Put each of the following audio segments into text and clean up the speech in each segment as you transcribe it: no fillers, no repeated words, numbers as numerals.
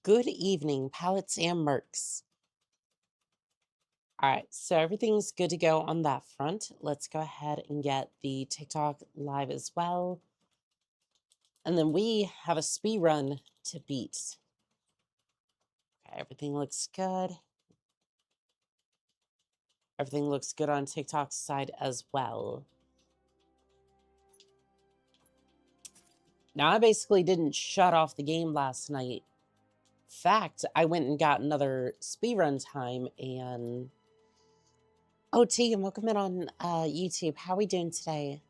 Good evening, pallets and mercs. All right, so everything's good to go on that front. Let's go ahead and get the TikTok live as well. And then we have a speed run to beat. Okay, everything looks good. Everything looks good on TikTok's side as well. Now, I basically didn't shut off the game last night. Fact, I went and got another speedrun time and... Oh, Tegan, welcome in on YouTube. How are we doing today?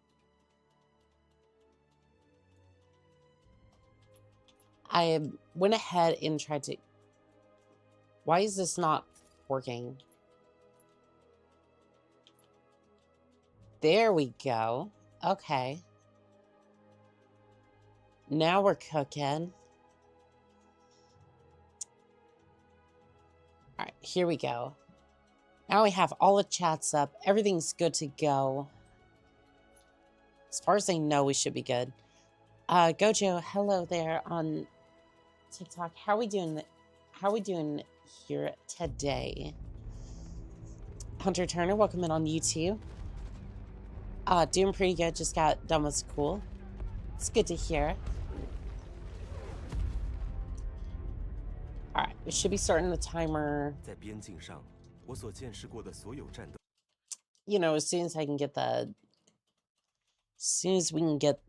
I went ahead and tried to... Why is this not working? There we go. Okay. Now we're cooking. All right, here we go. Now we have all the chats up. Everything's good to go. As far as I know, we should be good. Gojo, hello there on TikTok. How are we doing? How are we doing here today? Hunter Turner, welcome in on YouTube. Doing pretty good. Just got done with school. It's good to hear. All right, we should be starting the timer. You know, as soon as I can get the... As soon as we can get...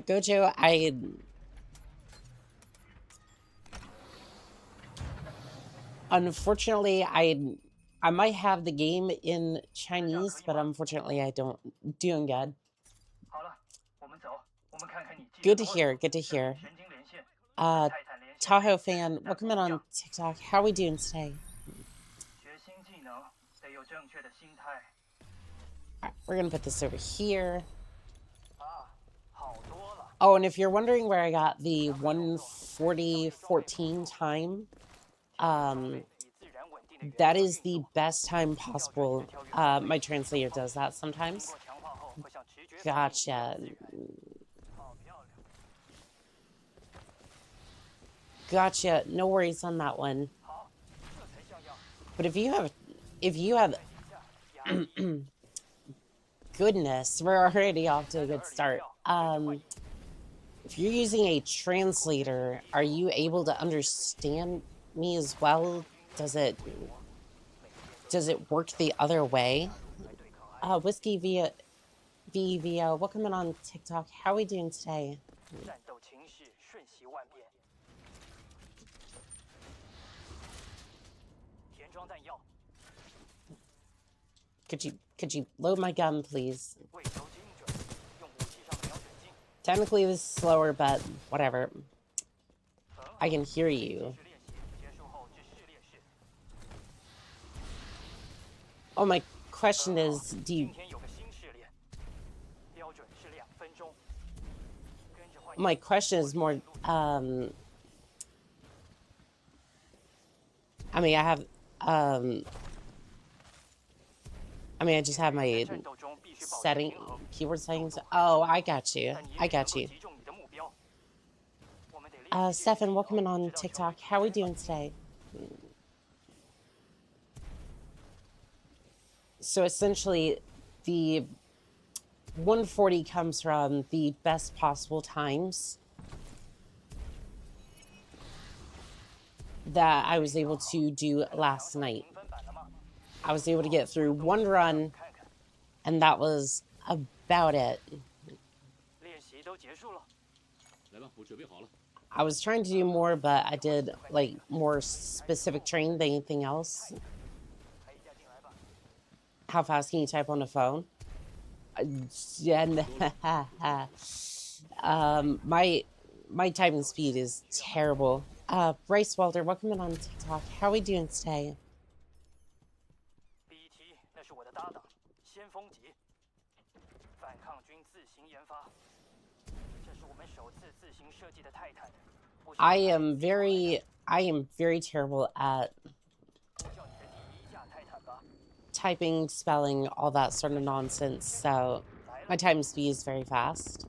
Gojo, unfortunately, I might have the game in Chinese, but unfortunately I don't. Doing good. Good to hear, good to hear. Tahoe fan, welcome in on TikTok. How are we doing today? All right, we're gonna put this over here. Oh, and if you're wondering where I got the 1:40:14 time, that is the best time possible. My translator does that sometimes. Gotcha. Gotcha. No worries on that one. But if you have goodness, we're already off to a good start. If you're using a translator, are you able to understand me as well? Does it work the other way? Whiskey via welcome in on TikTok. How are we doing today? Could you load my gun, please? Technically this is slower, but whatever. I can hear you. Oh, my question is, do you... My question is more, I mean, I have, I just have my keyword settings. Oh, I got you. I got you. Stefan, welcome in on TikTok. How are we doing today? So essentially, the 140 comes from the best possible times that I was able to do last night. I was able to get through one run, and that was about it. I was trying to do more, but I did like more specific training than anything else. How fast can you type on the phone? My typing speed is terrible. Bryce Walter, welcome in on TikTok. How are we doing today? I am very terrible at typing, spelling, all that sort of nonsense, so my time speed is very fast.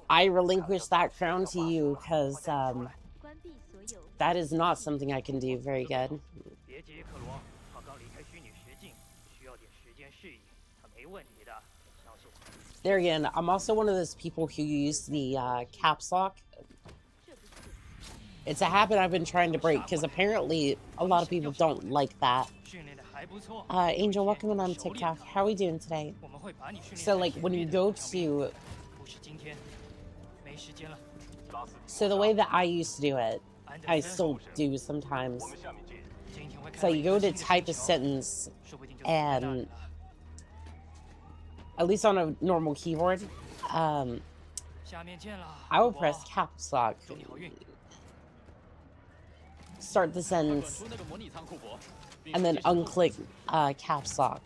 I relinquish that crown to you because that is not something I can do very good. There again, I'm also one of those people who use the caps lock. It's a habit I've been trying to break because apparently a lot of people don't like that. Angel, welcome in on TikTok. How are we doing today? So, like, when you go to... So the way that I used to do it, I still do sometimes. So you go to type a sentence, and at least on a normal keyboard, I will press caps lock, start the sentence, and then unclick caps lock.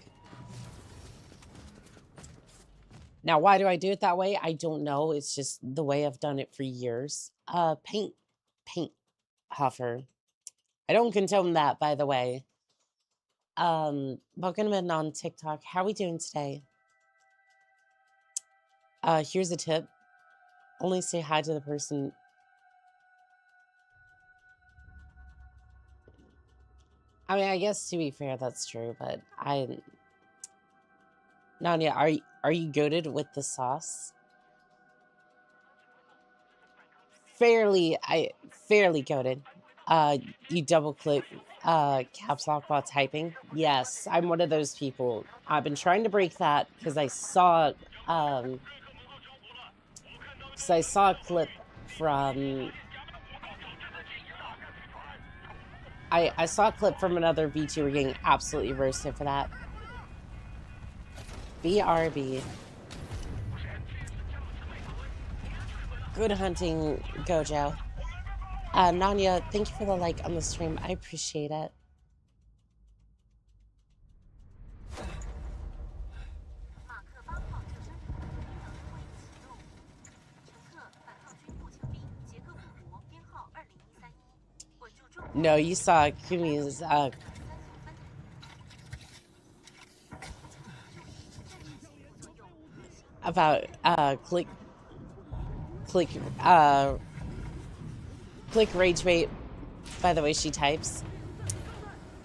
Now, why do I do it that way? I don't know. It's just the way I've done it for years. Paint huffer. I don't condone that, by the way. Welcome in on TikTok. How are we doing today? Here's a tip. Only say hi to the person. I mean, I guess to be fair, that's true, but Nanya, are you goated with the sauce? Fairly goated. You double click caps lock while typing. Yes, I'm one of those people. I've been trying to break that because I saw a clip from I saw a clip from another VTuber getting absolutely roasted for that. BRB. Good hunting, Gojo. Nanya, thank you for the like on the stream. I appreciate it. No, you saw Kumi's about click rage bait by the way she types.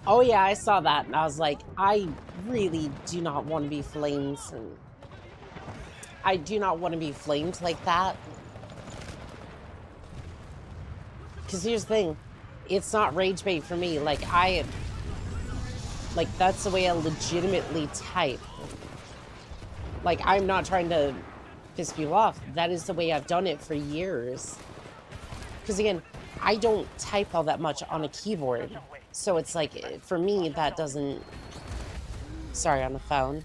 Oh yeah, I saw that and I was like, I really do not want to be flamed. I do not want to be flamed like that. Because here's the thing, it's not rage bait for me. Like that's the way I legitimately type. Like, I'm not trying to piss people off. That is the way I've done it for years. Because again, I don't type all that much on a keyboard. So it's like, for me, that doesn't... Sorry, on the phone.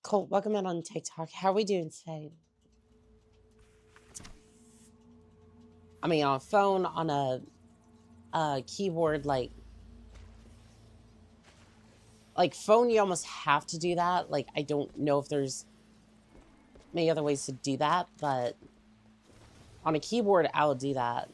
Colt, welcome in on TikTok. How are we doing today? I mean, on a phone, on a keyboard, like phone, you almost have to do that. Like, I don't know if there's many other ways to do that, but on a keyboard, I will do that.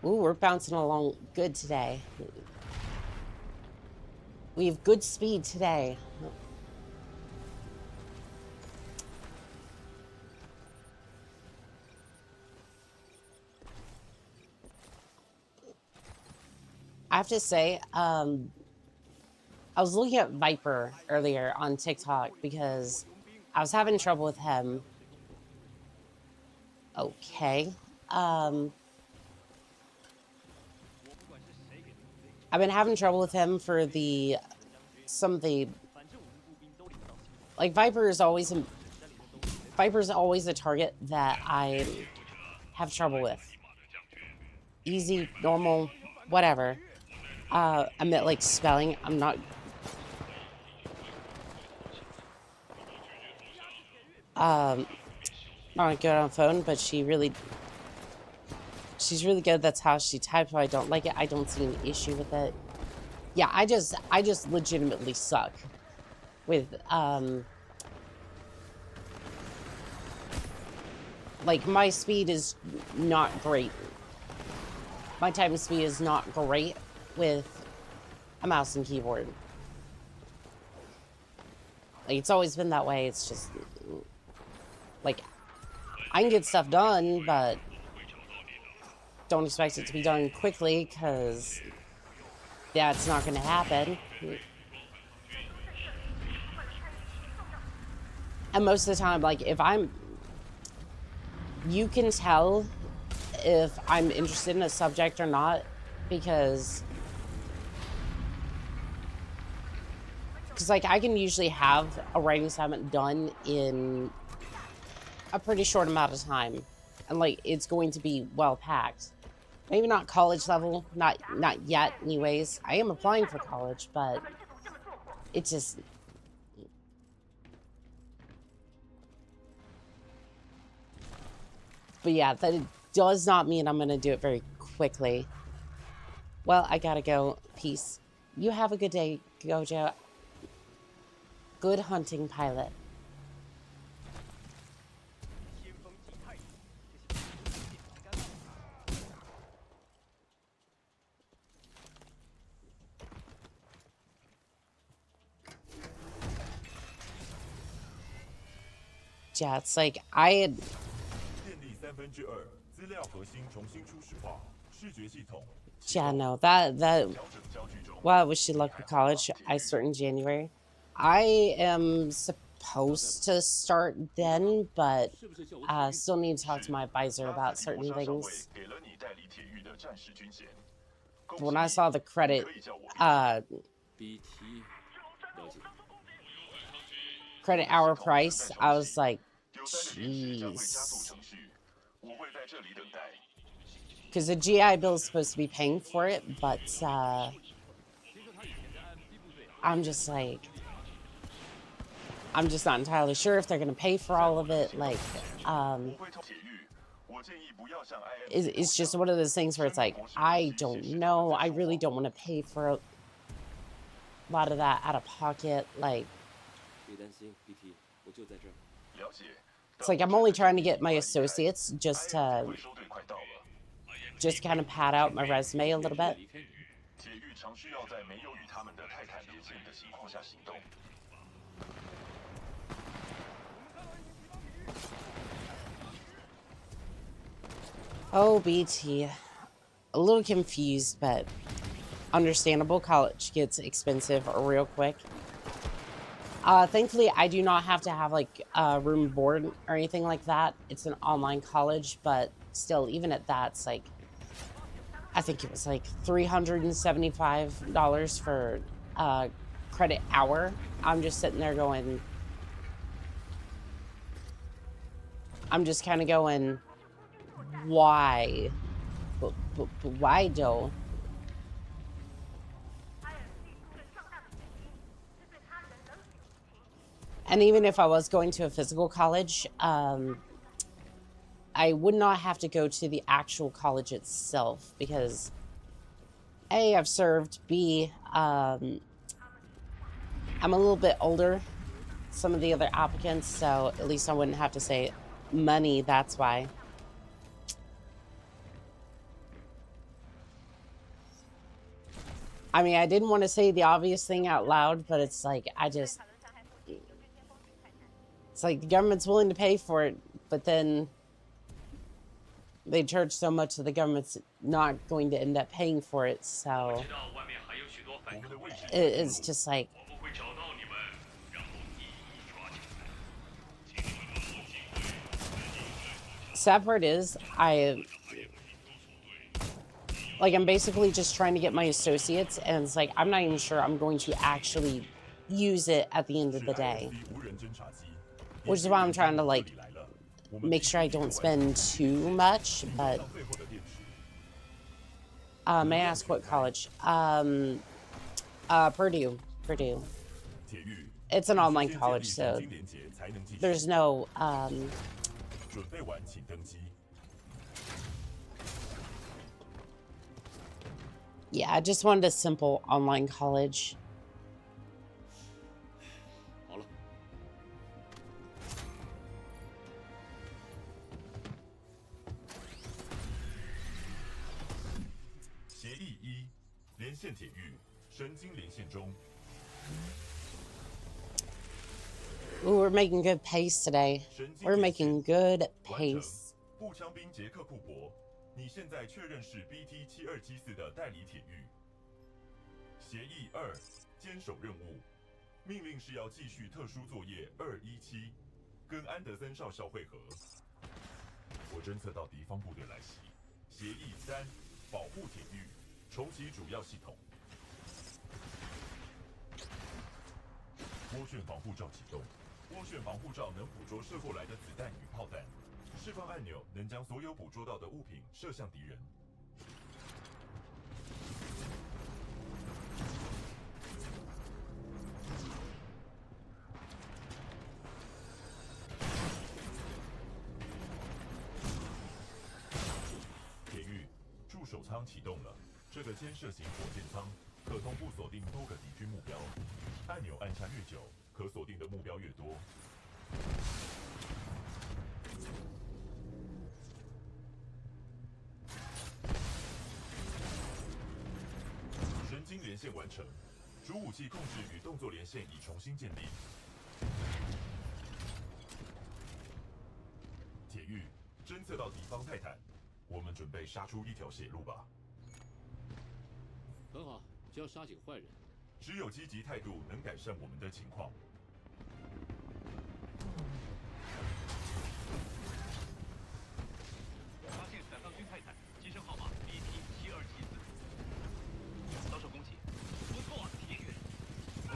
Ooh, we're bouncing along good today. We have good speed today. I have to say, I was looking at Viper earlier on TikTok because I was having trouble with him. Okay. I've been having trouble with him for some of the, like, Viper's always a target that I have trouble with. Easy, normal, whatever. I meant, like, spelling. I'm not... not good on phone, but she's really good. That's how she types. I don't like it. I don't see an issue with it. Yeah, I just legitimately suck with like my speed is not great. My typing speed is not great with a mouse and keyboard. Like, it's always been that way. It's just like I can get stuff done, but don't expect it to be done quickly, because that's not going to happen. And most of the time, like, you can tell if I'm interested in a subject or not, because like I can usually have a writing assignment done in a pretty short amount of time, and like it's going to be well packed. Maybe not college level, not yet anyways. I am applying for college, but it just, but yeah, that does not mean I'm gonna do it very quickly. Well, I gotta go. Peace. You have a good day, Gojo. Good hunting, pilot. Yeah, it's like I had. Yeah, no, that. Well, I wish you luck with college. I start in January. I am supposed to start then, but still need to talk to my advisor about certain things. When I saw the credit hour price, I was like, jeez. Because the GI Bill is supposed to be paying for it, but I'm just like, I'm just not entirely sure if they're going to pay for all of it. Like, it's just one of those things where it's like, I don't know. I really don't want to pay for a lot of that out of pocket. Like, it's like I'm only trying to get my associates just to kind of pad out my resume a little bit. Oh, BT. A little confused, but understandable. College gets expensive real quick. Thankfully, I do not have to have, like, room and board or anything like that. It's an online college, but still, even at that, it's like, I think it was like $375 for credit hour. I'm just sitting there going, I'm just kind of going, why? But why though? And even if I was going to a physical college, I would not have to go to the actual college itself because A, I've served, B, I'm a little bit older than some of the other applicants, so at least I wouldn't have to say money, that's why. I mean, I didn't want to say the obvious thing out loud, but it's like, it's like the government's willing to pay for it, but then they charge so much that the government's not going to end up paying for it, so it's just like, sad part is, I'm basically just trying to get my associates, and it's like, I'm not even sure I'm going to actually use it at the end of the day. Which is why I'm trying to, like, make sure I don't spend too much, but... may I ask what college? Purdue. it's an online college, so there's no yeah, I just wanted a simple online college. 好了。协议一，连线铁域，神经连线中。 Ooh, we're making good pace today. We're making good pace. 步枪兵杰克库珀，你现在确认是 BT7274的代理铁域。协议2，坚守任务，命令是要继续特殊作业217，跟安德森少校会合。我侦测到敌方部队来袭。协议3，保护铁域，重启主要系统。涡旋防护罩启动。 涡旋防护罩能捕捉射过来的子弹与炮弹，释放按钮能将所有捕捉到的物品射向敌人。铁域驻守舱启动了，这个监视型火箭舱可同步锁定多个敌军目标，按钮按下越久。 可锁定的目标越多。神经连线完成，主武器控制与动作连线已重新建立。铁域侦测到敌方泰坦，我们准备杀出一条血路吧。很好，只要杀几个坏人。 只有积极态度能改善我们的情况。发现反抗军泰坦，机身号码 BT7274。遭受攻击，不错，铁宇。敌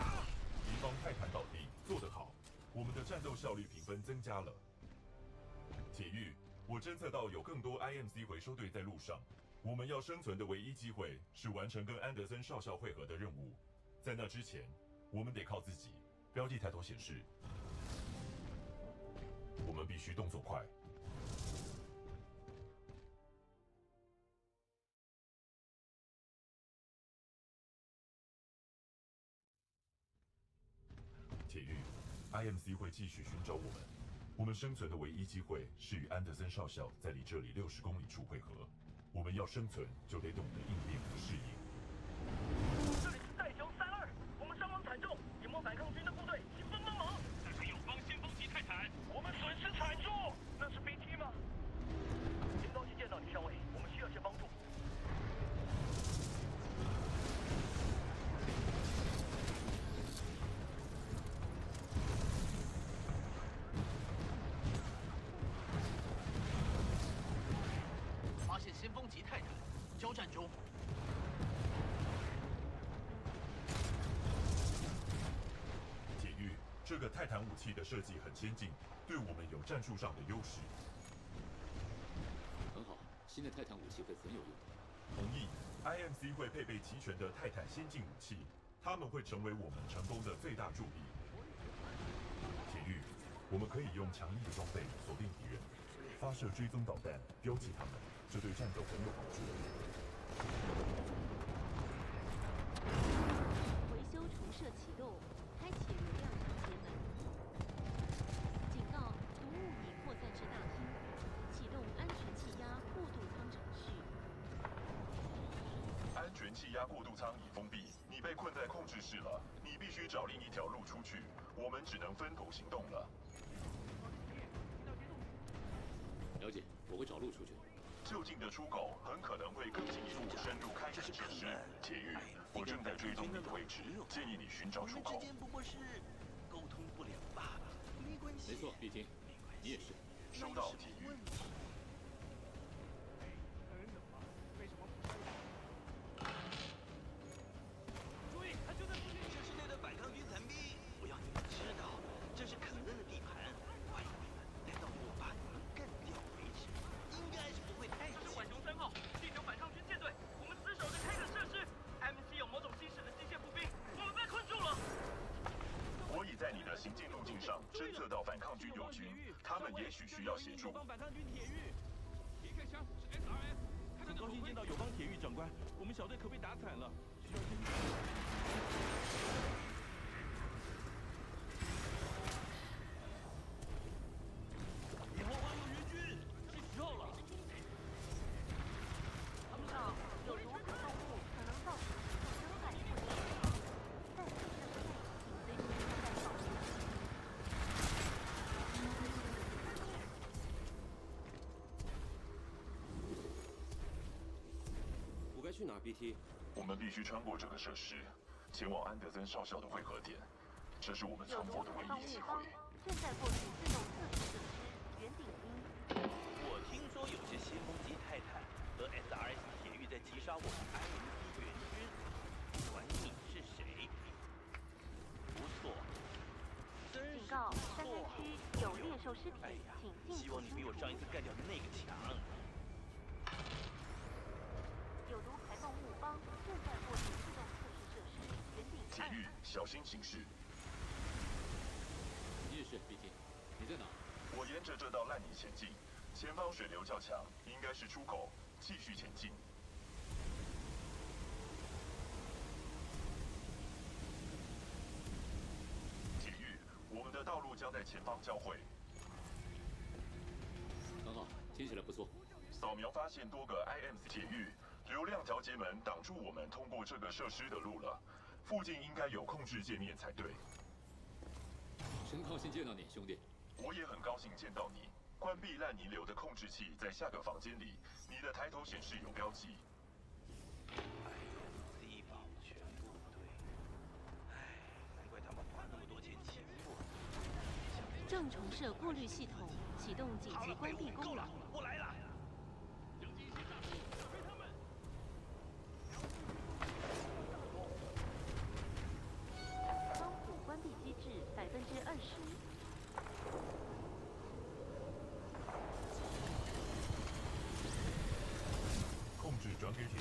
方泰坦倒地，做得好，我们的战斗效率评分增加了。铁域，我侦测到有更多 IMC 回收队在路上，我们要生存的唯一机会是完成跟安德森少校会合的任务。 在那之前，我们得靠自己。标记抬头显示，我们必须动作快。铁域 ，IMC 会继续寻找我们。我们生存的唯一机会是与安德森少校在离这里60公里处会合。我们要生存，就得懂得应变和适应。 这里是带球32，我们伤亡惨重，有没有反抗军的部队？请帮帮忙！但是友方先锋级泰坦，我们损失惨重。那是 BT 吗？很高兴见到你，上尉，我们需要些帮助。发现先锋级泰坦，交战中。 这个泰坦武器的设计很先进，对我们有战术上的优势。很好，新的泰坦武器会很有用。同意 ，IMC 会配备齐全的泰坦先进武器，他们会成为我们成功的最大助力。铁域，我们可以用强硬的装备锁定敌人，发射追踪导弹标记他们，这对战斗很有帮助。维修重设启动，开启流量连接门。警告：毒物已扩散至大厅，启动安全气压过渡舱程序。安全气压过渡舱已封闭，你被困在控制室了，你必须找另一条路出去，我们只能分头行动了。了解，我会找路出去。就近的出口很可能会更进一步深入开展设施。铁玉，我正在追踪你的位置，建议你寻找出口。我们之间不过是沟通不了罢了，没关系。没错，毕竟你也是。收到，铁玉。注意，他就在附近。这是内的反抗军残兵，我要你们知道，这是肯恩的地盘。欢迎你们，待到我把你们干掉为止。应该是不会太久。这是浣熊3号，地球反抗军舰队，我们死守着开垦设施。MC 有某种新式的机械步兵，我们被困住了。我已在们也许需要协助。反抗军铁狱，别开枪，是 SRS。很高兴见到友邦铁狱长官，我们小队可被打惨了，需要先去。以后方有援军，是时候了。警告：有毒可动物可能造成伤害或者死亡，在此设施内，请随时佩戴保护器。我该去哪儿 ？BT， 我们必须穿过这个设施，前往安德森少校的汇合点。这是我们存活的唯一机会。正在获取自动测试设施圆顶鹰。我听说有些先锋级泰坦和 SRS 铁狱在击杀我们 IMC 援军，管你是谁。不错，真是警告：不山错。区有猎兽尸体，哎呀，请尽希望你比我上一次干掉的那个强。有毒排放物帮正在获取自动测试设施圆顶铁狱，小心行事。你也是 BT， 你在哪？我沿着这道烂泥前进，前方水流较强，应该是出口，继续前进。铁狱，我们的道路将在前方交汇。很好，听起来不错。扫描发现多个 IMC 铁狱，流量调节门挡住我们通过这个设施的路了。附近应该有控制界面才对。真高兴见到你，兄弟。我也很高兴见到你。关闭烂泥流的控制器在下个房间里，你的抬头显示有标记。IMC 保全部队，唉，难怪他们花那么多钱请我。正重设过滤系统，启动紧急关闭功能。我来了。窗户关闭机制20%。控制转给铁狱。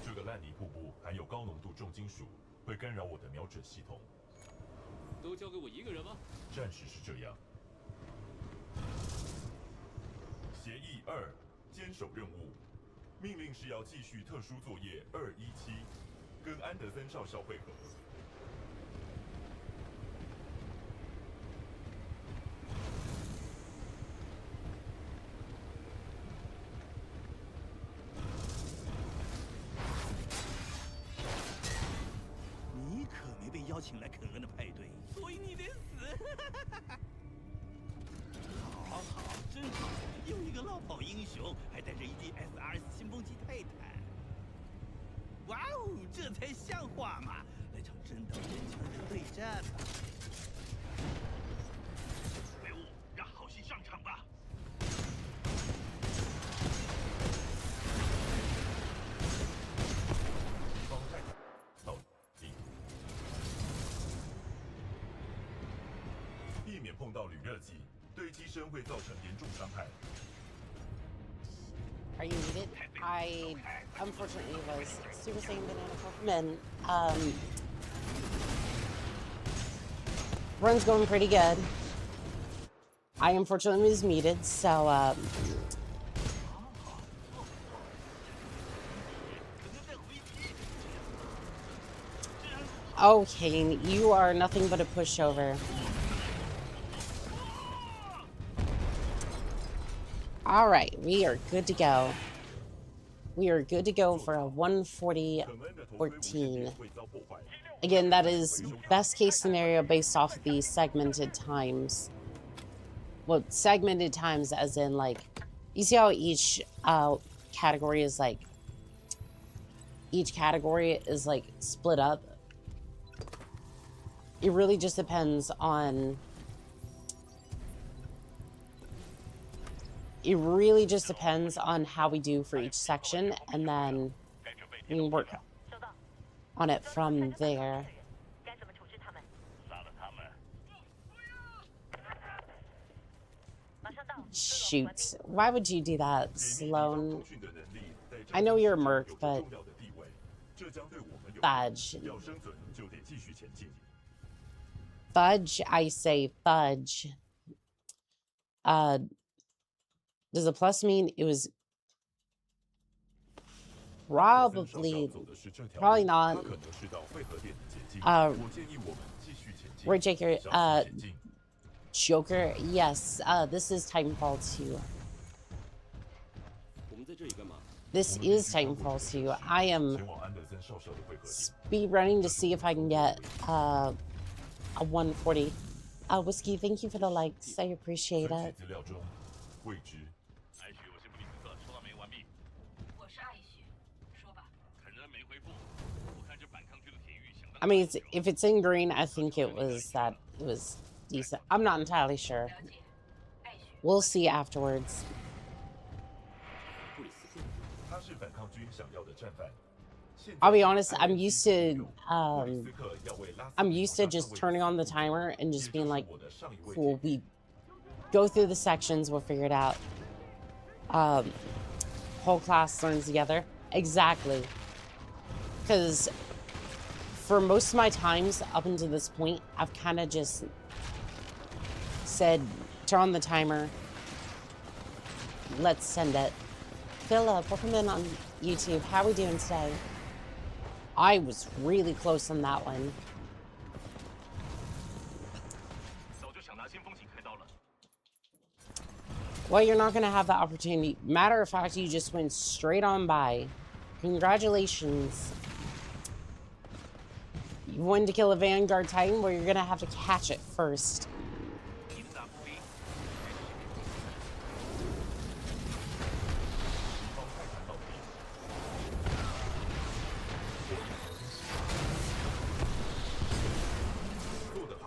这个烂泥瀑布含有高浓度重金属，会干扰我的瞄准系统。都交给我一个人吗？暂时是这样。协议2，坚守任务。命令是要继续特殊作业217，跟安德森少校会合。你可没被邀请来肯恩的派对，所以你得死。好好，真好，又一个落跑英雄，还带着一滴 SRS 先锋级泰坦。哇哦，这才像话嘛！来场真刀真枪的对战吧。废物，让好戏上场吧。方泰坦到底，避免碰到铝热剂，对机身会造成严重伤害。 Are you muted? I unfortunately was Super Saiyan Banana Pokemon. Run's going pretty good. I unfortunately was muted, so okay, you are nothing but a pushover. All right, we are good to go. We are good to go for a 140-14. Again, that is best case scenario based off the segmented times. Well, segmented times as in, like, you see how each category is, like, split up? It really just depends on... It really just depends on how we do for each section, and then we can work on it from there. Shoot. Why would you do that, Sloan? I know you're a merc, but... Badge. Fudge, I say fudge. Does a plus mean it was probably not. Right, Jaker. Joker, yes. This is Titanfall 2. This is Titanfall 2. I am speed running to see if I can get a 140. Whiskey, thank you for the likes. I appreciate it. I mean, if it's in green, I think it was decent. I'm not entirely sure. We'll see afterwards. I'll be honest, I'm used to just turning on the timer and just being like, cool, we go through the sections, we'll figure it out. Whole class learns together. Exactly. Because for most of my times up until this point, I've kind of just said, turn on the timer, let's send it. Philip, welcome in on YouTube. How are we doing today? I was really close on that one. Well, you're not going to have the opportunity. Matter of fact, you just went straight on by. Congratulations. You wanted to kill a Vanguard Titan, where you're going to have to catch it first.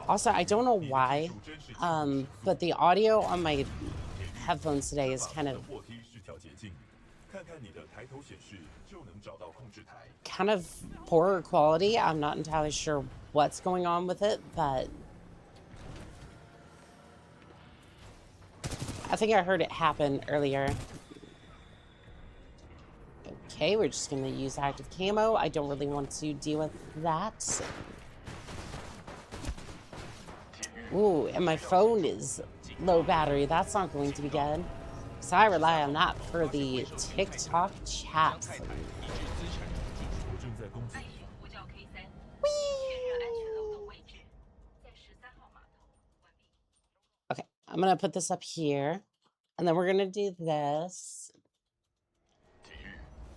Also, I don't know why, but the audio on my headphones today is kind of poorer quality. I'm not entirely sure what's going on with it, but I think I heard it happen earlier. Okay, we're just going to use active camo. I don't really want to deal with that. Ooh, and my phone is low battery. That's not going to be good. So I rely on that for the TikTok chat. Okay, I'm going to put this up here. And then we're going to do this.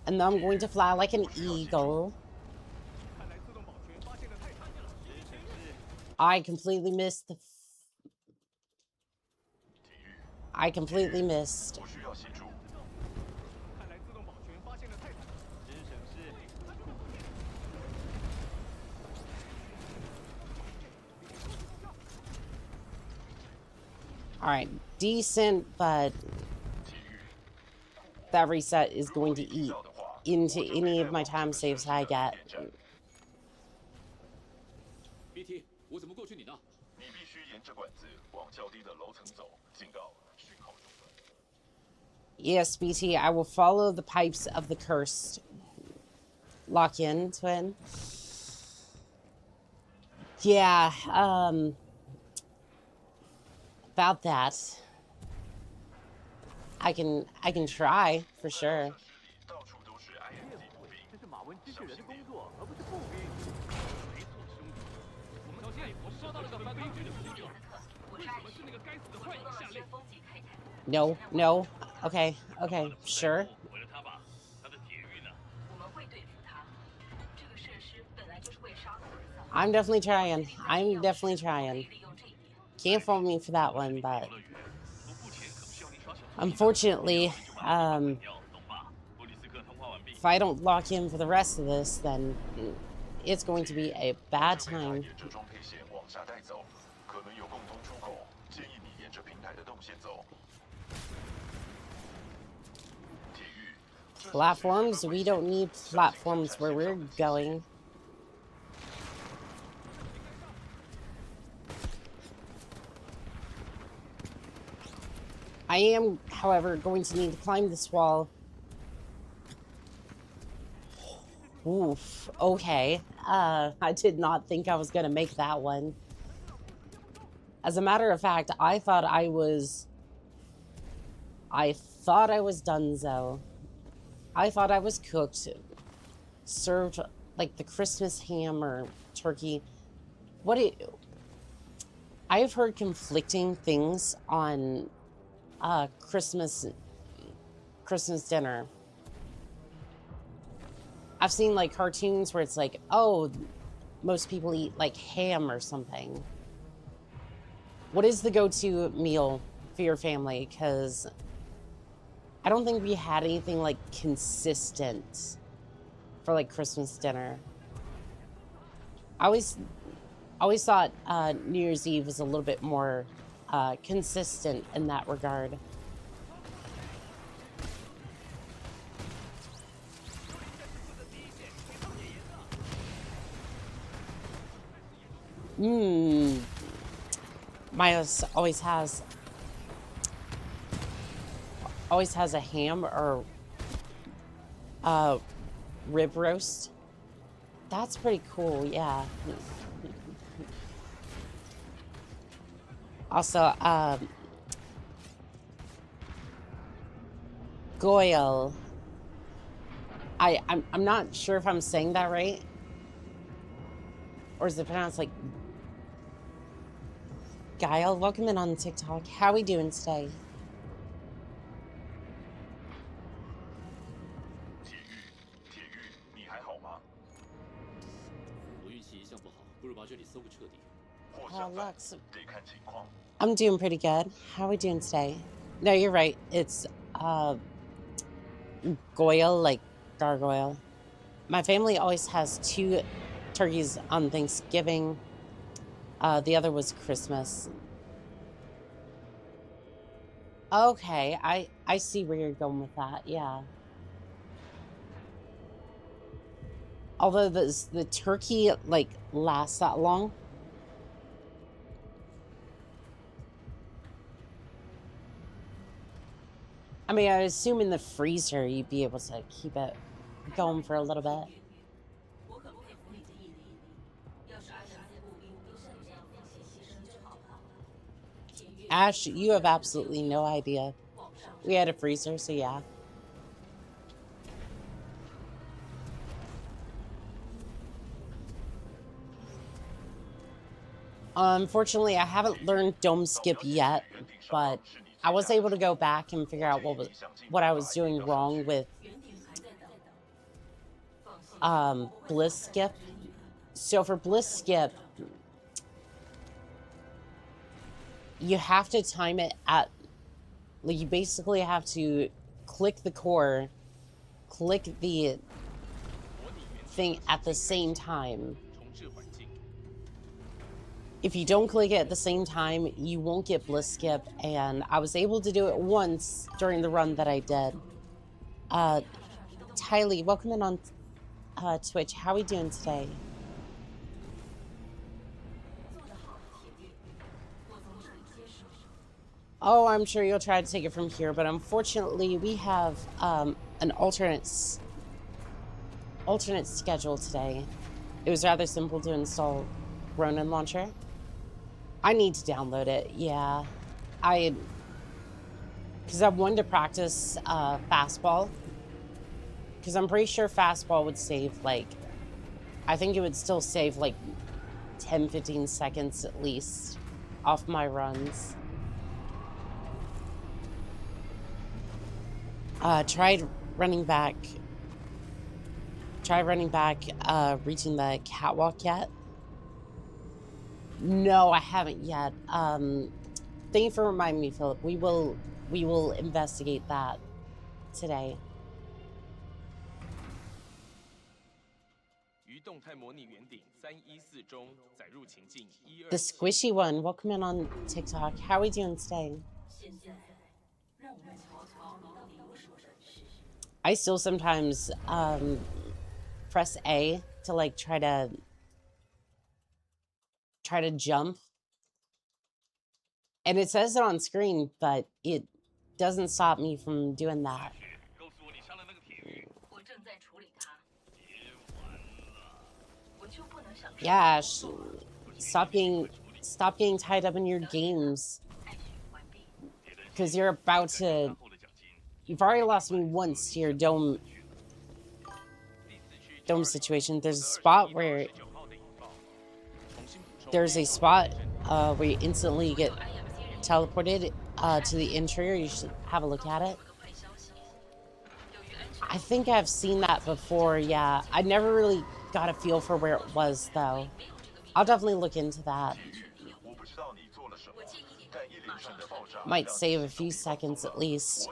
And then I'm going to fly like an eagle. I completely missed the... I completely missed. Alright, decent, but that reset is going to eat into any of my time saves I get. BT，我怎么过去你那？ 你必须沿着管子往较低的楼层走。警告，讯号中断。 Yes, BT, I will follow the pipes of the cursed. Lock in, twin. Yeah, about that. I can try, for sure. 到处都是 INT 步兵，这是马文机器人的工作，而不是步兵。没错，兄弟。我们抓到了个反抗军的目标。为什么是那个该死的幻影下令？ No, no. Okay, okay, sure. 毁了他吧，他的铁狱呢？我们会对付他。这个设施本来就是为杀戮而造。I'm definitely trying. I'm definitely trying. Can't fault me for that one, but unfortunately, if I don't lock in for the rest of this, then it's going to be a bad time. 沿着装配线往下带走，可能有共通出口，建议你沿着平台的动线走。 Platforms? We don't need platforms where we're going. I am, however, going to need to climb this wall. Oof. Okay. I did not think I was going to make that one. As a matter of fact, I thought I was donezo. I thought I was cooked, served like the Christmas ham or turkey. I've heard conflicting things on Christmas dinner. I've seen like cartoons where it's like, oh, most people eat like ham or something. What is the go-to meal for your family? Because I don't think we had anything like consistent for like Christmas dinner. I always thought New Year's Eve was a little bit more consistent in that regard. My house always has a ham or rib roast. That's pretty cool, yeah. Also, Goyle. I'm not sure if I'm saying that right. Or is it pronounced like Guile? Welcome in on TikTok. How we doing today? 铁玉，你还好吗？我运气一向不好，不如把这里搜个彻底。或相反， Lux. 得看情况。 I'm doing pretty good. How are we doing today? No, you're right. It's Goyle, like gargoyle. My family always has 2 turkeys on Thanksgiving. The other was Christmas. Okay, I see where you're going with that. Yeah. Although the turkey like lasts that long. I mean, I assume in the freezer you'd be able to keep it going for a little bit. Ash, you have absolutely no idea. We had a freezer, so yeah. Unfortunately, I haven't learned dome skip yet, but I was able to go back and figure out what I was doing wrong with bliss skip. So for bliss skip, you have to time it at, like, you basically have to click the core, click the thing at the same time. If you don't click it at the same time, you won't get bliss skip, and I was able to do it once during the run that I did. Tylee, welcome in on Twitch. How are we doing today? Oh, I'm sure you'll try to take it from here, but unfortunately we have an alternate schedule today. It was rather simple to install Ronin Launcher. I need to download it, yeah. Because I wanted to practice fastball. Because I'm pretty sure fastball would save, like, I think it would still save, like, 10-15 seconds at least off my runs. Tried running back, reaching the catwalk yet? No, I haven't yet. Thank you for reminding me, Philip. We will investigate that today. The squishy one, welcome in on TikTok. How are we doing today? I still sometimes press A to like try to jump, and it says it on screen, but it doesn't stop me from doing that. Yeah, stop being stop getting tied up in your games. Because you're about to... You've already lost me once to your dome situation. There's a spot where... There's a spot where you instantly get teleported to the interior. You should have a look at it. I think I've seen that before, yeah. I never really got a feel for where it was, though. I'll definitely look into that. Might save a few seconds at least.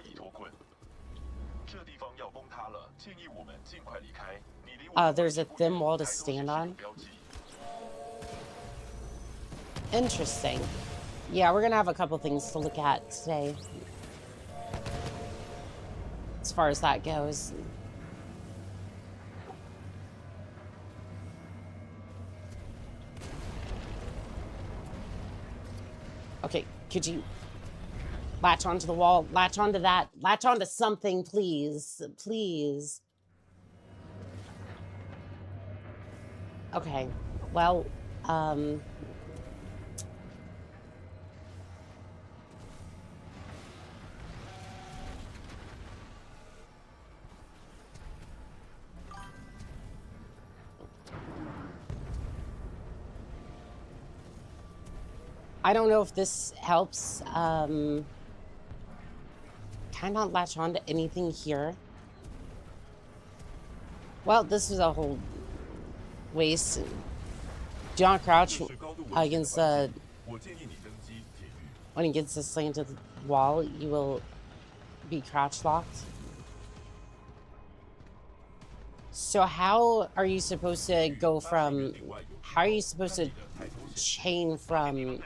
There's a thin wall to stand on. Interesting. Yeah, we're gonna have a couple things to look at today. As far as that goes. Okay, could you latch onto the wall? Latch onto that. Latch onto something, please. Please. Okay. Well, I don't know if this helps. Cannot latch on to anything here. Well, this is a whole waste. Do not crouch against the... When it gets the slanted wall, you will be crouch locked. So how are you supposed to go from... How are you supposed to chain from...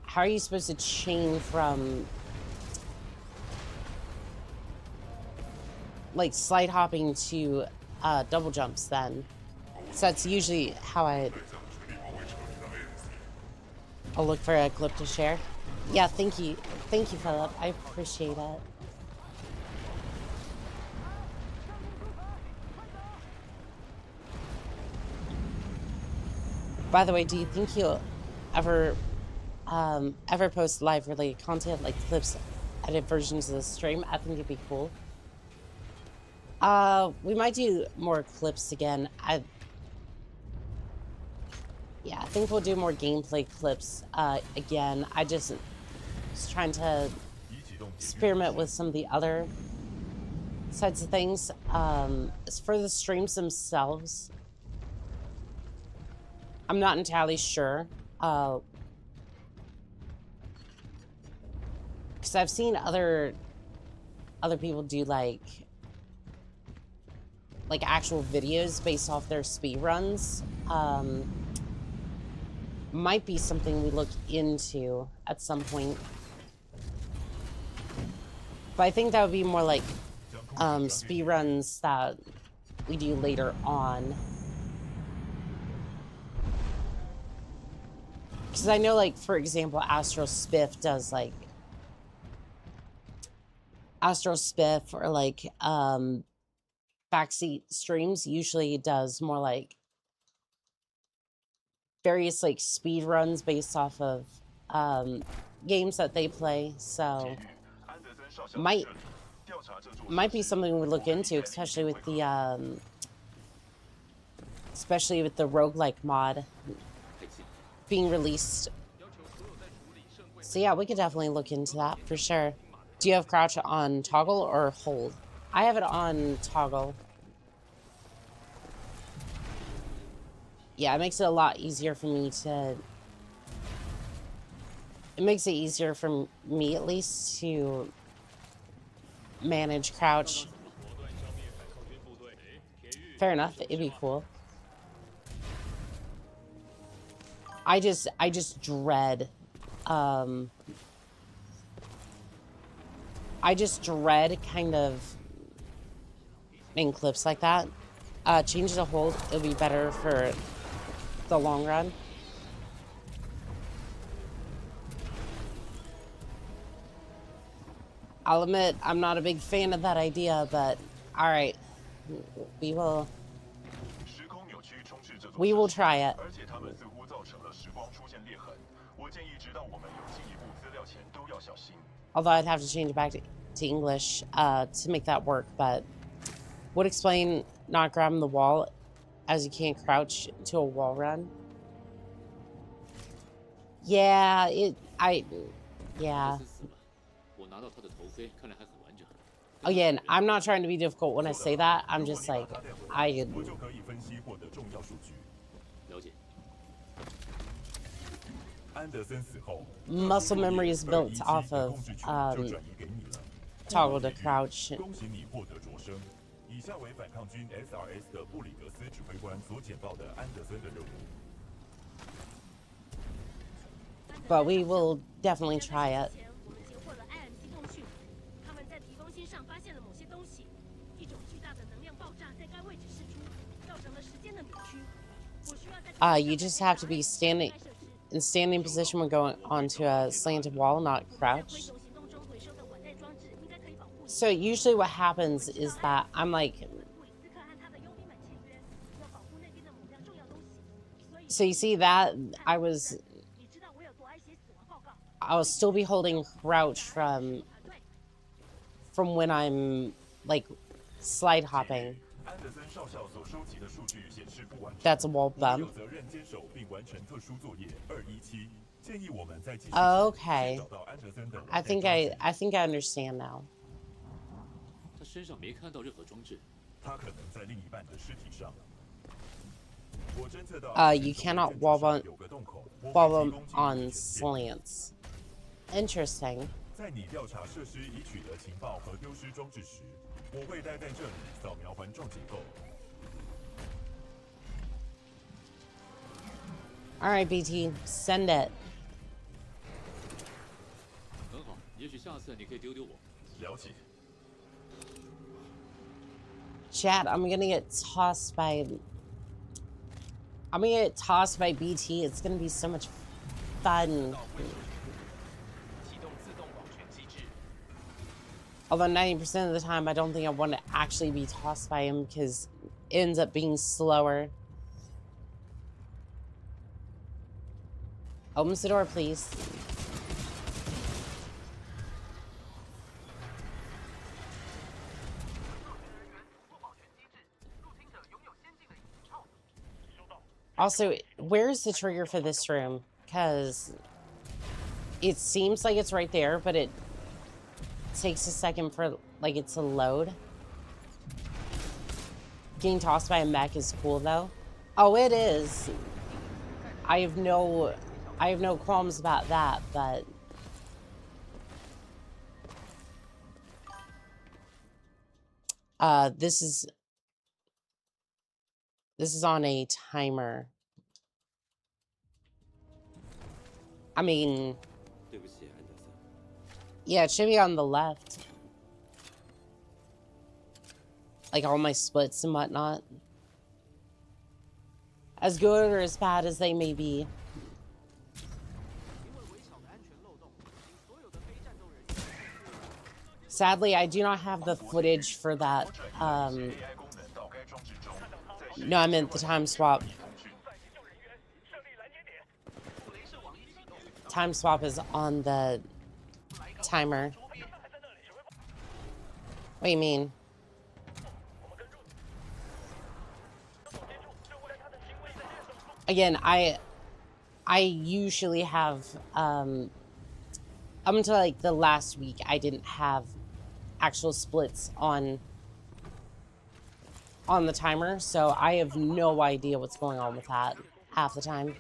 How are you supposed to chain from... like slide hopping to double jumps then? So that's usually how I'll look for a clip to share. Yeah, thank you, Philip. I appreciate it. By the way, do you think you'll ever post live related content like clips, edited versions of the stream? I think it'd be cool. We might do more clips again. I think we'll do more gameplay clips again. I just was trying to experiment with some of the other sides of things. As for the streams themselves, I'm not entirely sure. Because I've seen other people do like actual videos based off their speedruns. Might be something we look into at some point. But I think that would be more like speedruns that we do later on. Because I know, like, for example, Astro Spiff does like Astro Spiff or like backseat streams usually does more like various like speed runs based off of games that they play. So might be something we look into, especially with the roguelike mod being released. So yeah, we could definitely look into that for sure. Do you have crouch on toggle or hold? I have it on toggle. Yeah, it makes it a lot easier for me to... It makes it easier for me, at least, to manage crouch. Fair enough, it'd be cool. I just dread... I just dread kind of making clips like that. Change to hold, it'll be better for the long run. I'll admit, I'm not a big fan of that idea, but alright. We will try it. 光出现裂痕，我建议直到我们有进一步资料前都要小心。 Although I'd have to change it back to English to make that work, but would explain not grabbing the wall as you can't crouch to a wall run. Yeah, yeah. 森死了，我拿到他的头盔，看来还很完整。 Again, I'm not trying to be difficult when I say that. I'm just like, 我就可以分析获得重要数据。了解。 安德森死后 muscle memory is built off of 就转移给你了。 toggle to crouch. 恭喜你获得擢升。以下为反抗军 SRS 的布里格斯指挥官所简报的安德森的任务。 But we will definitely try it. 我们截获了 IMC 通讯，他们在提供星上发现了某些东西，一种巨大的能量爆炸在该位置释出，造成了时间的扭曲。我需要在 You just have to be standing in standing position when going onto a slanted wall, not crouch. So usually what happens is that I'm like, so you see that I was still be holding crouch from when I'm like slide hopping. That's a wall bump. Okay. I think I understand now. 他身上没看到任何装置。他可能在另一半的尸体上。 You cannot wall bump on slants. Interesting. 在你调查设施已取得情报和丢失装置时，我会待在这里扫描环状结构。 All right, BT, send it. 很好，也许下次你可以丢丢我。了解。 Chat, I'm gonna get tossed by BT. It's gonna be so much fun. Although 90% of the time, I don't think I want to actually be tossed by him because it ends up being slower. Opens the door, please. Also, where's the trigger for this room? Because it seems like it's right there, but it takes a second for like it to load. Getting tossed by a mech is cool though. Oh, it is. I have no qualms about that, but this is on a timer. I mean, 对不起，安德森。 yeah, it should be on the left. Like all my splits and whatnot. As good or as bad as they may be. Sadly, I do not have the footage for that. No, I meant the time swap. Time swap is on the timer. What do you mean? Again, I usually have up until like the last week I didn't have actual splits on the timer, so I have no idea what's going on with that half the time.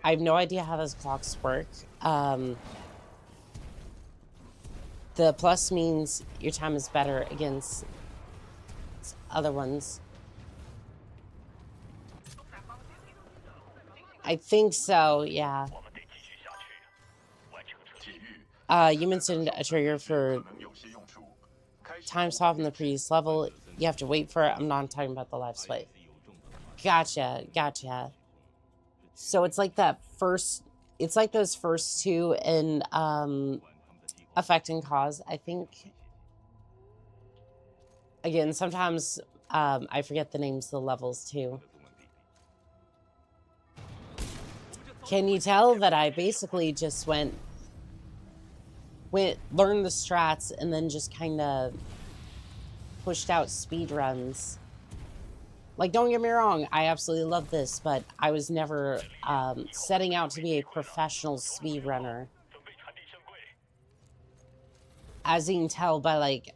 I have no idea how those clocks work. The plus means your time is better against other ones. I think so, yeah. You mentioned a trigger for time swap in the previous level. You have to wait for it. I'm not talking about the live split. Gotcha, gotcha. So it's like that first, it's like those first two in Effect and Cause, I think. Again, sometimes I forget the names of the levels too. Can you tell that I basically just went learned the strats and then just kind of pushed out speed runs? Like, don't get me wrong, I absolutely love this, but I was never setting out to be a professional speedrunner. As you can tell by, like,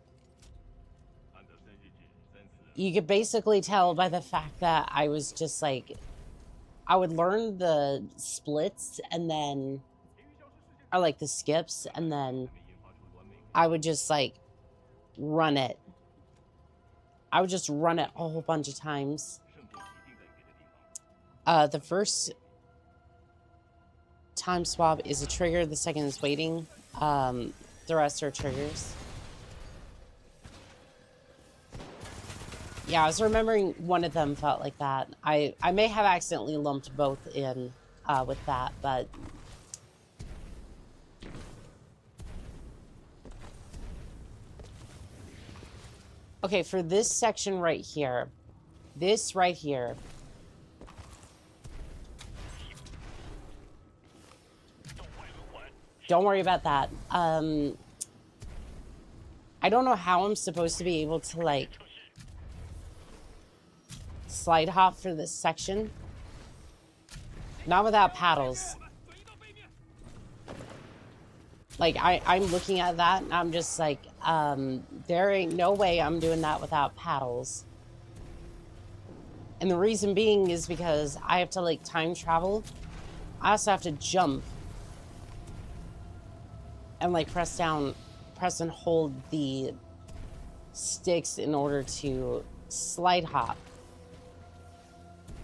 you could basically tell by the fact that I was just like, I would learn the splits and then, or like the skips, and then I would just like run it. I would just run it a whole bunch of times. The first time swap is a trigger, the second is waiting. The rest are triggers. Yeah, I was remembering one of them felt like that. I may have accidentally lumped both in with that, but... Okay, for this section right here, this right here, don't worry about that. I don't know how I'm supposed to be able to, like, slide hop for this section. Not without paddles. Like, I'm looking at that and I'm just like, there ain't no way I'm doing that without paddles. And the reason being is because I have to, like, time travel. I also have to jump. And, like, press and hold the sticks in order to slide hop.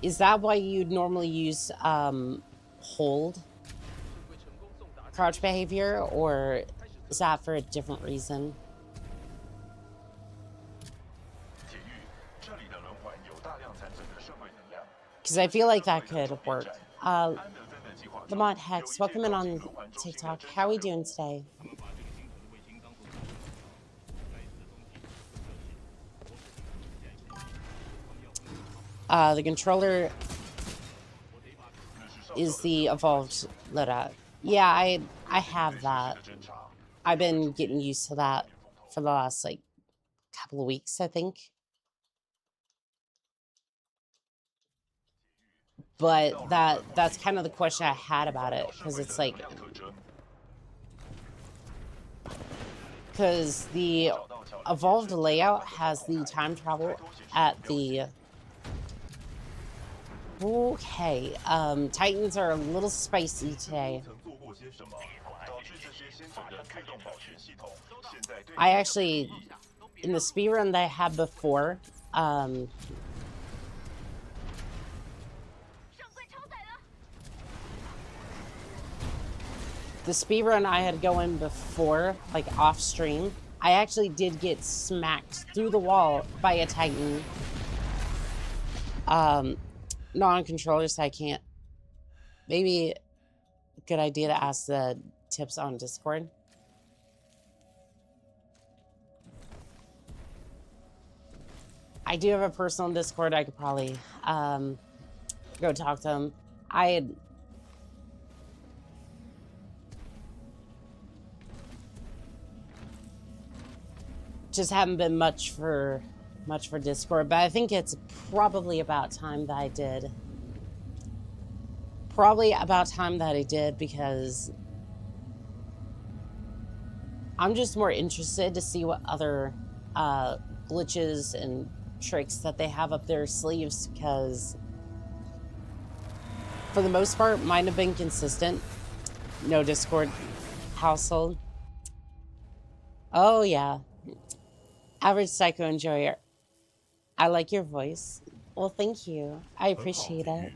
Is that why you'd normally use hold crouch behavior, or is that for a different reason? Because I feel like that could work. Lamont Hex, welcome in on TikTok. How are we doing today? The controller is the evolved loadout. Yeah, I have that. I've been getting used to that for the last, like, couple of weeks, I think. But that's kind of the question I had about it, because it's like... Because the evolved layout has the time travel at the... Okay, Titans are a little spicy today. I actually, in the speedrun that I had before, the speedrun I had going before, like off stream, I actually did get smacked through the wall by a Titan. Not on controller, so I can't. Maybe a good idea to ask the tips on Discord. I do have a personal Discord. I could probably go talk to them. I just haven't been much for Discord, but I think it's probably about time that I did. Probably about time that I did, because I'm just more interested to see what other glitches and tricks that they have up their sleeves, because for the most part, mine have been consistent. No Discord household. Oh yeah. Average Psycho Enjoyer. I like your voice. Well, thank you. I appreciate it.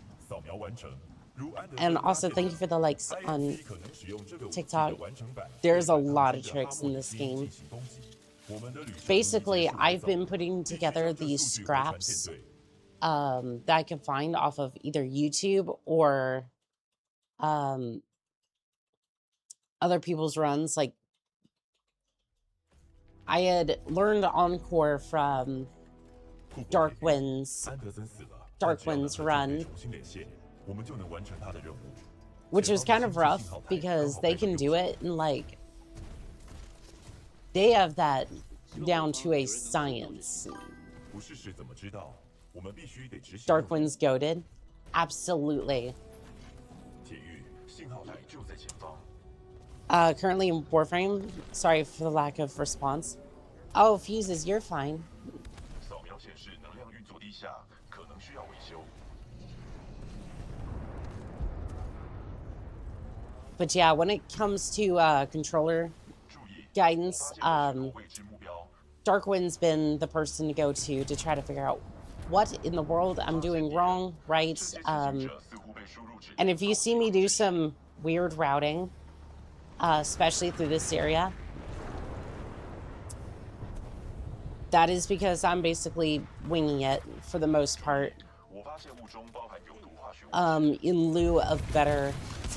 And also, thank you for the likes on TikTok. There's a lot of tricks in this game. Basically, I've been putting together these scraps that I can find off of either YouTube or other people's runs. Like, I had learned Encore from Darkwind's run. which was kind of rough because they can do it and like they have that down to a science. 不试试怎么知道？我们必须得执行。 Darkwind's goaded, absolutely. 铁玉，信号台就在前方。 Currently in Warframe. Sorry for the lack of response. Oh, Fuses, you're fine. 扫描显示能量运作低下，可能需要维修。 But yeah, when it comes to controller 注意， guidance, 发现未知目标。 Darkwind's been the person to go to try to figure out what in the world I'm doing wrong, right? 这些执行者似乎被输入指令 And if you see me do some weird routing, especially through this area, that is because I'm basically winging it for the most part, 我发现物中包含有毒化学物质。 in lieu of better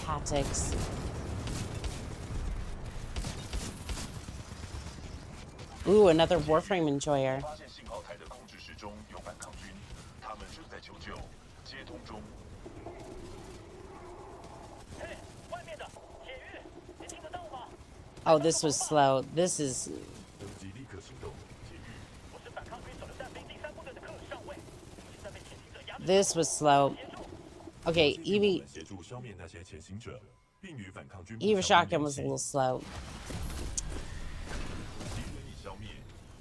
tactics. Ooh, another Warframe enjoyer. 发现信号台的控制室中有反抗军，他们正在求救，接通中。 嘿，外面的铁玉，你听得到吗？ Oh, this was slow. This is... 登机立刻行动，铁玉。我是反抗军手榴弹兵第3部队的克上尉，现在被潜行者压制。 This was slow. Okay, 我 Evie... 们协助消灭那些潜行者，并与反抗军。 Eva Shotgun was a little slow. 敌人已消灭，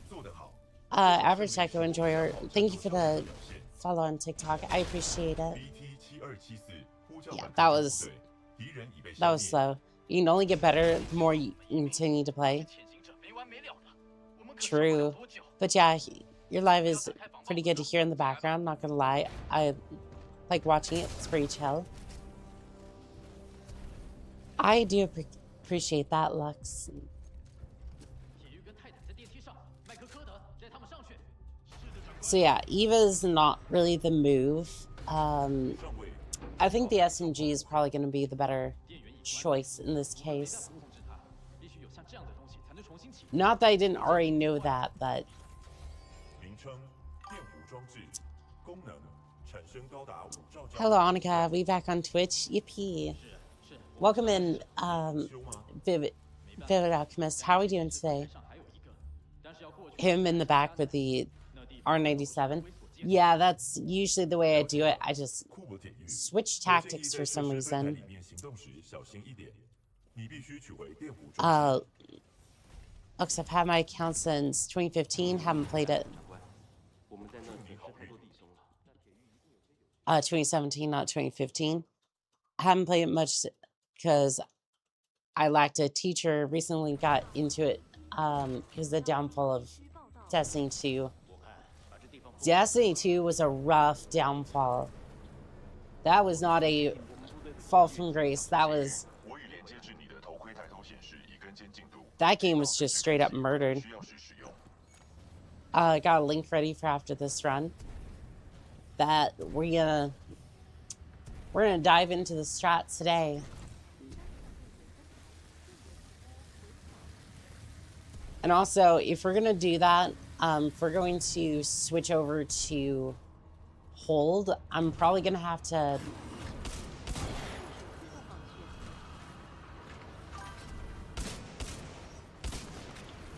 做得好。 Average Echo Enjoyer, thank you for the follow on TikTok. I appreciate it. BT7274呼叫 Yeah, 反 that 抗军 was 部队，敌人已被 that 消 was 灭。 slow. You can only get better the more you continue to play. 潜行者没完没了的，我们可 True. 多久？ But yeah, your live is pretty good to hear in the background, not gonna lie. I like watching it, it's pretty chill. I do appreciate that, Lux. 铁鱼跟泰坦在电梯上，麦克科德带他们上去。 So yeah, Eva's not really the move. 上尉， I think the SMG is probably going to be the better 电源已 choice in this 没办 case. 法控制它，必须有像这样的东西才能重新启动。 Not that I didn't already know that, but 名称：电弧装置，功能：产生高达5兆兆。 hello, Annika. We back on Twitch. Yippee. 是， Welcome in, 修吗？ Vivid Alchemist. How are we doing today? 上还有一个，但是要过去。 Him in the back with the R97. Yeah, that's usually the way I do it. I just 库珀铁玉。 switch 我建议 tactics 在 for 设 some 施分台 reason. 里面行动时小心一点。你必须取回电弧装置。 Looks, I've had my account since 2015. Haven't played it. 我们在那损失太多弟兄了。 2017, not 2015. I haven't played it much because I lacked a teacher. Recently got into it because the downfall of Destiny 2. 我看把这地方 Destiny 2 was a rough downfall. That was not a fall from grace. That was 我已连接至你的头盔抬头显示已跟进进度， that game was just straight up murdered. 需要时使用。 Got a link ready for after this run. That we're gonna dive into the strats today. And also, if we're gonna do that, if we're going to switch over to hold, I'm probably gonna have to.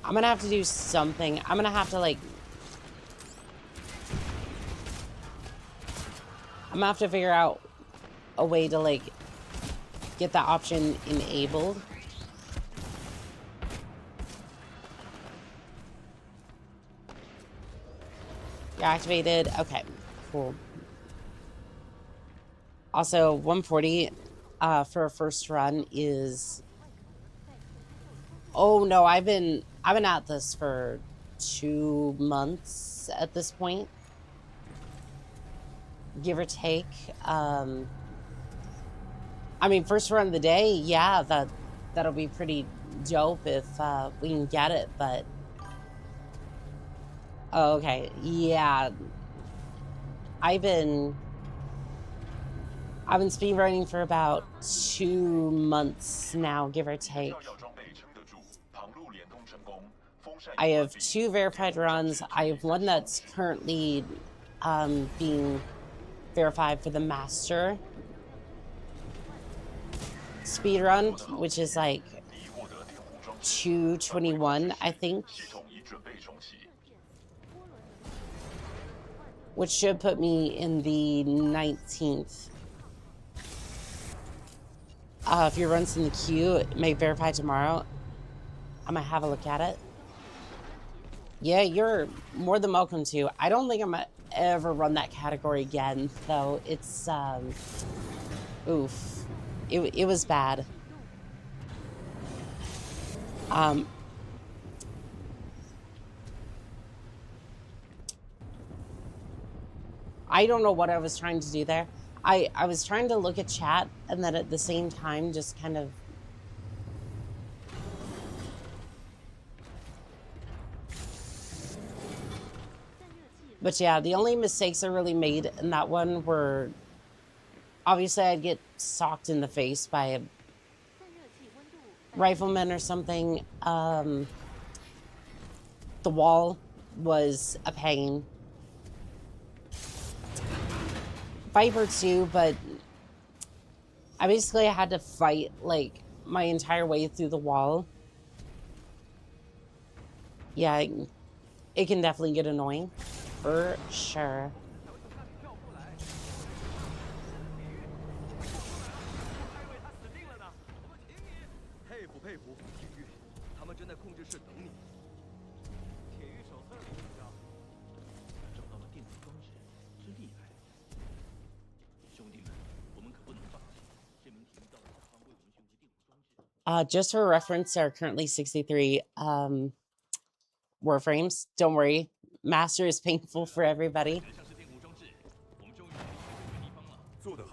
I'm gonna have to do something. I'm gonna have to like. I'm gonna have to figure out a way to like get that option enabled. You're activated. Okay, cool. Also, 140 for a first run is. Oh no, I've been at this for 2 months at this point, give or take. I mean, first run of the day, yeah, that'll be pretty dope if we can get it. But oh, okay, yeah, I've been speedrunning for about 2 months now, give or take. 照耀装备撑得住，航路连通成功，风扇。 I have 2 verified runs. I have one that's currently being verified for the master. speedrun, which is like 2:21, I think, which should put me in the 19th. If your run's in the queue, it may verify tomorrow. I'm gonna have a look at it. Yeah, you're more than welcome to. I don't think I'm gonna ever run that category again, though. It's oof, it was bad. I don't know what I was trying to do there. I was trying to look at chat and then at the same time just kind of but yeah, the only mistakes I really made in that one were obviously I'd get socked in the face by a rifleman or something. The wall was a pain. Viper too, but I basically had to fight like my entire way through the wall. Yeah, it can definitely get annoying, for sure. Just for reference, there are currently 63 warframes. Don't worry, master is painful for everybody.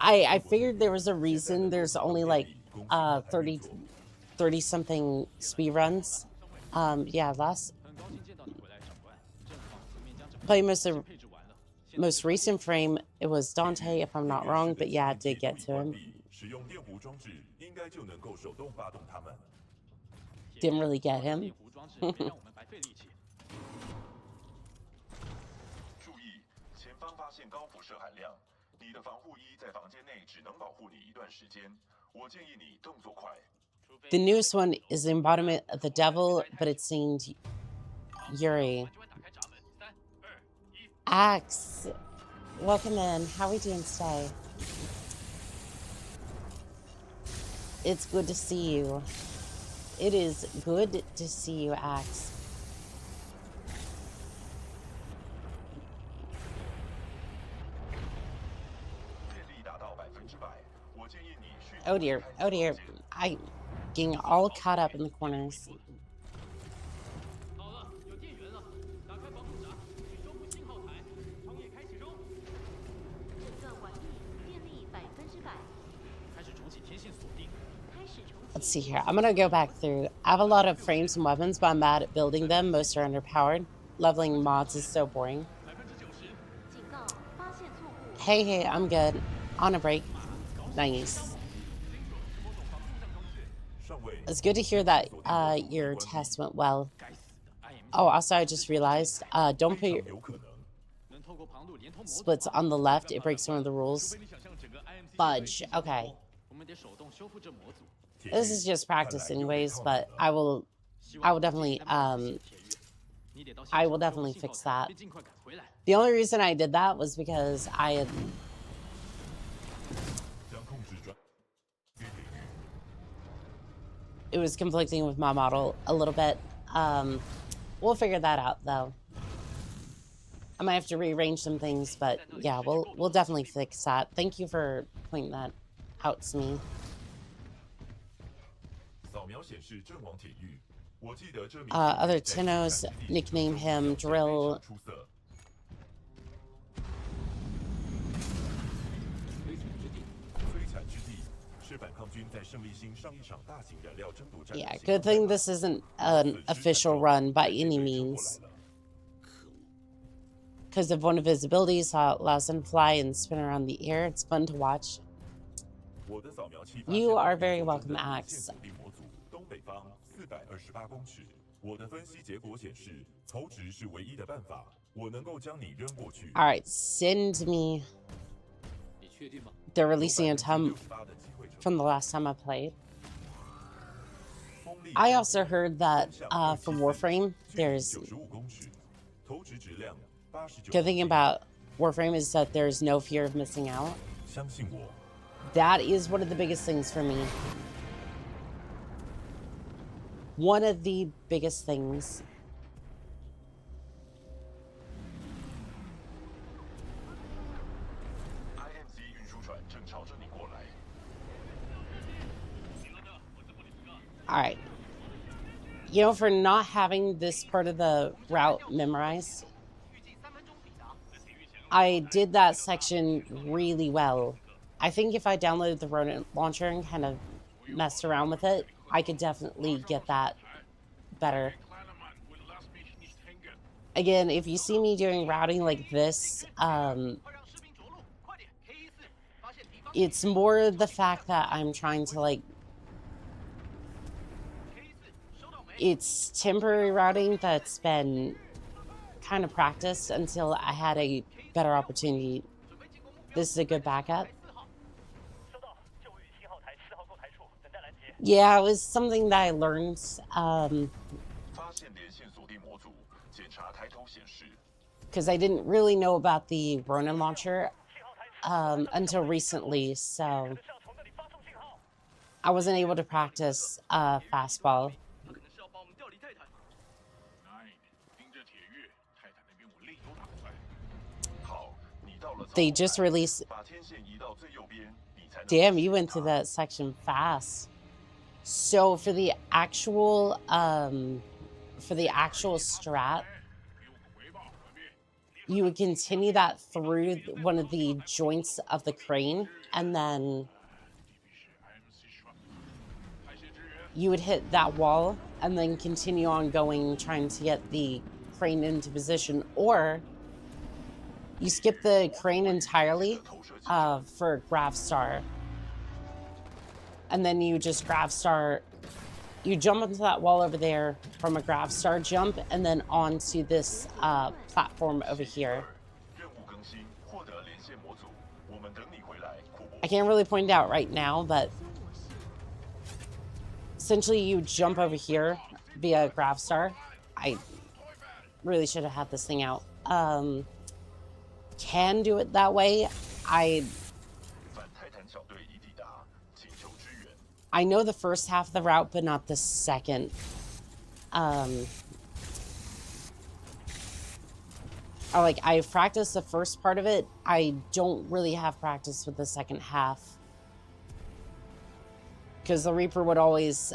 I figured there was a reason there's only like 30 something speed runs. Yeah, play most recent frame, it was Dante, if I'm not wrong, but yeah, I did get to him. Didn't really get him. The newest one is the embodiment of the devil, but it's named Yuri. Axe, welcome in. How are we doing today? It's good to see you. It is good to see you, Axe. Oh dear, oh dear. I'm getting all caught up in the corners. Let's see here. I'm gonna go back through. I have a lot of frames and weapons, but I'm bad at building them. Most are underpowered. Leveling mods is so boring. Hey, I'm good. On a break. Nice. It's good to hear that your test went well. Oh, also I just realized, don't put your splits on the left. It breaks one of the rules. Fudge. Okay. This is just practice anyways, but I will definitely fix that. The only reason I did that was because I had it was conflicting with my model a little bit. We'll figure that out though. I might have to rearrange some things, but yeah, we'll definitely fix that. Thank you for pointing that out to me. Other Tennos nickname him Drill. Yeah, good thing this isn't an official run by any means. Because of one of his abilities, allows him to fly and spin around the air. It's fun to watch. You are very welcome, Axe. Alright, send me they're releasing a ton from the last time I played. I also heard that for Warframe, there's good thing about Warframe is that there's no fear of missing out. That is one of the biggest things for me. One of the biggest things. All right. You know, for not having this part of the route memorized, I did that section really well. I think if I downloaded the Ronin launcher and kind of messed around with it, I could definitely get that better. Again, if you see me doing routing like this, it's more the fact that I'm trying to, like, it's temporary routing that's been kind of practiced until I had a better opportunity. This is a good backup. Yeah, it was something that I learned because I didn't really know about the Ronin launcher until recently, so I wasn't able to practice fastball. They just released... Damn, you went through that section fast. So for the actual strat, you would continue that through one of the joints of the crane, and then you would hit that wall and then continue on going, trying to get the crane into position, or you skip the crane entirely for Grav Star. And then you just Grav Star, you jump onto that wall over there from a Grav Star jump, and then onto this platform over here. I can't really point it out right now, but essentially you jump over here via Grav Star. I really should have had this thing out. Can do it that way. I know the first half of the route, but not the second. I've practiced the first part of it. I don't really have practice with the second half, because the Reaper would always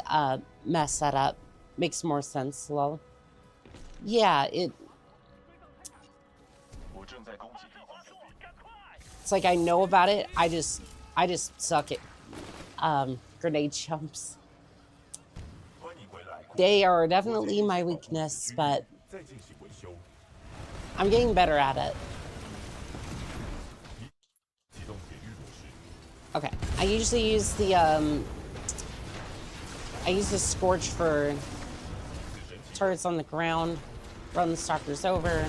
mess that up. Makes more sense, lol. Yeah, it's like I know about it. I just suck at grenade jumps. They are definitely my weakness, but I'm getting better at it. Okay, I usually use the Scorch for turrets on the ground, run the stalkers over,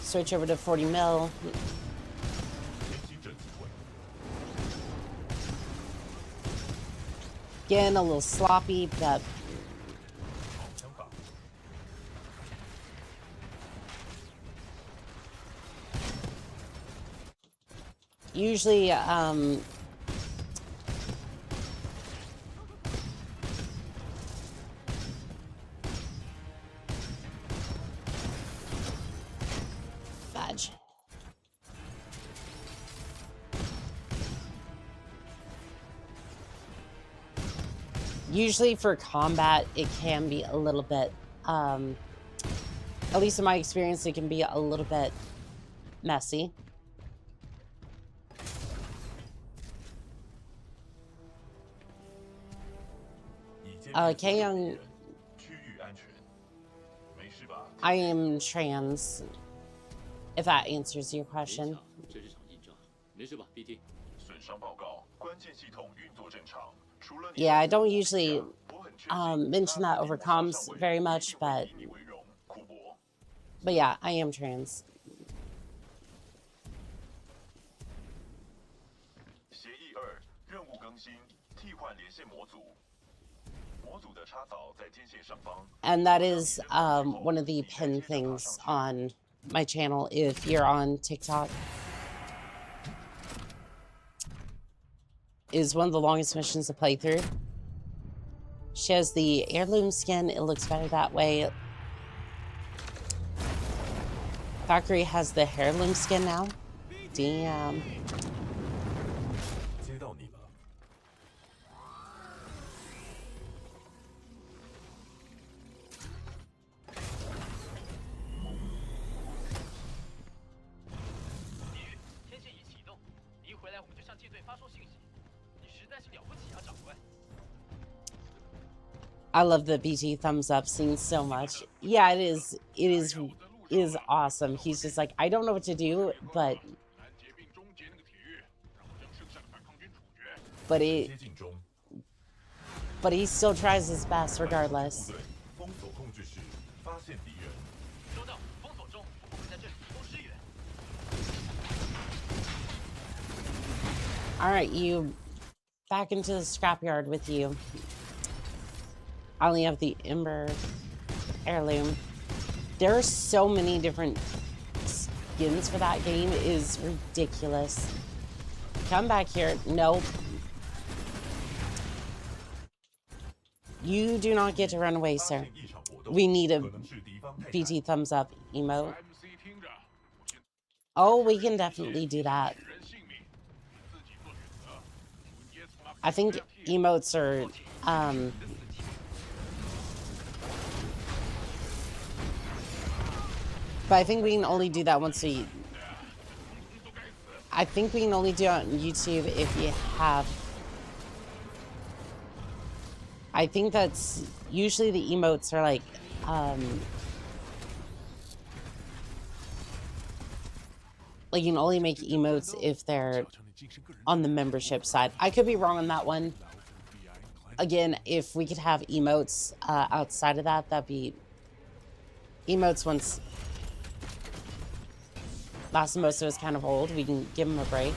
switch over to 40 mil. Again, a little sloppy, but usually, fudge. Usually for combat, it can be a little bit, at least in my experience, it can be a little bit messy. Young, I am trans, if that answers your question. Yeah, I don't usually mention that over comms very much, but yeah, I am trans. And that is one of the pinned things on my channel if you're on TikTok. Is one of the longest missions to play through. She has the heirloom skin. It looks better that way. Valkyrie has the heirloom skin now. Damn. I love the BT thumbs up scene so much. Yeah, it is. It is awesome. He's just like, I don't know what to do, but he still tries his best regardless. All right, you back into the scrapyard with you. I only have the Ember heirloom. There are so many different skins for that game. It is ridiculous. Come back here. Nope. You do not get to run away, sir. We need a BT thumbs up emote. Oh, we can definitely do that. I think emotes are but I think we can only do that once we... I think we can only do it on YouTube if you have... I think that's... Usually the emotes are like... like, you can only make emotes if they're on the membership side. I could be wrong on that one. Again, if we could have emotes outside of that, that'd be... Emotes once... Last most of us kind of old. We can give him a break.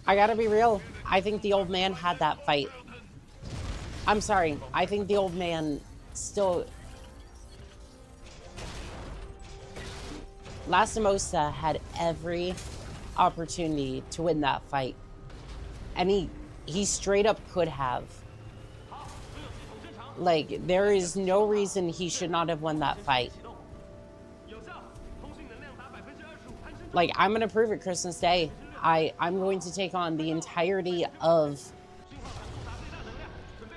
I gotta be real. I think the old man had that fight. I'm sorry. I think the old man still... Lastimosa had every opportunity to win that fight. And he straight up could have. Like, there is no reason he should not have won that fight. Like, I'm going to prove it Christmas Day. I'm going to take on the entirety of...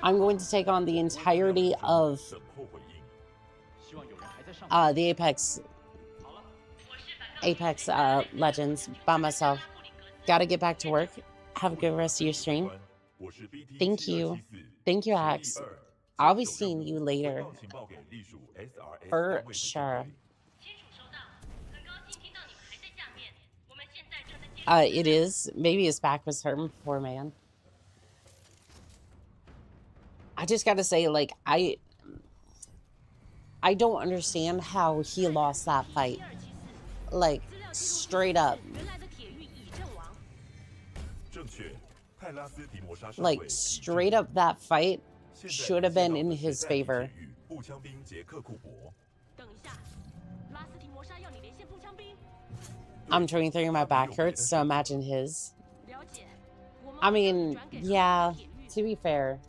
I'm going to take on the entirety of... the Apex Legends by myself. Gotta get back to work. Have a good rest of your stream. Thank you. Thank you, Axe. I'll be seeing you later. For sure. It is. Maybe his back was hurting, poor man. I just gotta say, like, I don't understand how he lost that fight. Like, straight up. Like, straight up that fight should have been in his favor. I'm 23 and my back hurts, so imagine his. I mean, yeah, to be fair.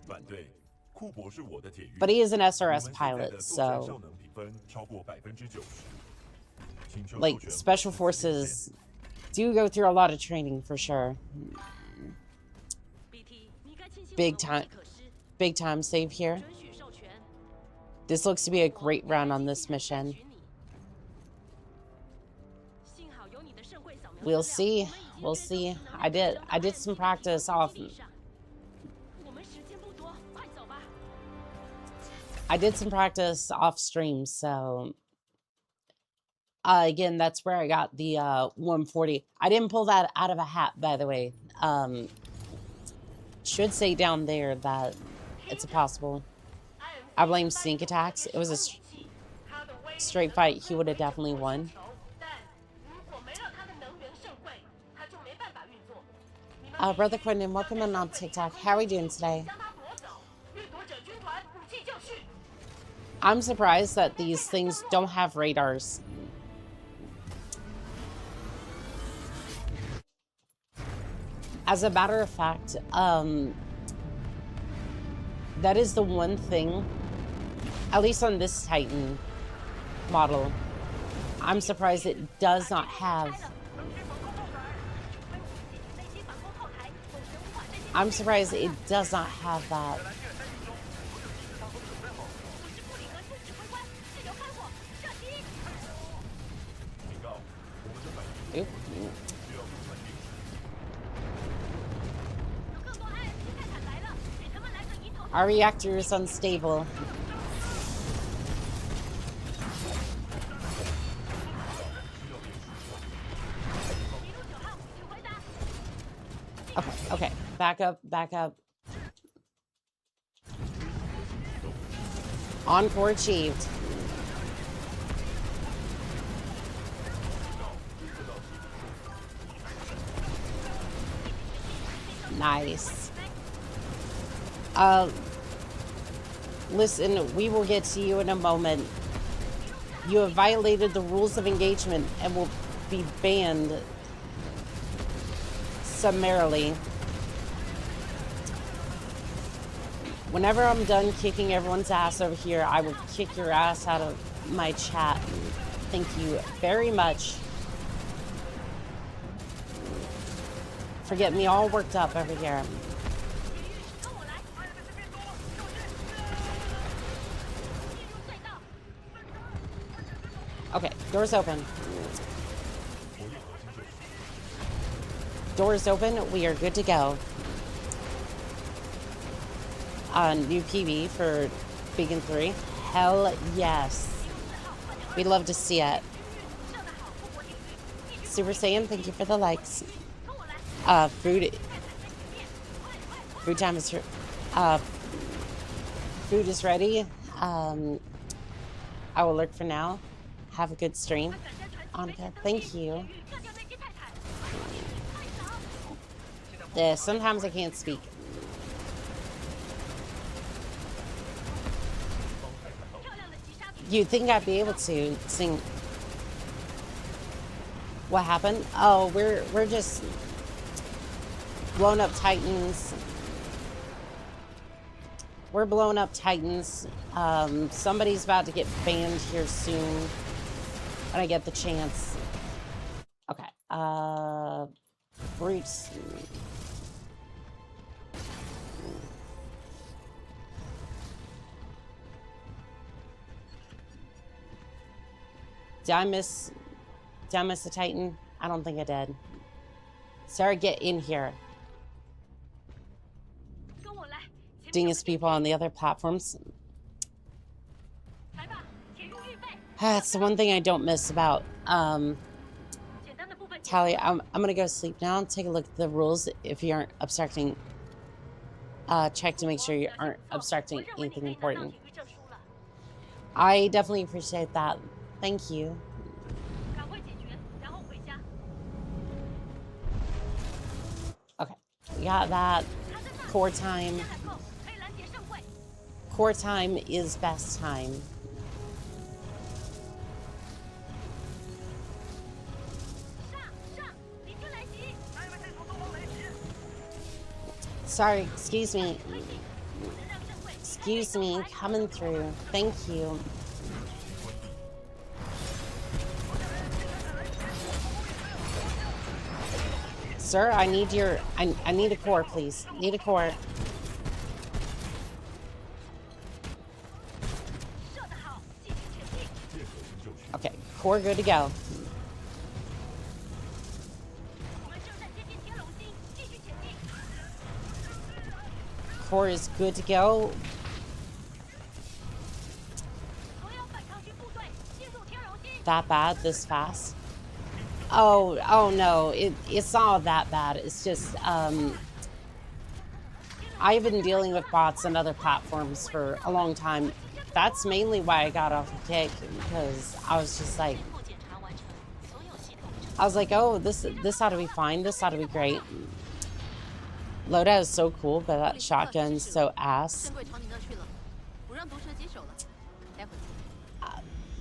But he is an SRS pilot, so... Like, Special Forces do go through a lot of training, for sure. Big time save here. This looks to be a great run on this mission. We'll see. We'll see. I did some practice off. I did some practice off stream, so again, that's where I got the 140. I didn't pull that out of a hat, by the way. Should say down there that it's possible. I blame sneak attacks. It was a straight fight. He would have definitely won. Brother Quentin, welcome in on TikTok. How are we doing today? 将他夺走。掠夺者军团武器就绪。 I'm surprised that these things don't have radars. As a matter of fact, that is the one thing, at least on this Titan model, I'm surprised it does not have. I'm surprised it does not have that. Oop. Our reactor is unstable. Okay, okay. Back up, back up. Encore achieved. Nice. Listen, we will get to you in a moment. You have violated the rules of engagement and will be banned summarily. Whenever I'm done kicking everyone's ass over here, I will kick your ass out of my chat. Thank you very much for getting me all worked up over here. Okay, doors open. Doors open, we are good to go. New PB for Beacon 3. Hell yes. We'd love to see it. Super Saiyan, thank you for the likes. Food time is food is ready. I will lurk for now. Have a good stream. Annika, thank you. Sometimes I can't speak. You'd think I'd be able to sing. What happened? Oh, we're just blown up Titans. We're blowing up Titans. Somebody's about to get banned here soon when I get the chance. Okay. Brutes. Did I miss the Titan? I don't think I did. Sarah, get in here. Dingus people on the other platforms. That's the one thing I don't miss about Tally. I'm gonna go sleep now and take a look at the rules. If you aren't obstructing, check to make sure you aren't obstructing anything important. I definitely appreciate that. Thank you. Okay, we got that. Core time. Core time is best time. Sorry, excuse me. Excuse me, coming through. Thank you. Sir, I need your... I need a core, please. Need a core. Okay, core good to go. Core is good to go. That bad this fast? Oh no, it's not that bad. It's just I've been dealing with bots and other platforms for a long time. That's mainly why I got off of Kick, because I was just like, oh, this ought to be fine. This ought to be great. Loadout is so cool, but that shotgun's so ass. 珍贵朝你那去了，不让毒蛇接手了。待会儿见。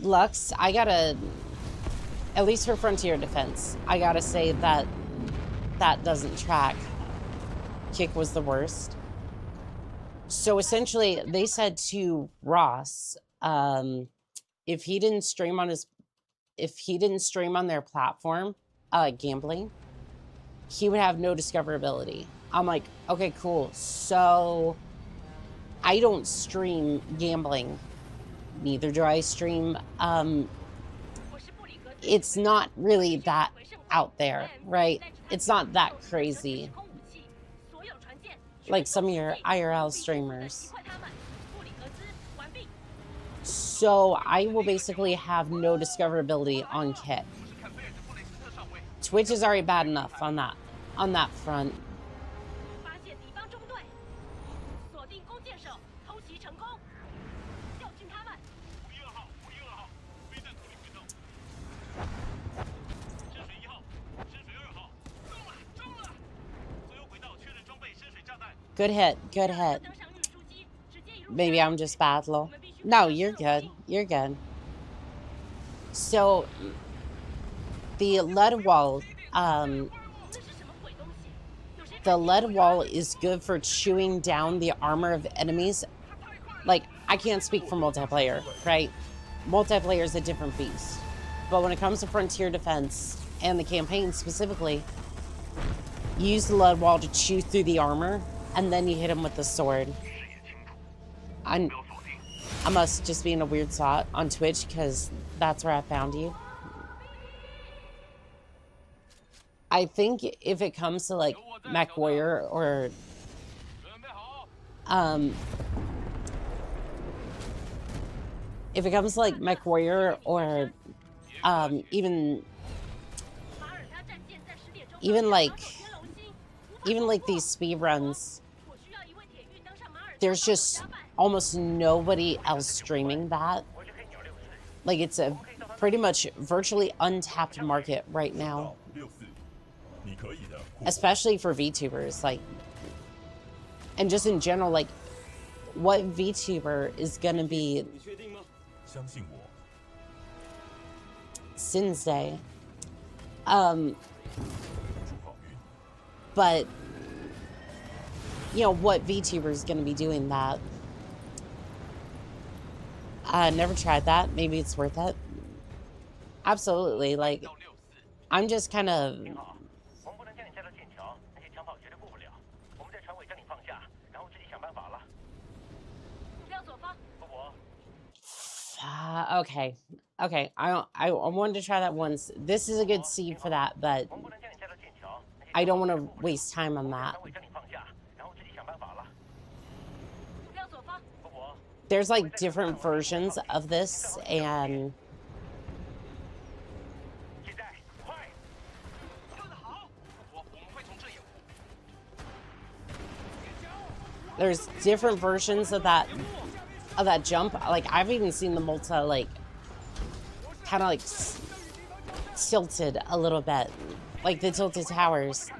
Lux, I gotta, at least for Frontier Defense, I gotta say that that doesn't track. Kick was the worst. So essentially, they said to Ross, if he didn't stream on their platform, gambling, he would have no discoverability. I'm like, okay, cool. So I don't stream gambling. Neither do I stream. It's not really that out there, right? It's not that crazy. Like some of your IRL streamers. So I will basically have no discoverability on Kick. Twitch is already bad enough on that front. 发现敌方中队，锁定弓箭手，偷袭成功，教训他们。无一2号，无一2号，飞弹口令运动。深水1号，深水2号，中了，中了！所有轨道确认装备深水炸弹。 Good hit, good hit. 登上运输机，直接一路。 Maybe I'm just bad, lol. No, you're good. You're good. So the lead wall, 那是什么鬼东西？有谁？ the lead wall is good for chewing down the armor of enemies. Like, I can't speak for multiplayer, right? Multiplayer is a different beast. But when it comes to Frontier Defense and the campaign specifically, you use the lead wall to chew through the armor, and then you hit him with the sword. I must just be in a weird spot on Twitch because that's where I found you. I think if it comes to like Mech Warrior or if it comes to like Mech Warrior or even like these speed runs, there's just almost nobody else streaming that. Like, it's a pretty much virtually untapped market right now, 64，你可以的。 especially for VTubers, like, and just in general, like, what VTuber is gonna be 你确定吗？ 相信我， Sin's Day? 祝好运。 But you know, what VTuber is going to be doing that? Never tried that. Maybe it's worth it. Absolutely. Like, I'm just kind of 我们不能将你带到剑桥，那些枪炮绝对过不了。我们在船尾将你放下，然后自己想办法了。目标左方。不过， okay. Okay. I wanted to try that once. This is a good seed for that, but 我们不能将你带到剑桥，那些 I don't want to waste time on that. 船尾将你放下，然后自己想办法了。目标左方。不过， There's like different versions of this, and 现在快！跳得好！我们会从这掩护。 there's different versions of that jump. Like, I've even seen the multi, like, kind of like tilted a little bit, like the tilted towers.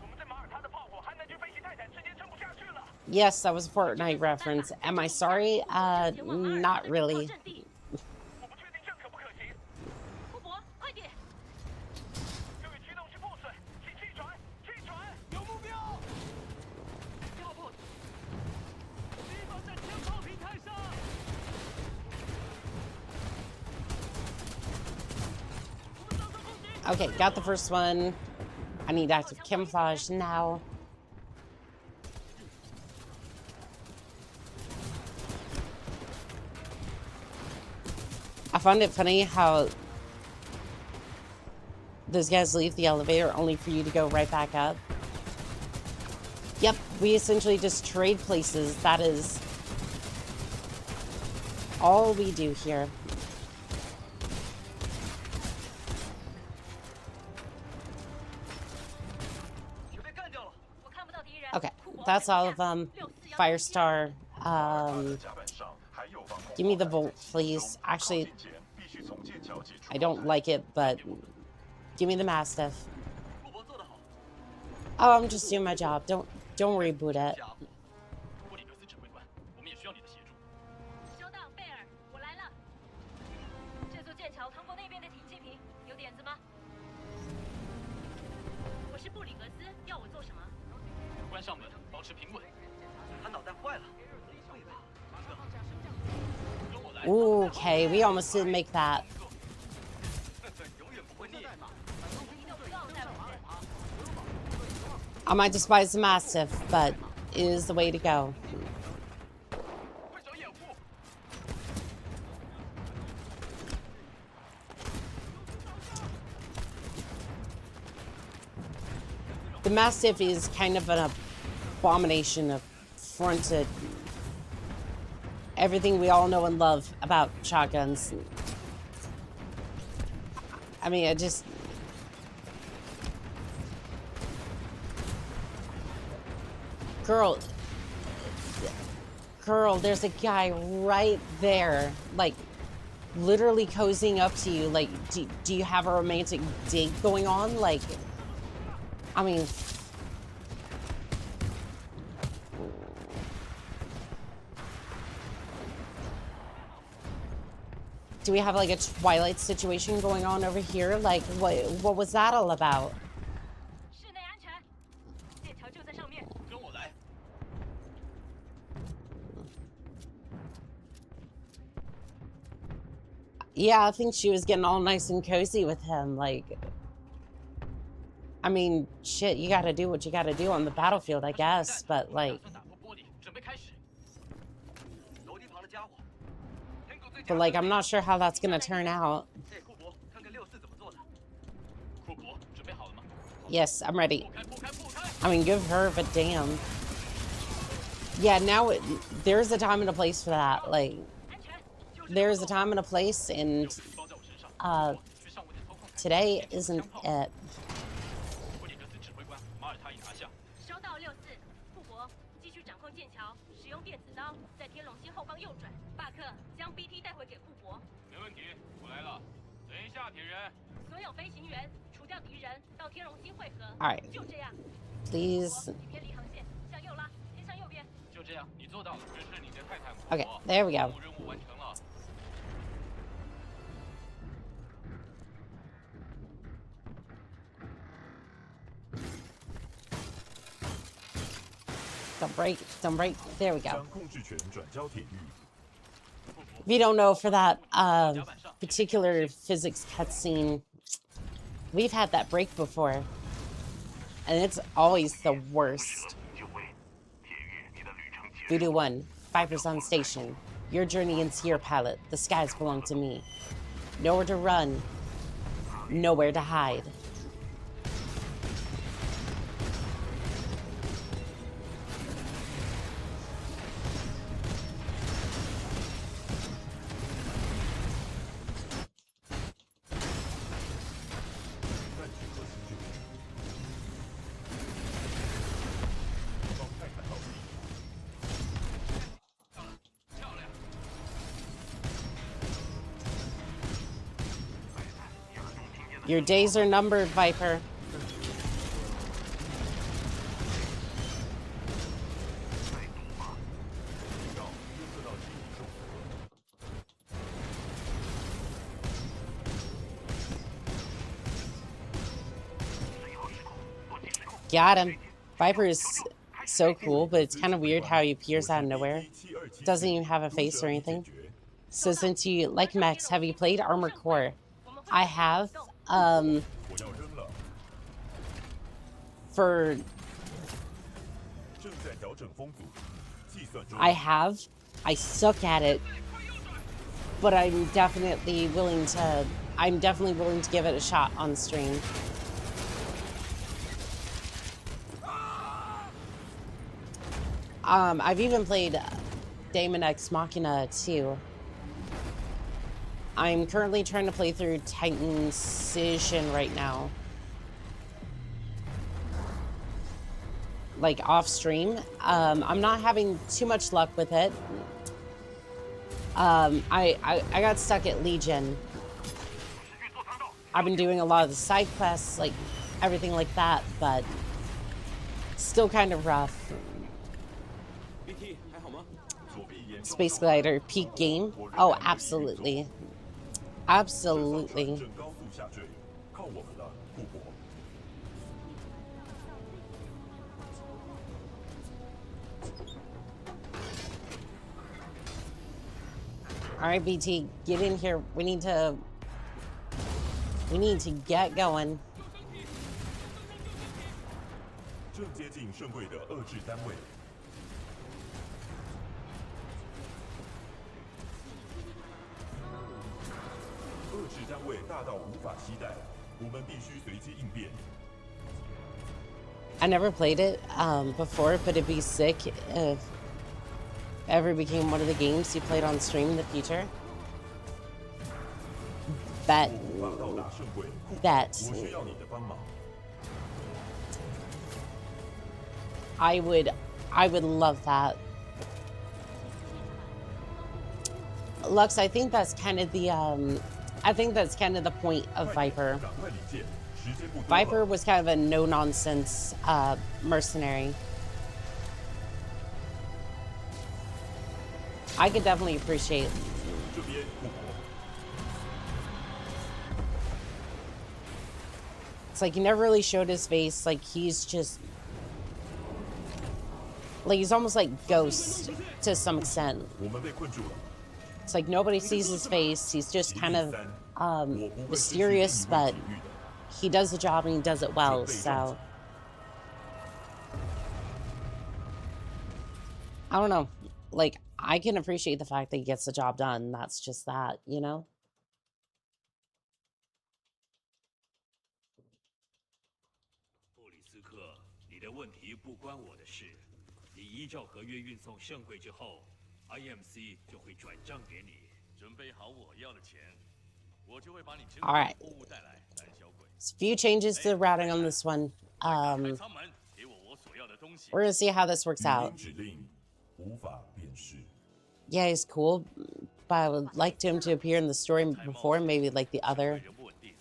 我们在马耳他的炮火和南军飞行泰坦之间撑不下去了。 Yes, that was a Fortnite reference. Am I sorry? Not really. 阵地。我不确定这可不可行。库珀，快点！这位驱动器破损，请弃船，弃船！有目标！要不，敌方在枪炮平台上。 Okay, got the first one. I need active camouflage now. I found it funny how those guys leave the elevator only for you to go right back up. Yep, we essentially just trade places. That is all we do here. Okay, that's all of them. Firestar. 甲板上还有防空 Give me the Volt, please. Actually, 靠近前必须从剑桥挤出 I don't like it, but give me the Mastiff. 库珀做得好。 Oh, I'm just doing my job. Don't Don't reboot it. 家伙，布里格斯指挥官，我们也需要你的协助。收到，贝尔，我来了。这座剑桥通过那边的停气坪，有点子吗？我是布里格斯，要我做什么？关上门，保持平稳。他脑袋坏了，会吧？跟我来。 Okay, we almost didn't make that. 永远不会腻。 I might despise the Mastiff, but it is the way to go. 快找掩护！ The Mastiff is kind of an abomination of fronted everything we all know and love about shotguns. I mean, I just... Girl, there's a guy right there, like, literally cozying up to you. Like, do you have a romantic date going on? Like, I mean... Do we have, like, a Twilight situation going on over here? Like, what was that all about? 室内安全，剑桥就在上面。跟我来。 Yeah, I think she was getting all nice and cozy with him. Like, I mean, shit, you gotta do what you gotta do on the battlefield, I guess. But, like, 打破玻璃，准备开始。楼梯旁的家伙。 but, like, I'm not sure how that's gonna turn out. 哎，库珀，看看64怎么做的。库珀，准备好了吗？ Yes, I'm ready. 破开，破开！ I mean, give her a damn. Yeah, now there's a time and a place for that. Like, there's a time and a place, and 包在我身上。 去上位的操控台。 today isn't it. 布里格斯指挥官，马耳他已拿下。收到64，库珀，继续掌控剑桥，使用电子刀在天龙星后方右转。巴克，将 BT 带回给库珀。没问题，我来了。等一下，铁人。所有飞行员除掉敌人，到天龙星汇合。 All right, 就这样。 please. 你偏离航线，向右拉，偏向右边。就这样，你做到了。这是你的泰坦。 Okay, there we go. 任务完成了。 Don't break, don't break. There we go. 将控制权转交铁狱。 If you don't know, for that particular physics cutscene, we've had that break before, and it's always the worst. Voodoo 1, Viper's on station. Your journey ends here, pilot. The skies belong to me. Nowhere to run, nowhere to hide. Your days are numbered, Viper. Got him. Viper is so cool, but it's kind of weird how he appears out of nowhere. Doesn't even have a face or anything. So since you like mechs, have you played Armored Core? I have. For... I have. I suck at it. But I'm definitely willing to give it a shot on stream. I've even played Daemon X Machina too. I'm currently trying to play through Titanfall right now. Like off stream. I'm not having too much luck with it. I got stuck at Legion. I've been doing a lot of the side quests, like everything like that, but still kind of rough. BT 还好吗？ Space Glider peak game. Oh, absolutely. Absolutely. 正高速下坠，靠我们了，库珀。 All right, BT, get in here. We need to get going. 正接近圣柜的遏制单位。遏制单位大到无法携带，我们必须随机应变。 I never played it before, but it'd be sick if ever became one of the games you played on stream in the future. That 无法到达圣柜， that 我需要你的帮忙。 I would love that. Lux, I think that's kind of the point of Viper. 赶快离线，时间不多了。 Viper was kind of a no-nonsense mercenary. I could definitely appreciate. 这边，库珀。 It's like he never really showed his face. Like he's just like he's almost like Ghost to some extent. 我们被困住了。 It's like nobody sees his face. He's just kind of mysterious, but he does the job and he does it well. So I don't know. Like I can appreciate the fact that he gets the job done. That's just that, you know? 布里斯克，你的问题不关我的事。你依照合约运送圣柜之后 ，IMC 就会转账给你。准备好我要的钱，我就会把你珍贵 All right. 货物带来，胆小鬼。 There's a few changes to the routing on this one. 开舱门，给我所要的东西。 We're gonna see how this works 语 out. 音指令无法辨识。 Yeah, he's cool, but I would like him to appear in the story before, maybe like the other 人不稳定。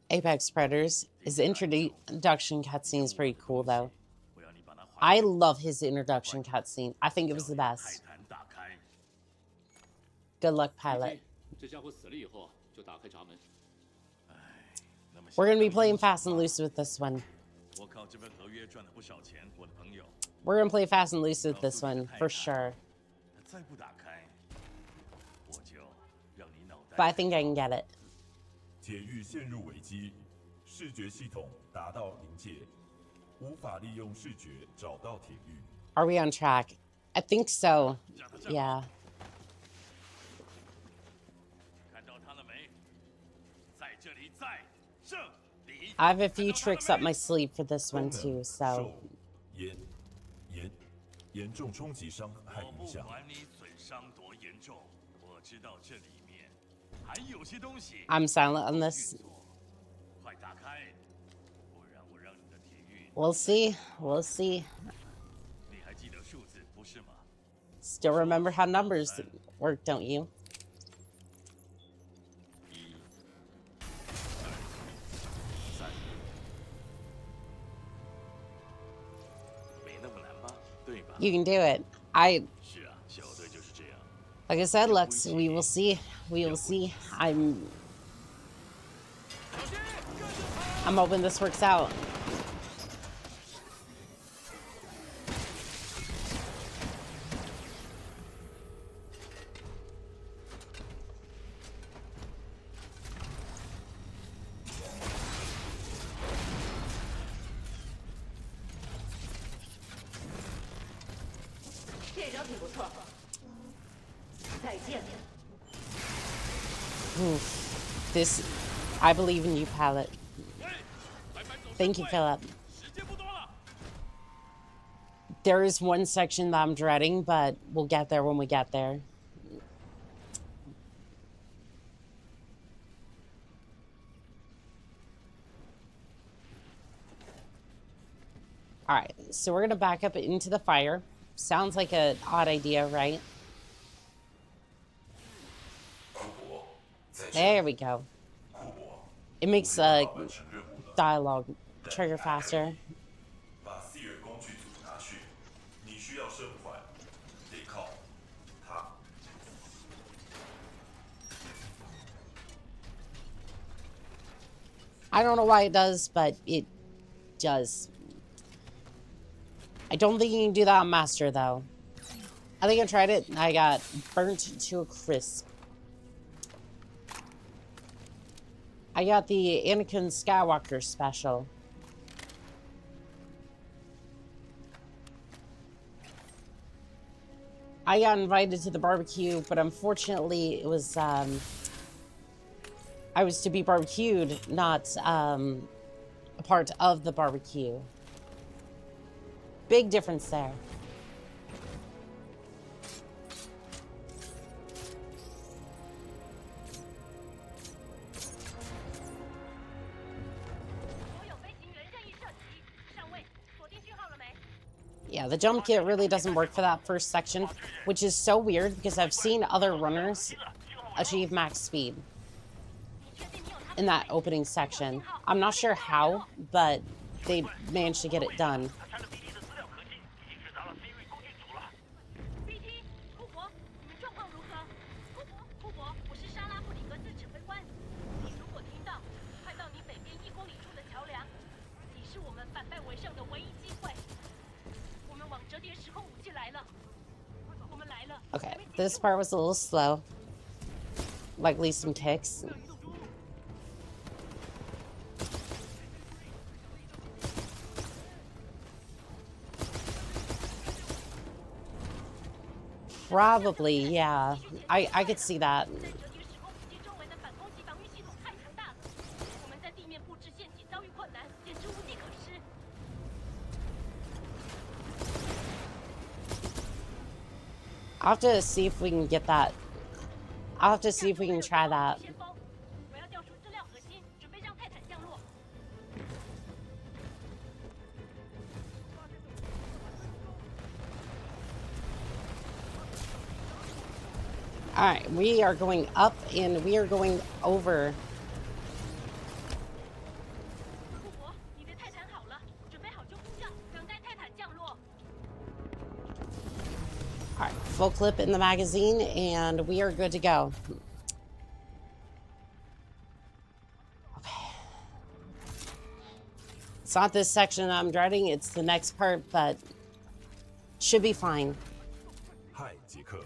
Apex Predators. His introduction cutscene is pretty cool, though. 我要你把它还 I love his introduction cutscene. I think it was the 泰 best. 坦打开。 Good luck, pilot. 这家伙死了以后就打开闸门。 那么 We're gonna be playing fast and loose with this one. 我靠这份合约赚了不少钱，我的朋友。 We're gonna play fast and loose with this one, for sure. 再不打开，我就让你脑袋。 But I think I can get it. 铁狱陷入危机，视觉系统达到临界，无法利用视觉找到铁狱。 Are we on track? I think so. Yeah. 看到他了没？在这里，在这里。 I have a few tricks up my sleeve for this one, too, so. 受严重冲击伤害我不影响。管你损伤多严重，我知道这里面还有些东西。 I'm silent on this. 运作，快打开，不然我让你的铁狱。 We'll see. We'll see. 你还记得数字不是吗？ Still remember how numbers work, don't you? 一、二、三，没那么难吧？对吧？ You can do it. 是啊，小队就是这样。 Like I said, Lux, we will see. We will see. I'm hoping this works out. This, I believe in you, pilot. Thank you, Philip. 时间不多了。 There is one section that I'm dreading, but we'll get there when we get there. All right, so we're gonna back up into the fire. Sounds like an odd idea, right? There we go. It makes dialogue trigger faster. 把 C 生还，得靠他。I don't know why it does, but it does. I don't think you can do that on Master, though. I think I tried it, and I got burnt to a crisp. I got the Anakin Skywalker special. I got invited to the barbecue, but unfortunately, it was, I was to be barbecued, not, a part of the barbecue. Big difference there. Yeah, the jump kit really doesn't work for that first section, which is so weird because I've seen other runners achieve max speed in that opening section. I'm not sure how, but they managed to get it done. Okay, this part was a little slow. Likely some ticks. Probably, yeah. I could see that. I'll have to see if we can get that. I'll have to see if we can try that. Alright, we are going up and we are going over. Alright, full clip in the magazine and we are good to go. Okay. It's not this section I'm dreading, it's the next part, but should be fine. Hi, 杰克。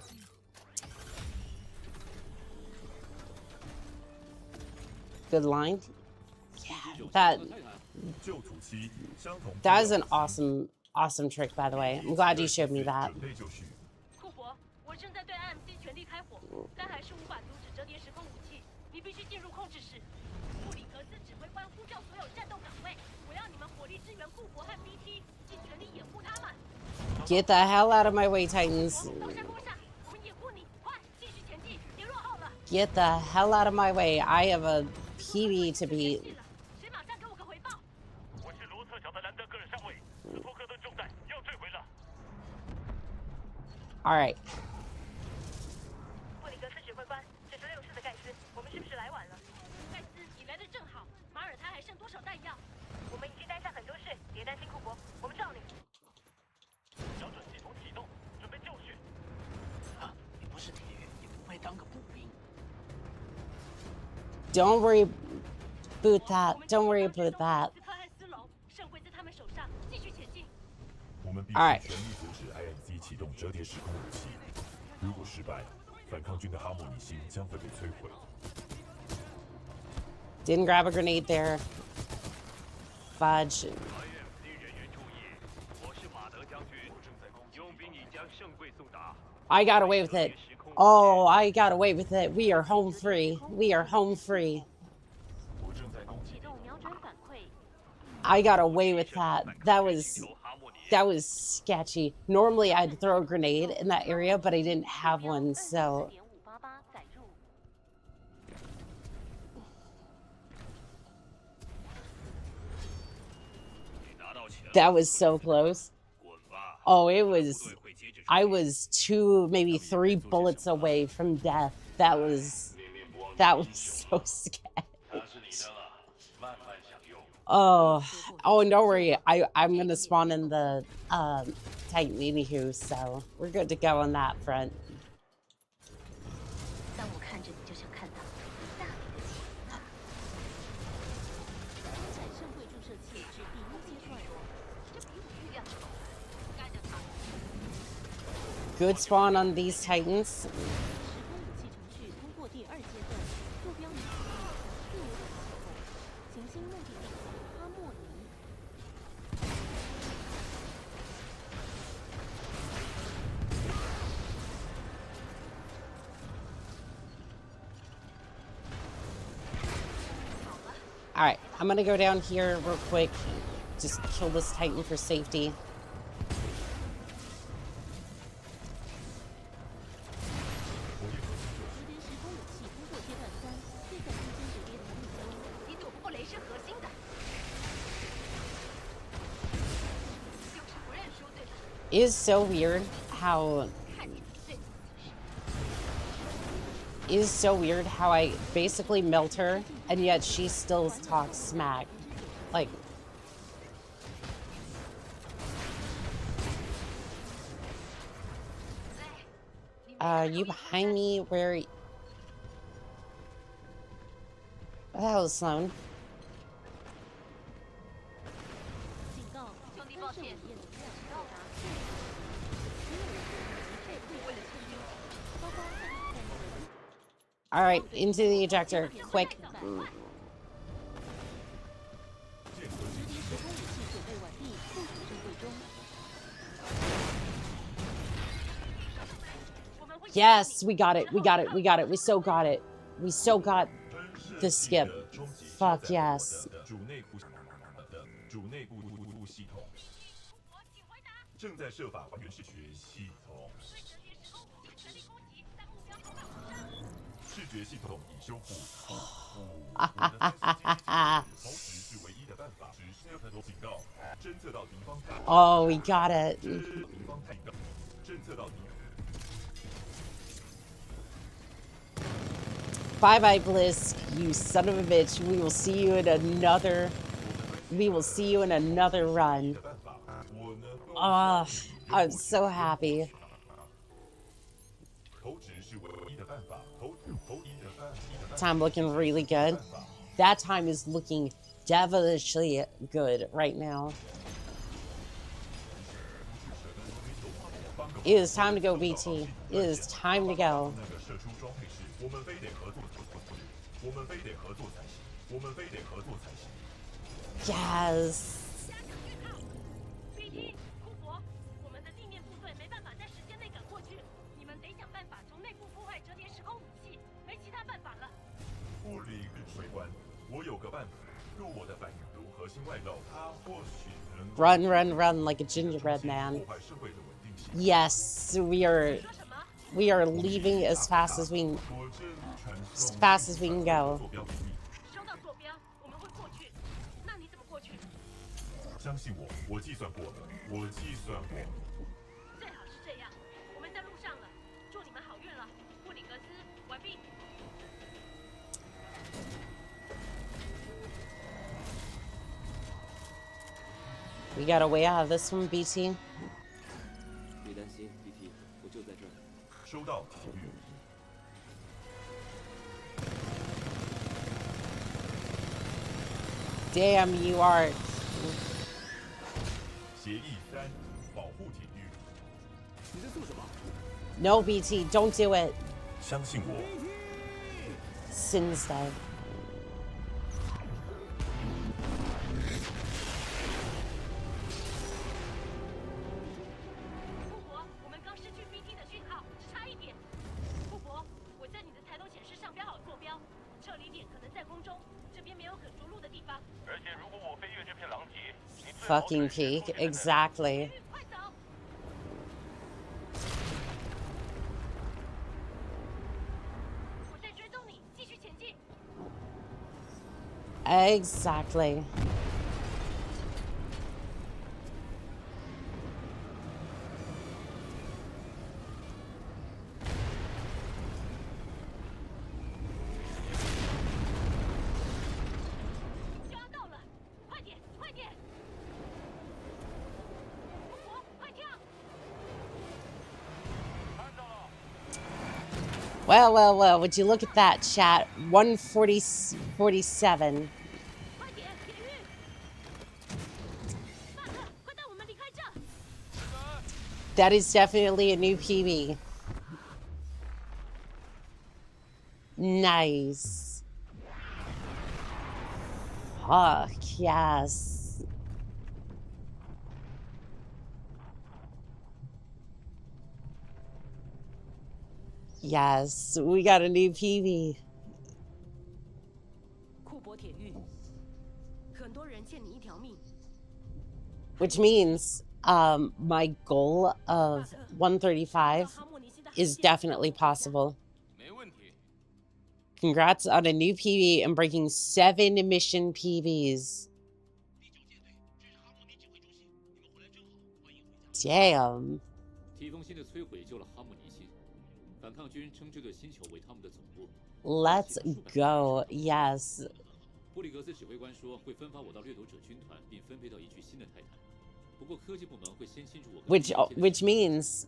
Good line. Yeah, that is an awesome trick, by the way. I'm glad you showed me that. Get the hell out of my way, Titans. Get the hell out of my way. I have a PB to beat. All right. Don't worry about that. Don't worry about that. All right. Didn't grab a grenade there. Fudge. I got away with it. Oh, I got away with it. We are home free. We are home free. I got away with that. That was sketchy. Normally I'd throw a grenade in that area, but I didn't have one, so that was so close. Oh, it was. I was 2, maybe 3 bullets away from death. That was so scary. Oh, and don't worry. I'm gonna spawn in the Titan anywho, so we're good to go on that front. 当我看着你，就想看到大笔的钱啊！生产盛会注射器至第一阶段，这比我预料的高。干掉他！ Good spawn on these Titans. 时空武器程序通过第二阶段，目标已确定向自由的气候，行星目的地哈莫尼。 Alright, I'm gonna go down here real quick. Just kill this Titan for safety. 识别时空武器通过阶段3，对在空间折叠图目标。你躲不过雷射核心的。就是不认输，对吧？ It is so weird how... 看你最后姿势。 It is so weird how I basically melt her, and yet she still talks smack. Like... you behind me? Where... What the hell is Sloan? 警告，兄弟，抱歉，能量到达所有人被迫为了签约，包括在内的。 Alright, into the ejector, quick. 识别时空武器准备完毕，部署正规中。 Yes, we got it, we got it, we got it, we so got it. We so got the skip. Fuck yes. 主内部系统正在设法还原视觉系统。视觉系统已修复。投掷是唯一的办法。只是警告，侦测到敌方。Oh, we got it. 侦测到敌。 Bye bye, Bliss, you son of a bitch. We will see you in another. We will see you in another run. Oh, I'm so happy. Time looking really good. That time is looking devilishly good right now. It is time to go, BT. It is time to go. 我们非得合作才行。 Yes. BT，库珀，我们的地面部队没办法在时间内赶过去，你们得想办法从内部破坏折叠时空武器，没其他办法了。布利根水官，我有个办法，若我的反应炉核心外露，它或许能 Run, run, run like a gingerbread man. 破坏社会的稳定性。 Yes, we are leaving as fast as we can go. 收到坐标，我们会过去。那你怎么过去？相信我，我计算过了，最好是这样。我们在路上了，祝你们好运了。布里格斯，完毕。 We got a way out of this one, BT. 别担心 ，BT， 我就在这儿。收到，体育。 Damn, you are. 协议3，保护体育。你在做什么？ No, BT, don't do it. 相信我。 Sinstead. 库珀，我们刚失去 BT 的讯号，只差一点。库珀，我在你的抬头显示上标好坐标，撤离点可能在空中，这边没有可着陆的地方。而且如果我飞越这片狼藉，你最好 Fucking peak. Exactly. 快走！我在追踪你，继续前进。 Exactly. Well, well, well, would you look at that, chat? 147. 快点，铁玉！马克，快带我们离开这！ That is definitely a new PB. Nice. Fuck, yes. Yes, we got a new PB. 库珀铁玉，很多人欠你一条命。 Which means my goal of 135 is definitely possible. 没问题。 Congrats on a new PB and breaking 7 mission PBs. Damn. 提丰星的摧毁救了哈姆尼星，反抗军称这个星球为他们的总部。 Let's go. Yes. 布里格斯指挥官说会分发我到掠夺者军团，并分配到一具新的泰坦。不过科技部门会先清楚我。Which means,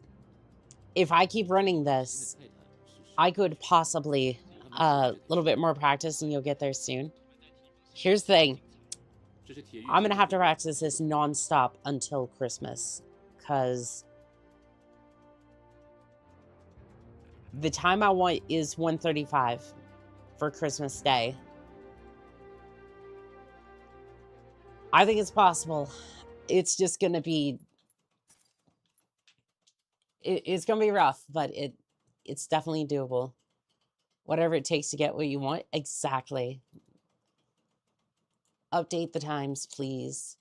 if I keep running this, I could possibly a little bit more practice, and you'll get there soon. Here's the thing. I'm gonna have to practice this non-stop until Christmas, because the time I want is 1:35 for Christmas Day. I think it's possible. It's just gonna be... It's gonna be rough, but it's definitely doable. Whatever it takes to get what you want. Exactly. Update the times, please.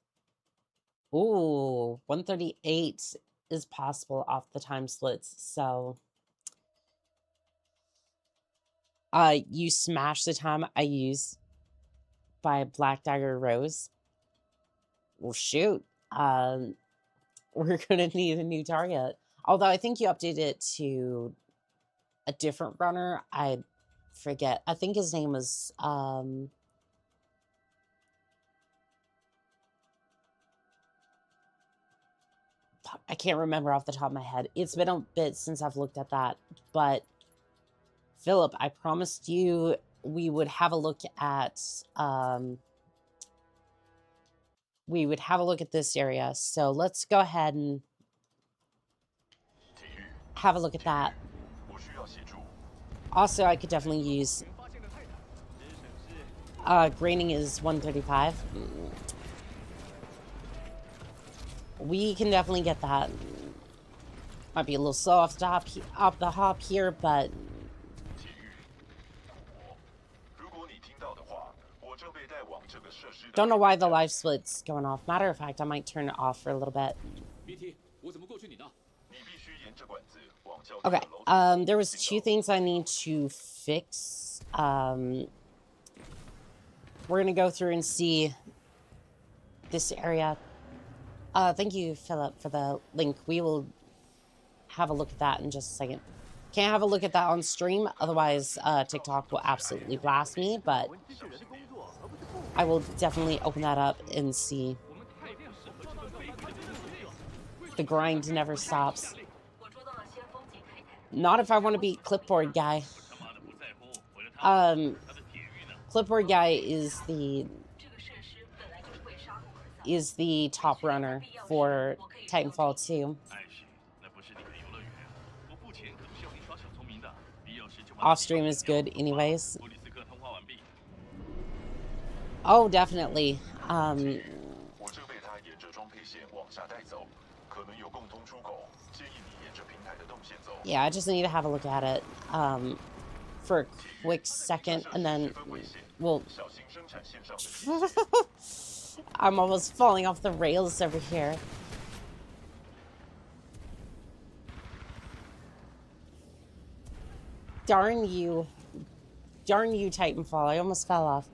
Ooh, 138 is possible off the time slits, so... you smash the time I use by Black Dagger Rose. Well, shoot. We're gonna need a new target. Although I think you updated it to a different runner. I forget. I think his name was... I can't remember off the top of my head. It's been a bit since I've looked at that. But, Philip, I promised you we would have a look at... we would have a look at this area. So let's go ahead and have a look at that. Also, I could definitely use... graining is 135. We can definitely get that. Might be a little slow off the hop here, but... Don't know why the live split's going off. Matter of fact, I might turn it off for a little bit. Okay, there was 2 things I need to fix. We're gonna go through and see this area. Thank you, Philip, for the link. We will have a look at that in just a second. Can't have a look at that on stream, otherwise TikTok will absolutely blast me, but I will definitely open that up and see. The grind never stops. Not if I want to beat Clipboard Guy. Clipboard Guy is the top runner for Titanfall 2. Off stream is good anyways. Oh, definitely. Yeah, I just need to have a look at it for a quick second, and then we'll... I'm almost falling off the rails over here. Darn you. Darn you, Titanfall. I almost fell off.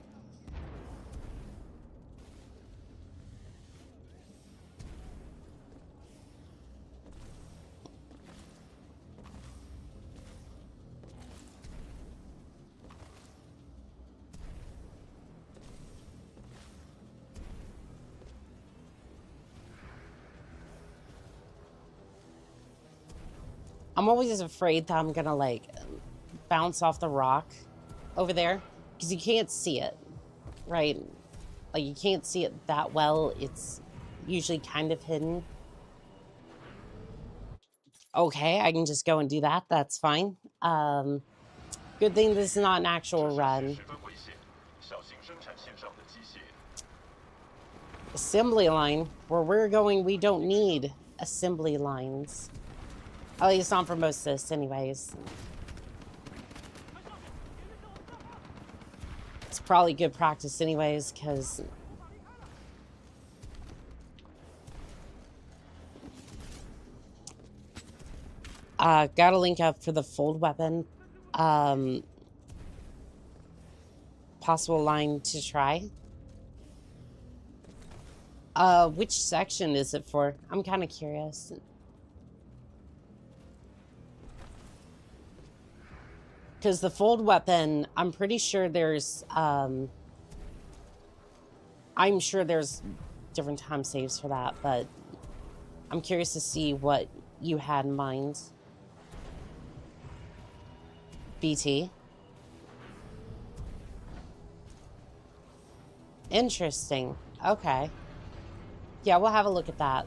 I'm always afraid that I'm gonna, like, bounce off the rock over there because you can't see it, right? Like, you can't see it that well. It's usually kind of hidden. Okay, I can just go and do that. That's fine. Good thing this is not an actual run. Assembly line. Where we're going, we don't need assembly lines. At least not for most of this, anyways. It's probably good practice anyways, because... Gotta link up for the fold weapon. Possible line to try. Which section is it for? I'm kind of curious. Because the fold weapon, I'm pretty sure there's, I'm sure there's different time saves for that, but I'm curious to see what you had in mind. BT. Interesting. Okay. Yeah, we'll have a look at that.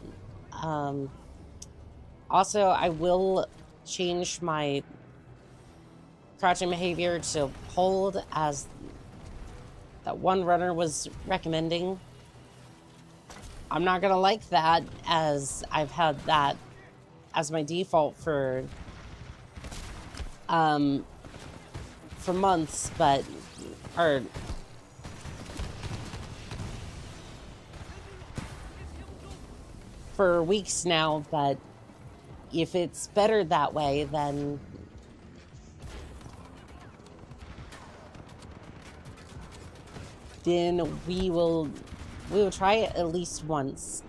Also, I will change my crouching behavior to hold, as that one runner was recommending. I'm not gonna like that, as I've had that as my default for months, but for weeks now, but if it's better that way, then we will try it at least once.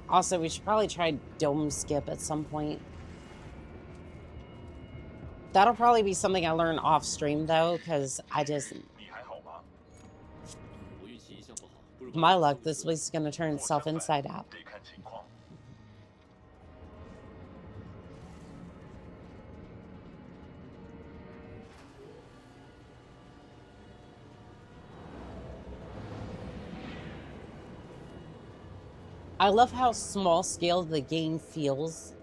Also, we should probably try dome skip at some point. That'll probably be something I learn off stream though, because I just... My luck, this place is going to turn itself inside out. I love how small scale the game feels,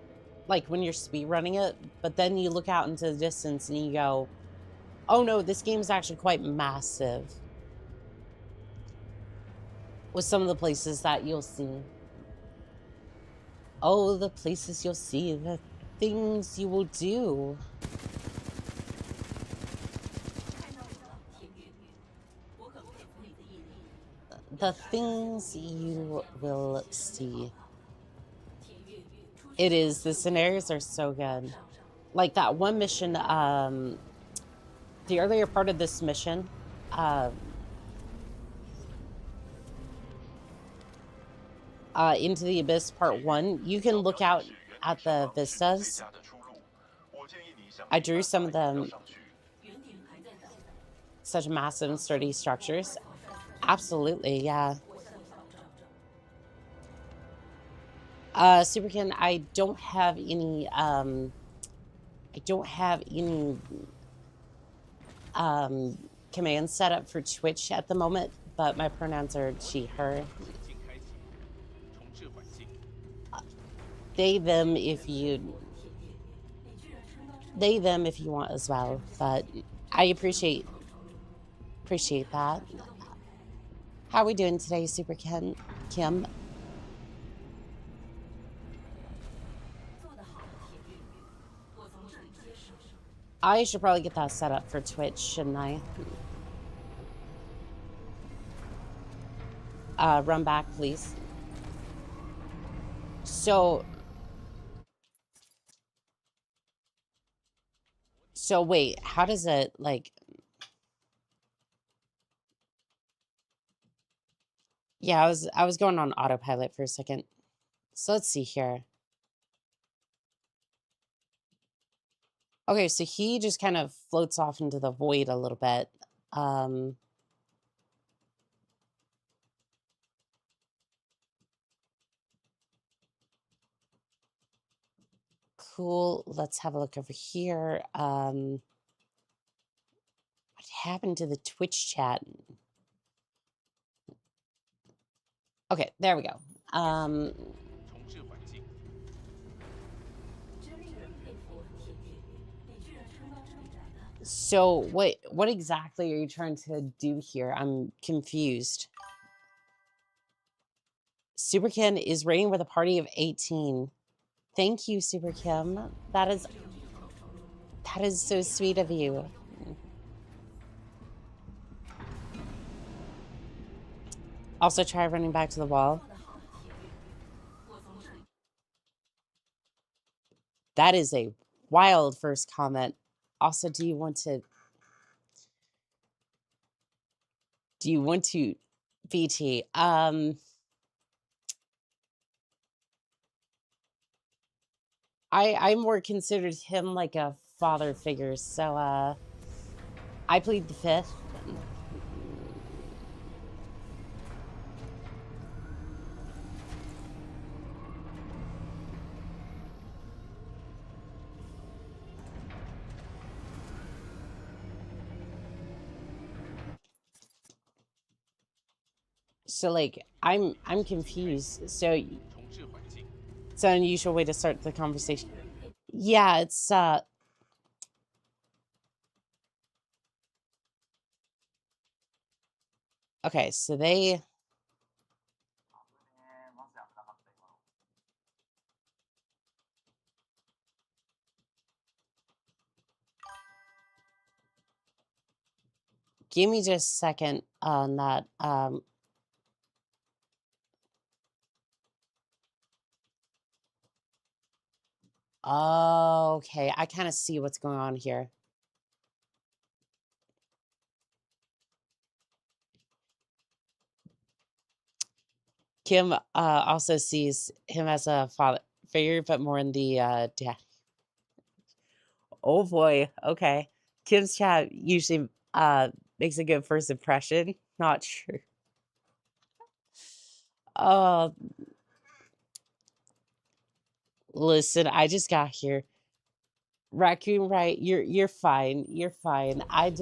like when you're speedrunning it, but then you look out into the distance and you go, oh no, this game is actually quite massive. With some of the places that you'll see. Oh, the places you'll see, the things you will do. The things you will see. It is. The scenarios are so good. Like that one mission, the earlier part of this mission, Into the Abyss Part 1, you can look out at the vistas. I drew some of them. Such massive and sturdy structures. Absolutely, yeah. Superkin, I don't have any commands set up for Twitch at the moment, but my pronouns are she, her. They, them if you want as well, but I appreciate that. How are we doing today, Super Kim? I should probably get that set up for Twitch, shouldn't I? Run back, please. So wait, how does it, like... Yeah, I was going on autopilot for a second. So let's see here. Okay, so he just kind of floats off into the void a little bit. Cool. Let's have a look over here. What happened to the Twitch chat? Okay, there we go. So what exactly are you trying to do here? I'm confused. Super Kim is raiding with a party of 18. Thank you, Super Kim. That is so sweet of you. Also try running back to the wall. That is a wild first comment. Also, do you want to VT? I more considered him like a father figure, so I plead the fifth. So like I'm confused. So it's an unusual way to start the conversation. Yeah, it's okay, so they give me just a second on that. Okay, I kind of see what's going on here. Kim also sees him as a father figure, but more in the dad. Oh boy, okay. Kim's chat usually makes a good first impression. Not true. Oh, listen, I just got here. Raccoon, right? You're fine. You're fine. I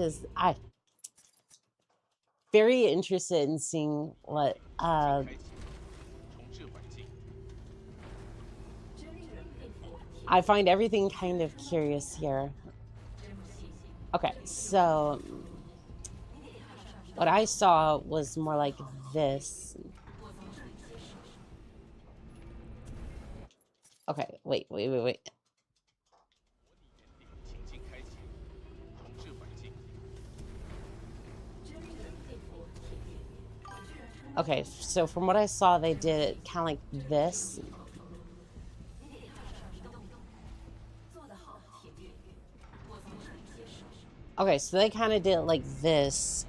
very interested in seeing what I find everything kind of curious here. Okay, so what I saw was more like this. Okay, wait. Okay, so from what I saw, they did it kind of like this. Okay, so they kind of did it like this.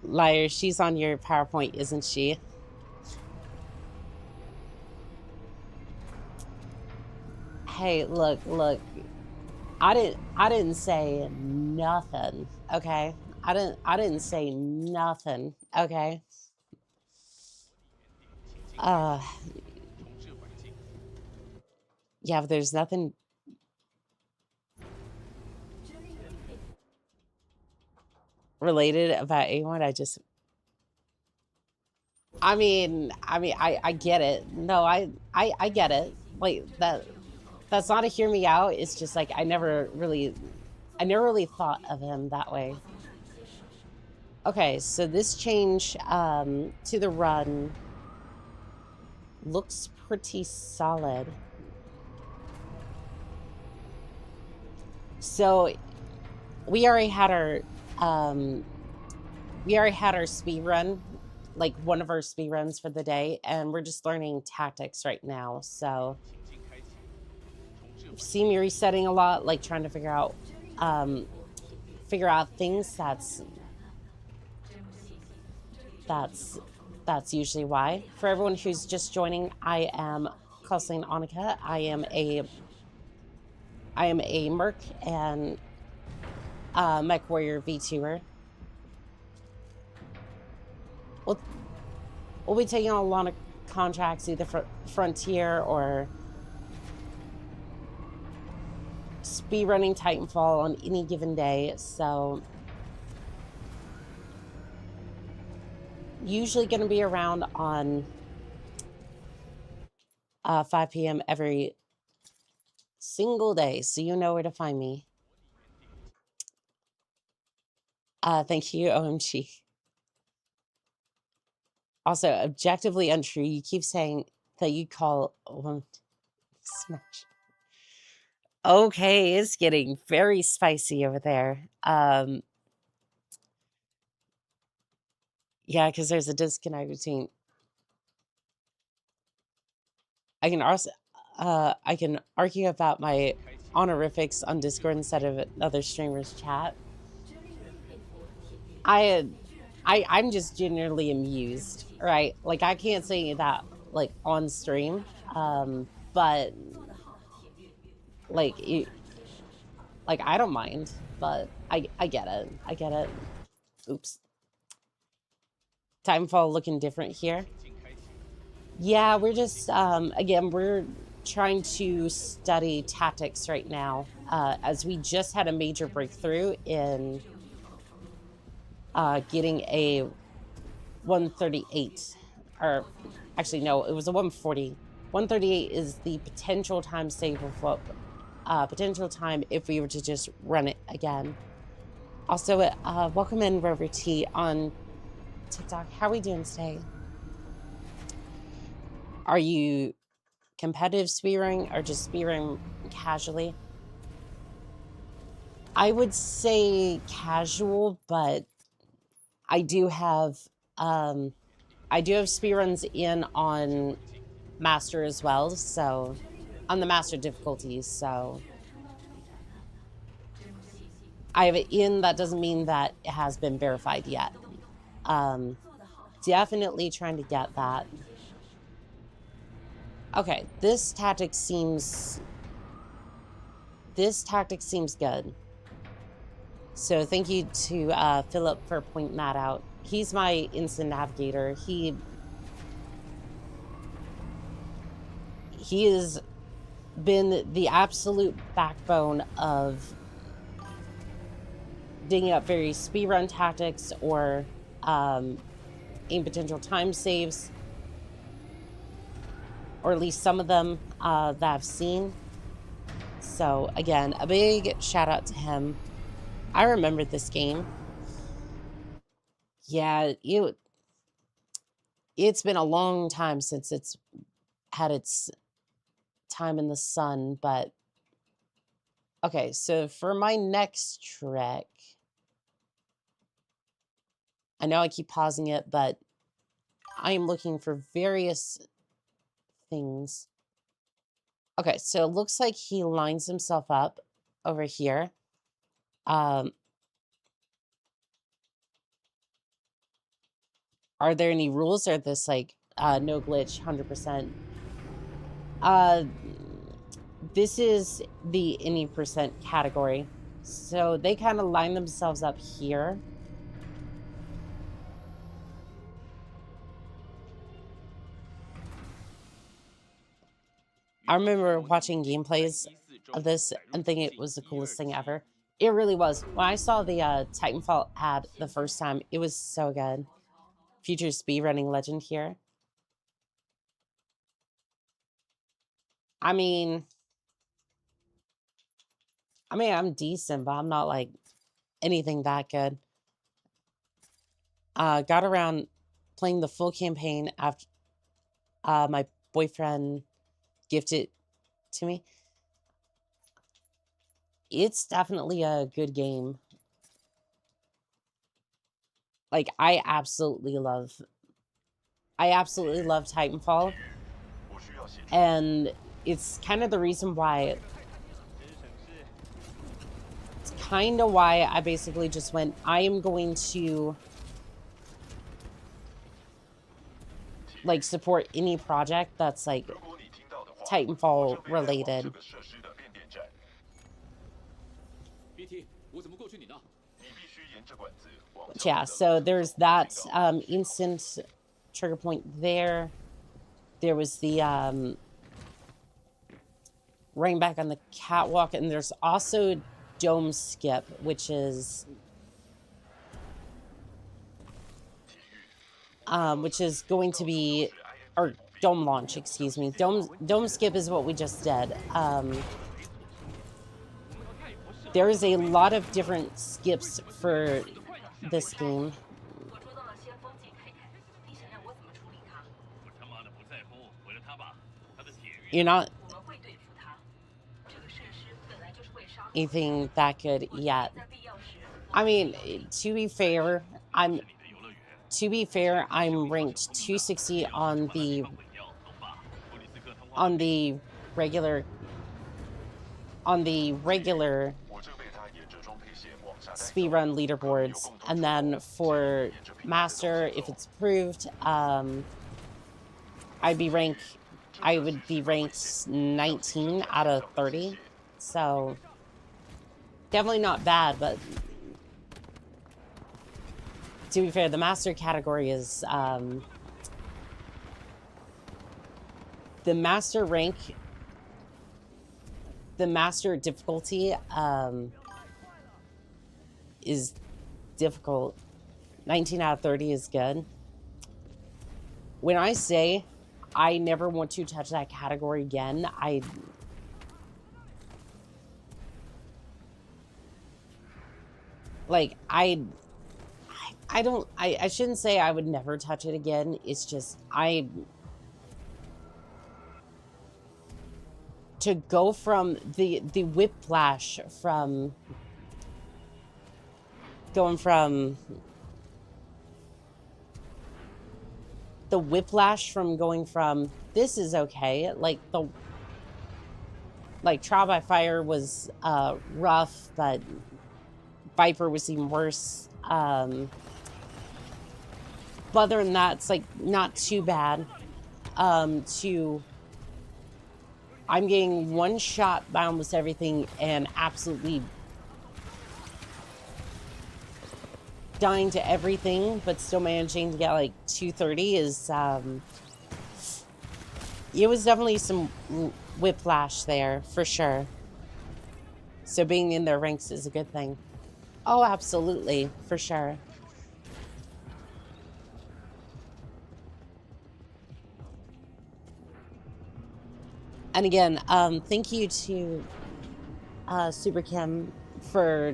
Liar, she's on your PowerPoint, isn't she? Hey, look. I didn't say nothing, okay? I didn't say nothing, okay? Yeah, but there's nothing related about anyone. I mean, I get it. No, I get it. Like that's not a hear me out. It's just like I never really thought of him that way. Okay, so this change to the run looks pretty solid. So we already had our speed run, like one of our speed runs for the day, and we're just learning tactics right now. So you've seen me resetting a lot, like trying to figure out things. That's usually why. For everyone who's just joining, I am cosplaying Annika. I am a merc and mech warrior VTuber. We'll be taking on a lot of contracts, either for Frontier or speedrunning Titanfall on any given day. So usually going to be around on 5 p.m. every single day, so you know where to find me. Thank you, OMG. Also, objectively untrue. You keep saying that you call Smash. Okay, it's getting very spicy over there. Yeah, because there's a disconnect between. I can argue about my honorifics on Discord instead of another streamer's chat. I'm just generally amused, right? Like, I can't say that like on stream, but like I don't mind, but I get it. I get it. Oops. Titanfall looking different here. Yeah, we're just again, we're trying to study tactics right now, as we just had a major breakthrough in getting a 138, or actually no, it was a 140. 138 is the potential time save of potential time if we were to just run it again. Also, welcome in Rover T on TikTok. How are we doing today? Are you competitive speedrunning or just speedrunning casually? I would say casual, but I do have speedruns in on master as well, so on the master difficulties. So I have it in. That doesn't mean that it has been verified yet. Definitely trying to get that. Okay, this tactic seems good. So thank you to Philip for pointing that out. He's my instant navigator. He has been the absolute backbone of digging up various speedrun tactics or aim potential time saves, or at least some of them that I've seen. So again, a big shout out to him. I remember this game. Yeah, it's been a long time since it's had its time in the sun, but okay, so for my next trick, I know I keep pausing it, but I am looking for various things. Okay, so it looks like he lines himself up over here. Are there any rules, or this like no glitch 100%? This is the any percent category. So they kind of line themselves up here. I remember watching gameplays of this and thinking it was the coolest thing ever. It really was. When I saw the Titanfall ad the first time, it was so good. Future speedrunning legend here. I mean, I'm decent, but I'm not like anything that good. Got around playing the full campaign after my boyfriend gifted to me. It's definitely a good game. Like, I absolutely love Titanfall. And it's kind of the reason why I basically just went, I am going to like support any project that's like Titanfall related. Yeah, so there's that instant trigger point there. there was the running back on the catwalk, and there's also dome skip, which is going to be, or dome launch, excuse me. Dome skip is what we just did. There is a lot of different skips for this game. 我捉到了先锋级泰坦，你想让我怎么处理他？我他妈的不在乎，毁了他吧。他的铁玉。 You're not 我们会对付他。这个设施本来就是为杀戮。 anything that good yet. 在必要时， I mean, to be fair, I'm ranked 260 on the regular speedrun leaderboards, and then for master, if it's approved, I would be ranked 19 out of 30. So definitely not bad, but to be fair, the master category is the master rank, the master difficulty is difficult. 19 out of 30 is good. When I say I never want to touch that category again, I shouldn't say I would never touch it again. It's just to go from the whiplash from going from this is okay, like Trial by Fire was rough, but Viper was even worse. But other than that, it's like not too bad. To I'm getting one shot by almost everything and absolutely dying to everything, but still managing to get like 230 is it was definitely some whiplash there for sure. So being in their ranks is a good thing. Oh, absolutely, for sure. And again, thank you to Super Kim for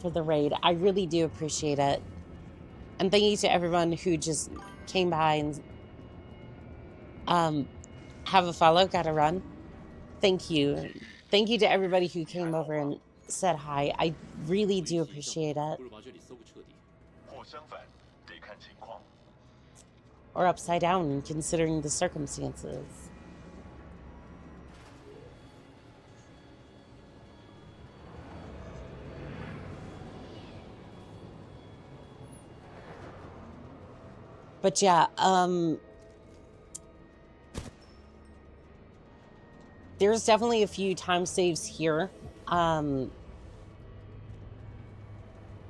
the raid. I really do appreciate it. And thank you to everyone who just came by and have a follow, gotta run. Thank you. Thank you to everybody who came over and said hi. I really do appreciate it. Or upside down, considering the circumstances. But yeah, there's definitely a few time saves here. Dome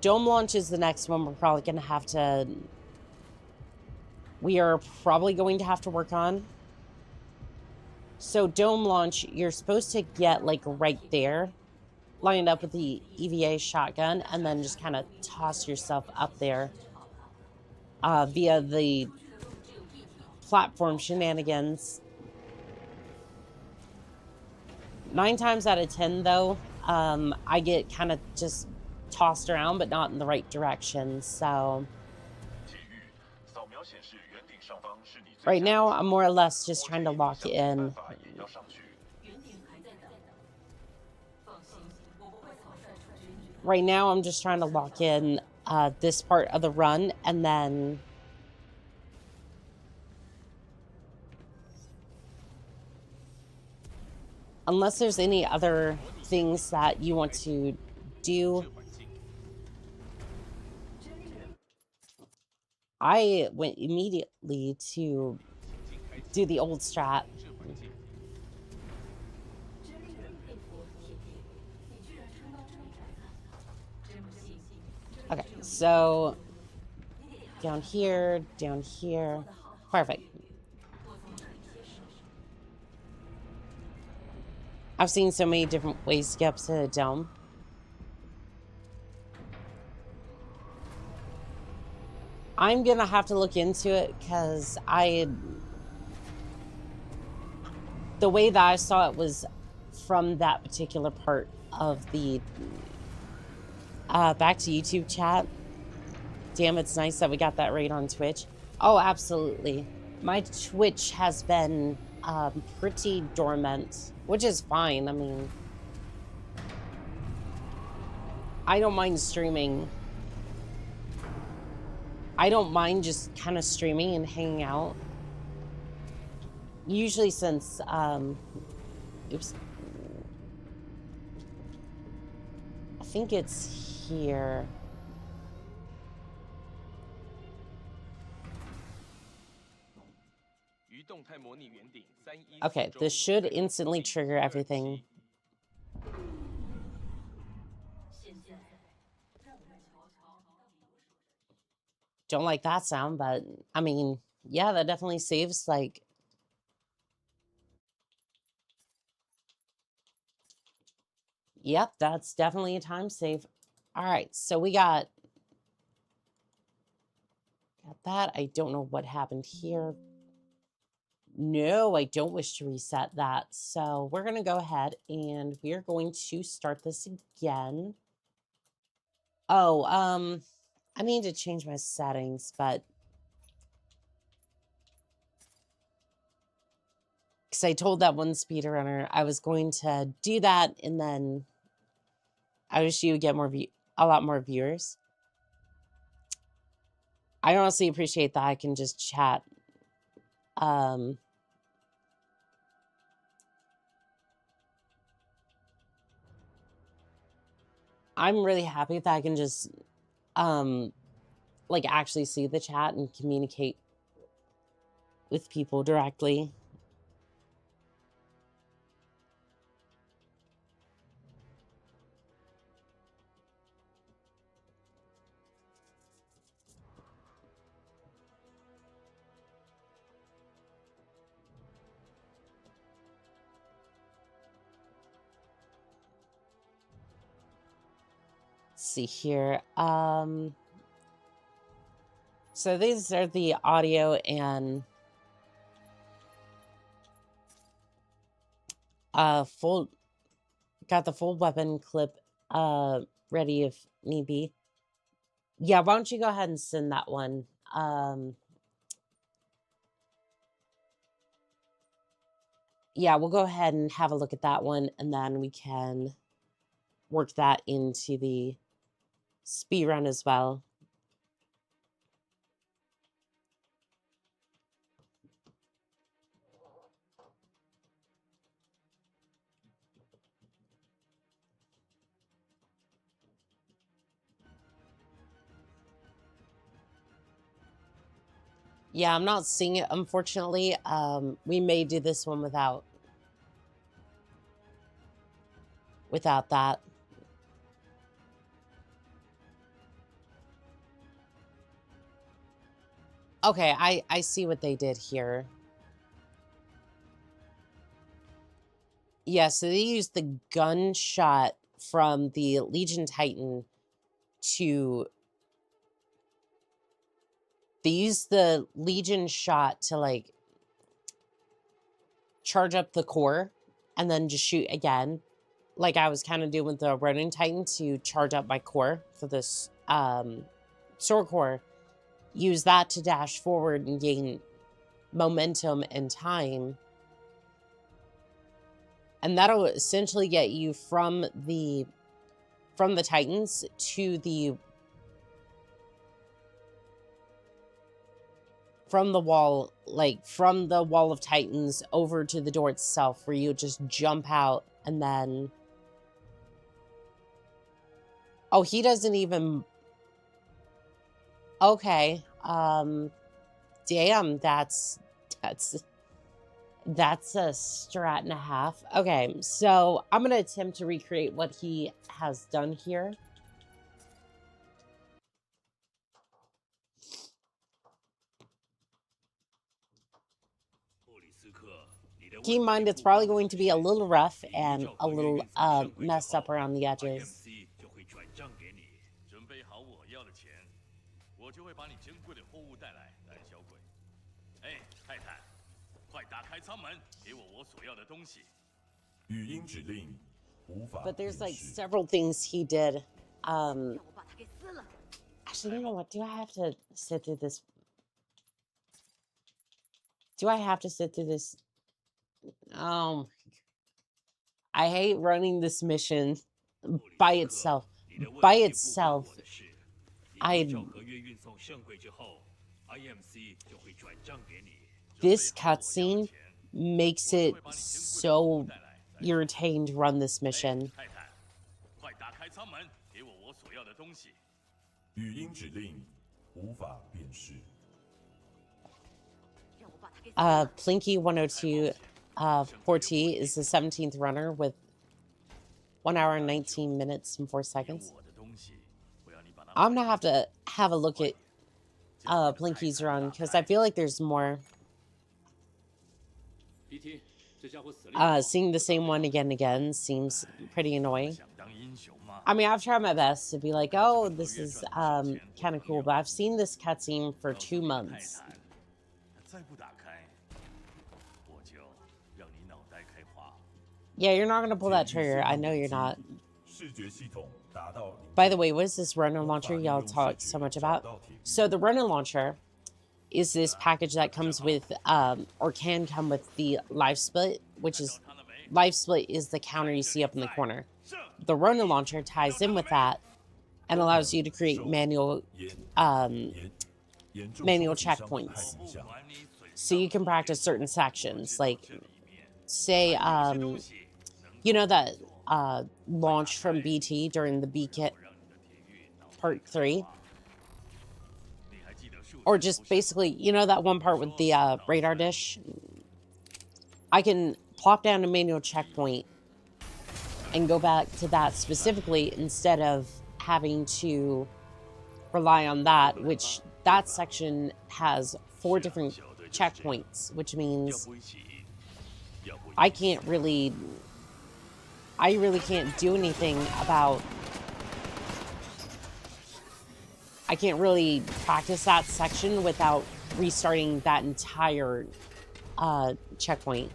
launch is the next one we are probably going to have to work on. So dome launch, you're supposed to get like right there, lined up with the EVA shotgun, and then just kind of toss yourself up there. Via the platform shenanigans. 9 times out of 10, though, I get kind of just tossed around, but not in the right direction. So right now, I'm more or less just trying to lock in. Right now, I'm just trying to lock in this part of the run, and then unless there's any other things that you want to do, I went immediately to do the old strat. Okay, so down here, perfect. I've seen so many different ways to get up to the dome. I'm gonna have to look into it because the way that I saw it was from that particular part of the back to YouTube chat. Damn, it's nice that we got that raid on Twitch. Oh, absolutely. My Twitch has been pretty dormant, which is fine. I mean, I don't mind streaming. I don't mind just kind of streaming and hanging out. Usually since, oops. I think it's here. Okay, this should instantly trigger everything. Don't like that sound, but I mean, yeah, that definitely saves like... Yep, that's definitely a time save. All right, so we got that. I don't know what happened here. No, I don't wish to reset that. So we're going to go ahead and we're going to start this again. Oh, I need to change my settings, but because I told that one speedrunner I was going to do that, and then I wish you would get a lot more viewers. I honestly appreciate that I can just chat. I'm really happy that I can just like actually see the chat and communicate with people directly. Let's see here. So these are the audio and got the full weapon clip ready if need be. Yeah, why don't you go ahead and send that one? Yeah, we'll go ahead and have a look at that one, and then we can work that into the speedrun as well. Yeah, I'm not seeing it, unfortunately. We may do this one without that. Okay, I see what they did here. Yeah, so they used the gunshot from the Legion Titan to... They used the Legion shot to, like, charge up the core and then just shoot again. Like I was kind of doing with the Ronin Titan to charge up my core for this sword core. Use that to dash forward and gain momentum and time. And that'll essentially get you from the Titans to the... From the wall, like from the wall of Titans over to the door itself, where you just jump out and then... Oh, he doesn't even... Okay. Damn, that's a strat and a half. Okay, so I'm gonna attempt to recreate what he has done here. keep in mind it's probably going to be a little rough and a little messed up around the edges. 就会转账给你。准备好我要的钱，我就会把你珍贵的货物带来，胆小鬼。哎，泰坦，快打开舱门，给我所要的东西。语音指令无法 But there's 辨 like 识。 several things he did. 让我把它给撕了。 Actually, you know what? Do I have to sit through this? Do I have to sit through this? I hate running this mission by itself. By itself, I. 合约运送圣柜之后 ，IMC 就会转账给你。 This cutscene makes it so irritating to run this mission. 泰坦，快打开舱门，给我所要的东西。语音指令无法辨识。 让我把它给撕了。 Plinky 102 4T is the 17th runner with 1 hour and 19 minutes and 4 seconds. 我的东西，我要你把它。 I'm gonna have a look at Plinky's run because I feel like there's more. BT，这家伙死了。 Seeing the same one again and again seems pretty annoying. 想当英雄吗？ I mean, I've tried my best to be like, oh, this is kind of cool, but I've seen this cutscene for 2 months. 泰坦，再不打开，我就让你脑袋开花。 Yeah, you're not gonna pull that trigger. I know you're not. 视觉系统达到。 By the way, what is this runner launcher y'all talk so much about? So the runner launcher is this package that comes with, or can come with the life split, which is, life split is the counter you see up in the corner. The runner launcher ties in with that and allows you to create manual checkpoints. So you can practice certain sections, like, say, you know that launch from BT during the BKit Part 3? Or just basically, you know that one part with the radar dish? I can plop down a manual checkpoint and go back to that specifically instead of having to rely on that, which that section has 4 different checkpoints, which means I really can't do anything about. I can't really practice that section without restarting that entire checkpoint.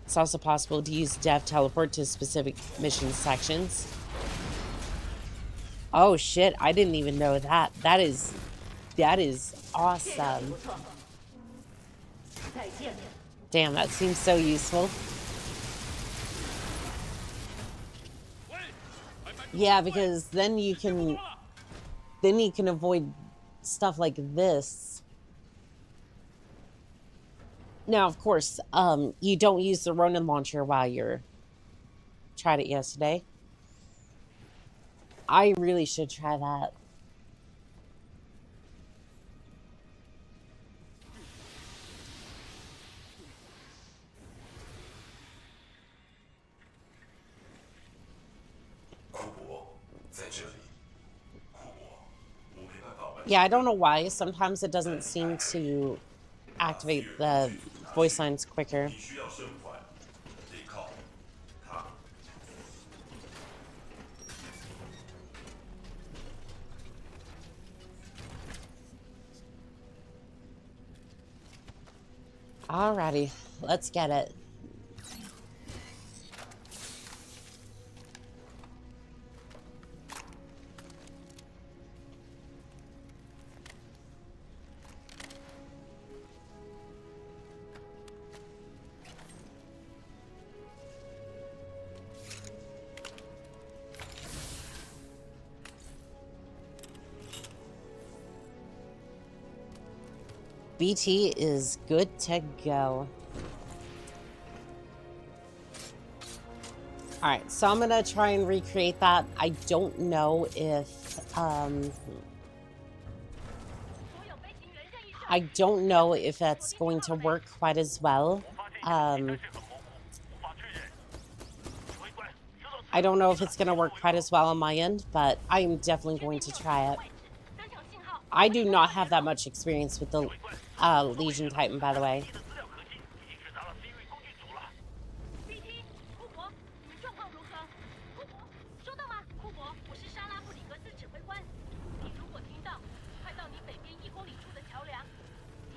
It's also possible to use dev teleport to specific mission sections. Oh shit, I didn't even know that. That is awesome. Damn, that seems so useful. Yeah, because then you can avoid stuff like this. Now, of course, you don't use the Ronin launcher while you're tried it yesterday. I really should try that. Yeah, I don't know why. Sometimes it doesn't seem to activate the voice lines quicker. 你需要生还，得靠他。 Alrighty, let's get it. BT is good to go. Alright, so I'm gonna try and recreate that. I don't know if that's going to work quite as well. I don't know if it's gonna work quite as well on my end, but I'm definitely going to try it. I do not have that much experience with the Legion Titan, by the way.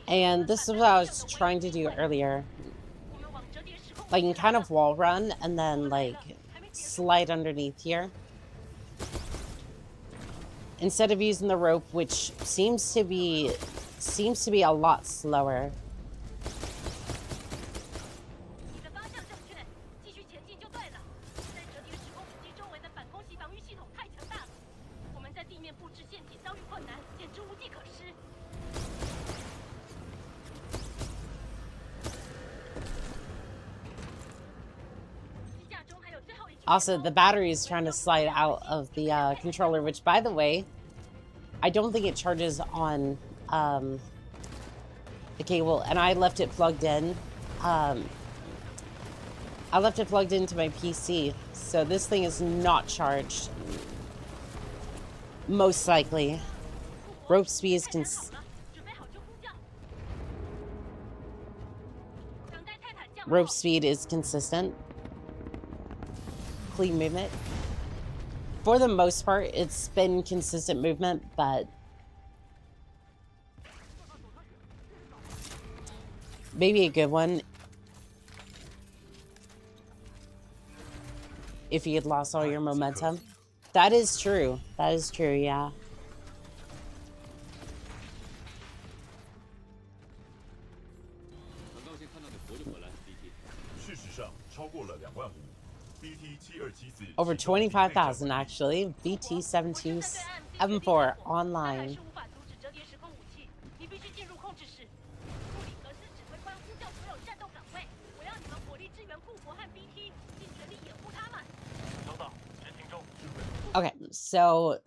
And this is what I was trying to do earlier. Like, you can kind of wall run and then, like, slide underneath here. Instead of using the rope, which seems to be a lot slower. Also, the battery is trying to slide out of the controller, which, by the way, I don't think it charges on the cable, and I left it plugged in. I left it plugged into my PC, so this thing is not charged. Most likely. Rope speed is rope speed is consistent. Clean movement. For the most part, it's been consistent movement, but maybe a good one if you had lost all your momentum. That is true. That is true, yeah. 很高兴看到你活着回来 ，BT。事实上，超过了2万5。BT 7274 Over 25,000 actually. BT 7274 online. Okay, so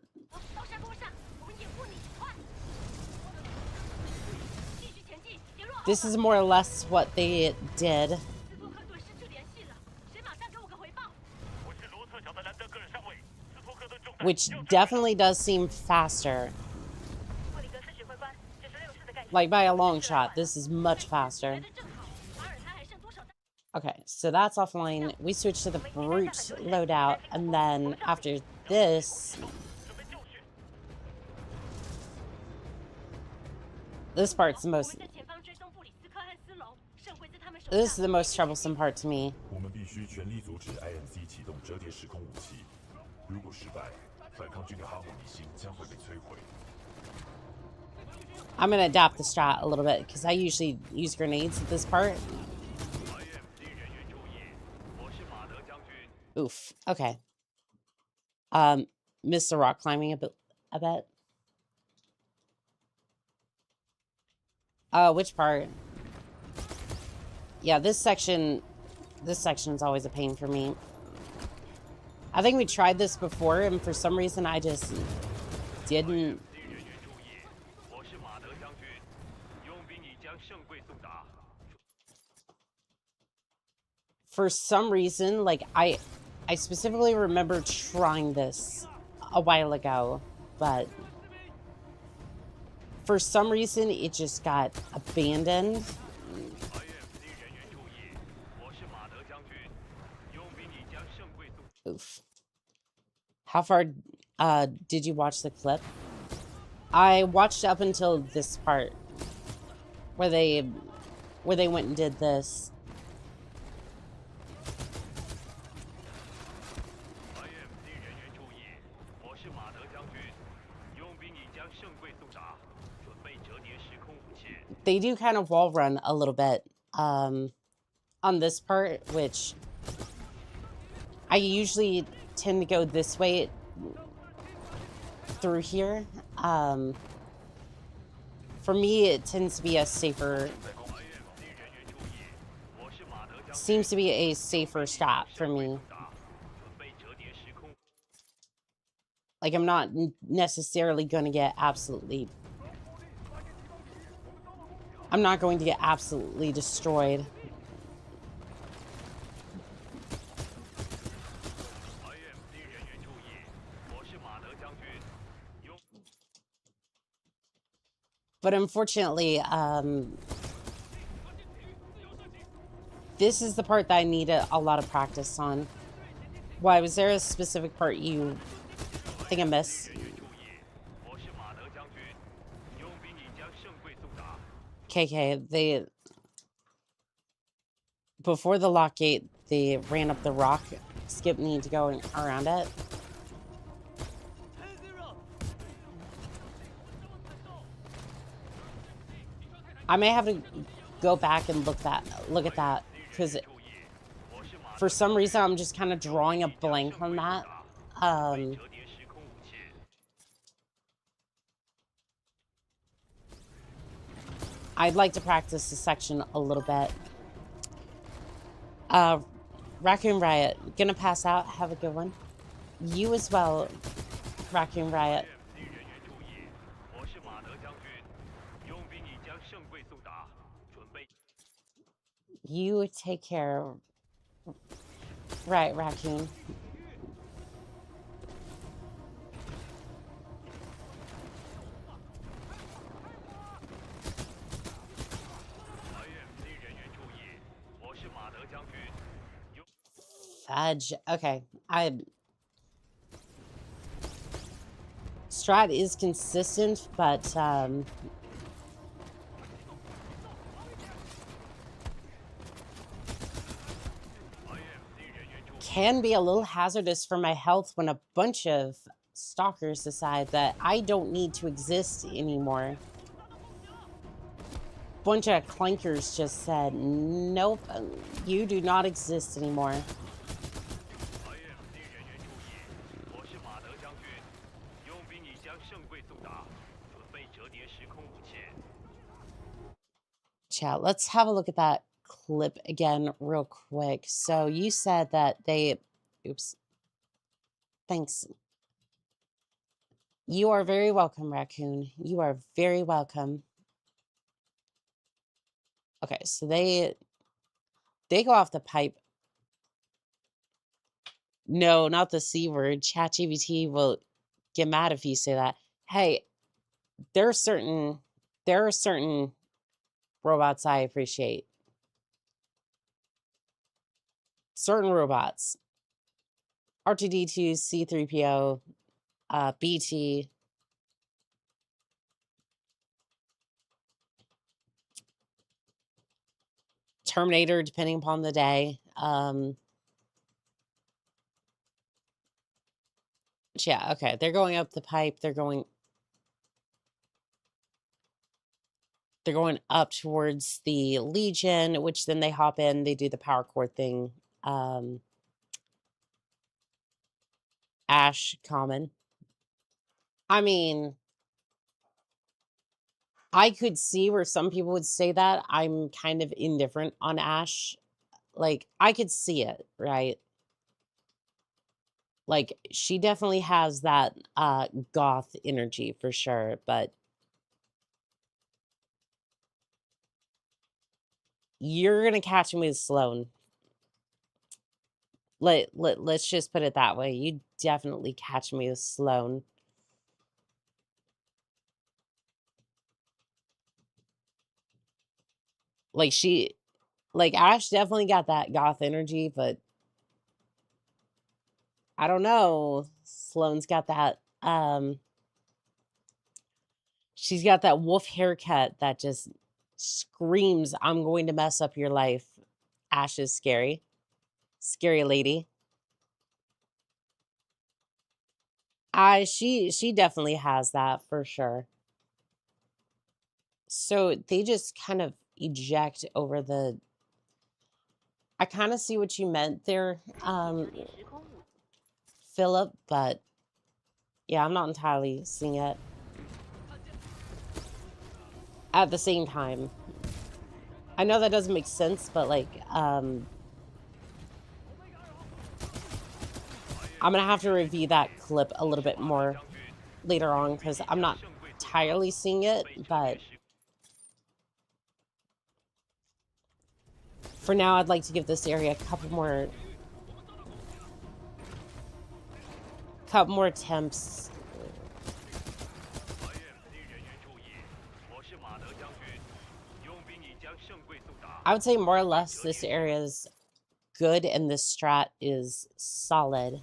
this is more or less what they did. Which definitely does seem faster. Like by a long shot, this is much faster. Okay, so that's offline. We switch to the brute loadout, and then after this... This part's the most... This is the most troublesome part to me. 我们必须全力阻止 IMC 启动折叠时空武器。如果失败，反抗军的哈姆米星将会被摧毁。 I'm gonna adapt the strat a little bit because I usually use grenades at this part. Oof. Okay. Missed the rock climbing a bit. I bet. Which part? Yeah, this section is always a pain for me. I think we tried this before, and for some reason I just didn't. For some reason, like I specifically remember trying this a while ago, but for some reason it just got abandoned. Oof. How far did you watch the clip? I watched up until this part where they went and did this. They do kind of wall run a little bit on this part, which I usually tend to go this way through here. For me, it tends to be a safer, seems to be a safer stop for me. Like, I'm not necessarily going to get absolutely... I'm not going to get absolutely destroyed. But unfortunately, this is the part that I need a lot of practice on. Why, was there a specific part you think I missed? KK, they before the lock gate, they ran up the rock. Skip need to go around it. I may have to go back and look at that because for some reason I'm just kind of drawing a blank on that. I'd like to practice this section a little bit. Raccoon Riot, gonna pass out. Have a good one. You as well, Raccoon Riot. You take care. Right, Raccoon. Fudge. Okay. Strat is consistent, but can be a little hazardous for my health when a bunch of stalkers decide that I don't need to exist anymore. Bunch of clankers just said, nope, you do not exist anymore. Chat, let's have a look at that clip again real quick. So you said that they... Oops. Thanks. You are very welcome, Raccoon. You are very welcome. Okay, so they go off the pipe. No, not the C word. ChatGPT will get mad if you say that. Hey, there are certain robots I appreciate. Certain robots. R2D2, C3PO, BT. Terminator, depending upon the day. Yeah, okay. They're going up the pipe. They're going up towards the Legion, which then they hop in. They do the power core thing. Ash, common. I mean, I could see where some people would say that. I'm kind of indifferent on Ash. Like, I could see it, right? Like, she definitely has that goth energy for sure, but you're gonna catch me with Sloane. Let's just put it that way. You definitely catch me with Sloane. Like Ash definitely got that goth energy, but I don't know. Sloane's got that she's got that wolf haircut that just screams, I'm going to mess up your life. Ash is scary. Scary lady. She definitely has that for sure. So they just kind of eject over the... I kind of see what you meant there, Philip, but yeah, I'm not entirely seeing it. At the same time, I know that doesn't make sense, but like, I'm gonna have to review that clip a little bit more later on because I'm not entirely seeing it, but for now, I'd like to give this area a couple more attempts. I would say more or less this area is good and this strat is solid.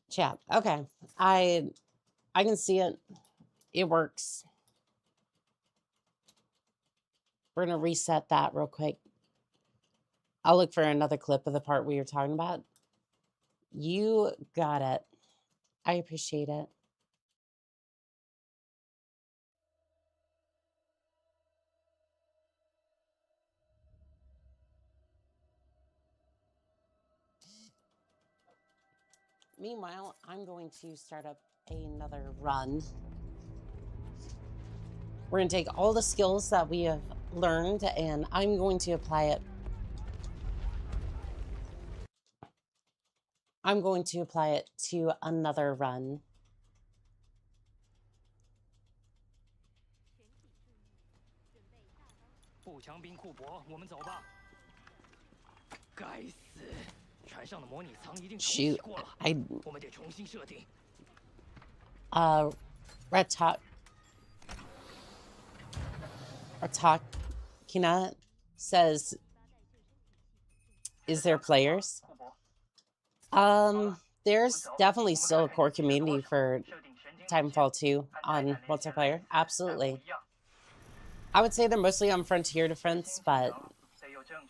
Chat. Okay. I can see it. It works. We're gonna reset that real quick. I'll look for another clip of the part we were talking about. You got it. I appreciate it. Meanwhile, I'm going to start up another run. We're going to take all the skills that we have learned and I'm going to apply it. I'm going to apply it to another run. Shoot, Ratakina says, is there players? There's definitely still a core community for Titanfall 2 on multiplayer. Absolutely. I would say they're mostly on Frontier Defense, but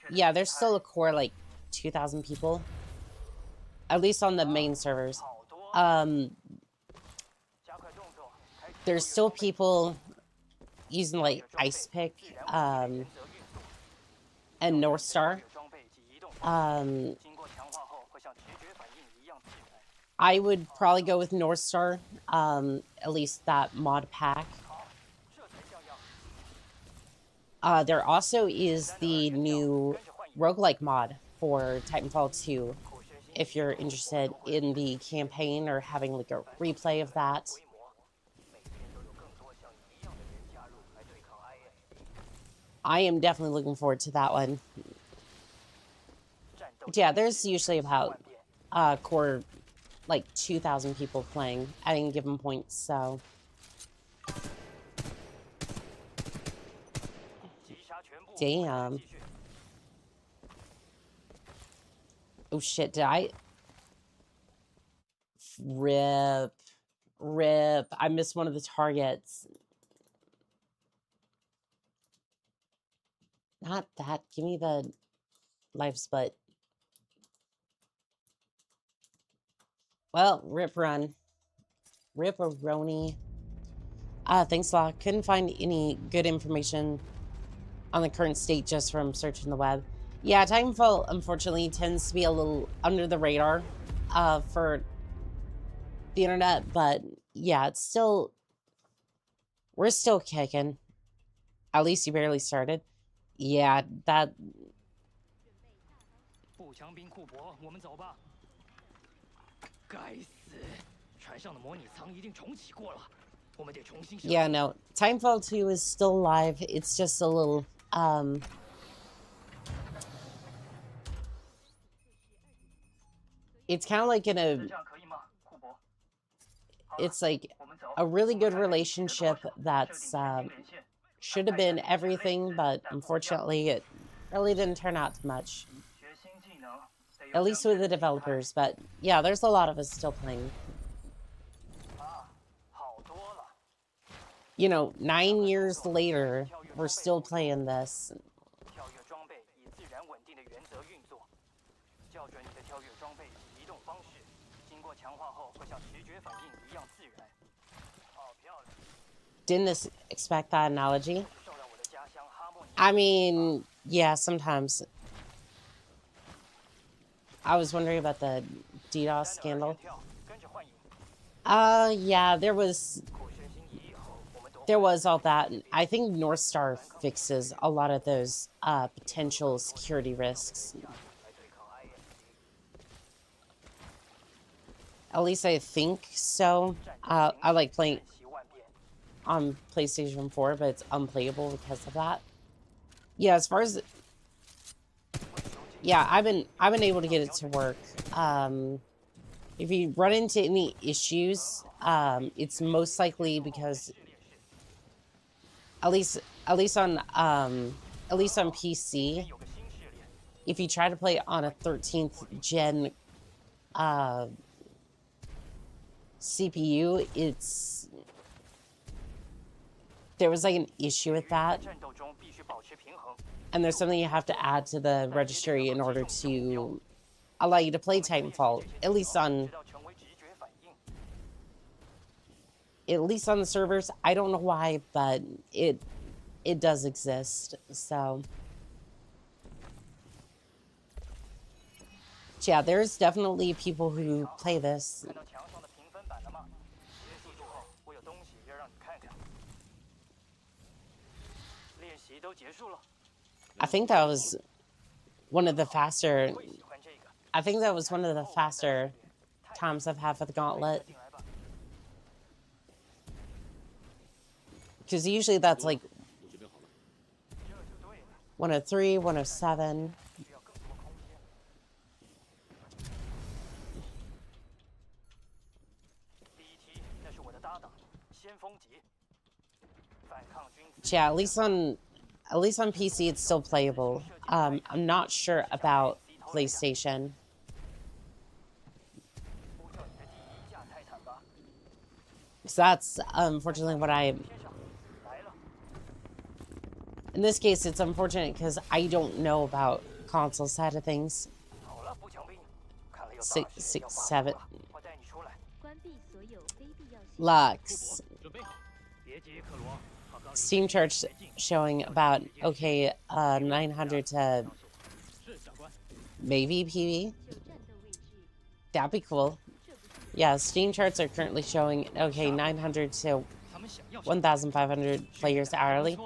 yeah, there's still a core like 2,000 people, at least on the main servers. There's still people using like Ice Pick and North Star. I would probably go with North Star, at least that mod pack. There also is the new roguelike mod for Titanfall 2, if you're interested in the campaign or having like a replay of that. I am definitely looking forward to that one. But yeah, there's usually about core like 2,000 people playing at any given point, so. Damn. Oh shit, did I? Rip. I missed one of the targets. Not that. Give me the life split. Well, rip run. Rip-a-roni. Thanks a lot. Couldn't find any good information on the current state just from searching the web. Yeah, Titanfall, unfortunately, tends to be a little under the radar for the internet, but yeah, it's still... We're still kicking. At least you barely started. Yeah, that... Yeah, no. Titanfall 2 is still live. It's just a little... It's kind of like in a... It's like a really good relationship that's... should have been everything, but unfortunately it really didn't turn out much. At least with the developers, but yeah, there's a lot of us still playing. You know, 9 years later, we're still playing this. Didn't expect that analogy. I mean, yeah, sometimes. I was wondering about the DDoS scandal. Yeah, there was all that. I think North Star fixes a lot of those potential security risks. At least I think so. I like playing on PlayStation 4, but it's unplayable because of that. Yeah, as far as... Yeah, I've been able to get it to work. If you run into any issues, it's most likely because at least on PC, if you try to play on a 13th gen CPU, there was like an issue with that. And there's something you have to add to the registry in order to allow you to play Titanfall, at least on the servers. I don't know why, but it does exist. So yeah, there's definitely people who play this. I think that was one of the faster times I've had for the gauntlet. Because usually that's like 103, 107. Yeah, at least on PC it's still playable. I'm not sure about PlayStation. So that's unfortunately what in this case, it's unfortunate because I don't know about console side of things. 6, 7. Lux. Steam chart showing about, okay, 900 to maybe PV. That'd be cool. Yeah, Steam charts are currently showing, okay, 900 to 1,500 players hourly.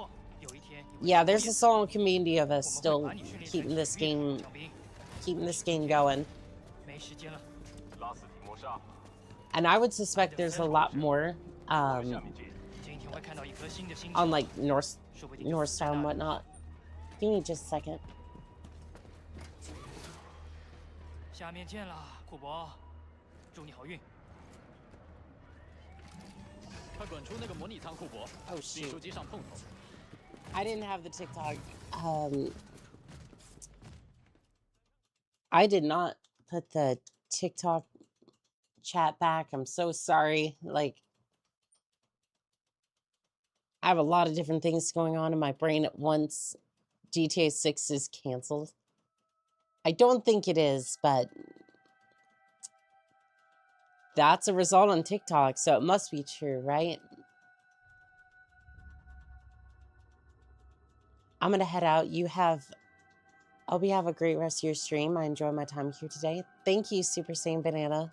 Yeah, there's a small community of us still keeping this game going. And I would suspect there's a lot more on like North Star and whatnot. Give me just a second. 下面见了，库伯，祝你好运。快滚出那个模拟仓库伯， Oh 订 shoot. 书机上碰头。 I didn't have the TikTok. I did not put the TikTok chat back. I'm so sorry. Like, I have a lot of different things going on in my brain at once. GTA 6 is canceled. I don't think it is, but that's a result on TikTok, so it must be true, right? I'm gonna head out. Hope you have a great rest of your stream. I enjoyed my time here today. Thank you, Super Saiyan Banana.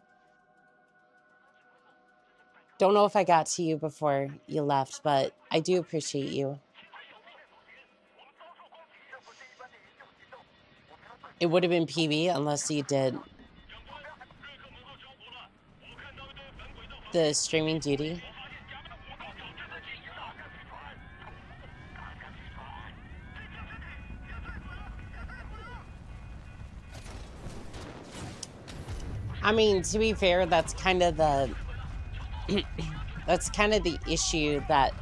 Don't know if I got to you before you left, but I do appreciate you. It would have been PB unless you did the streaming duty. I mean, to be fair, that's kind of the issue that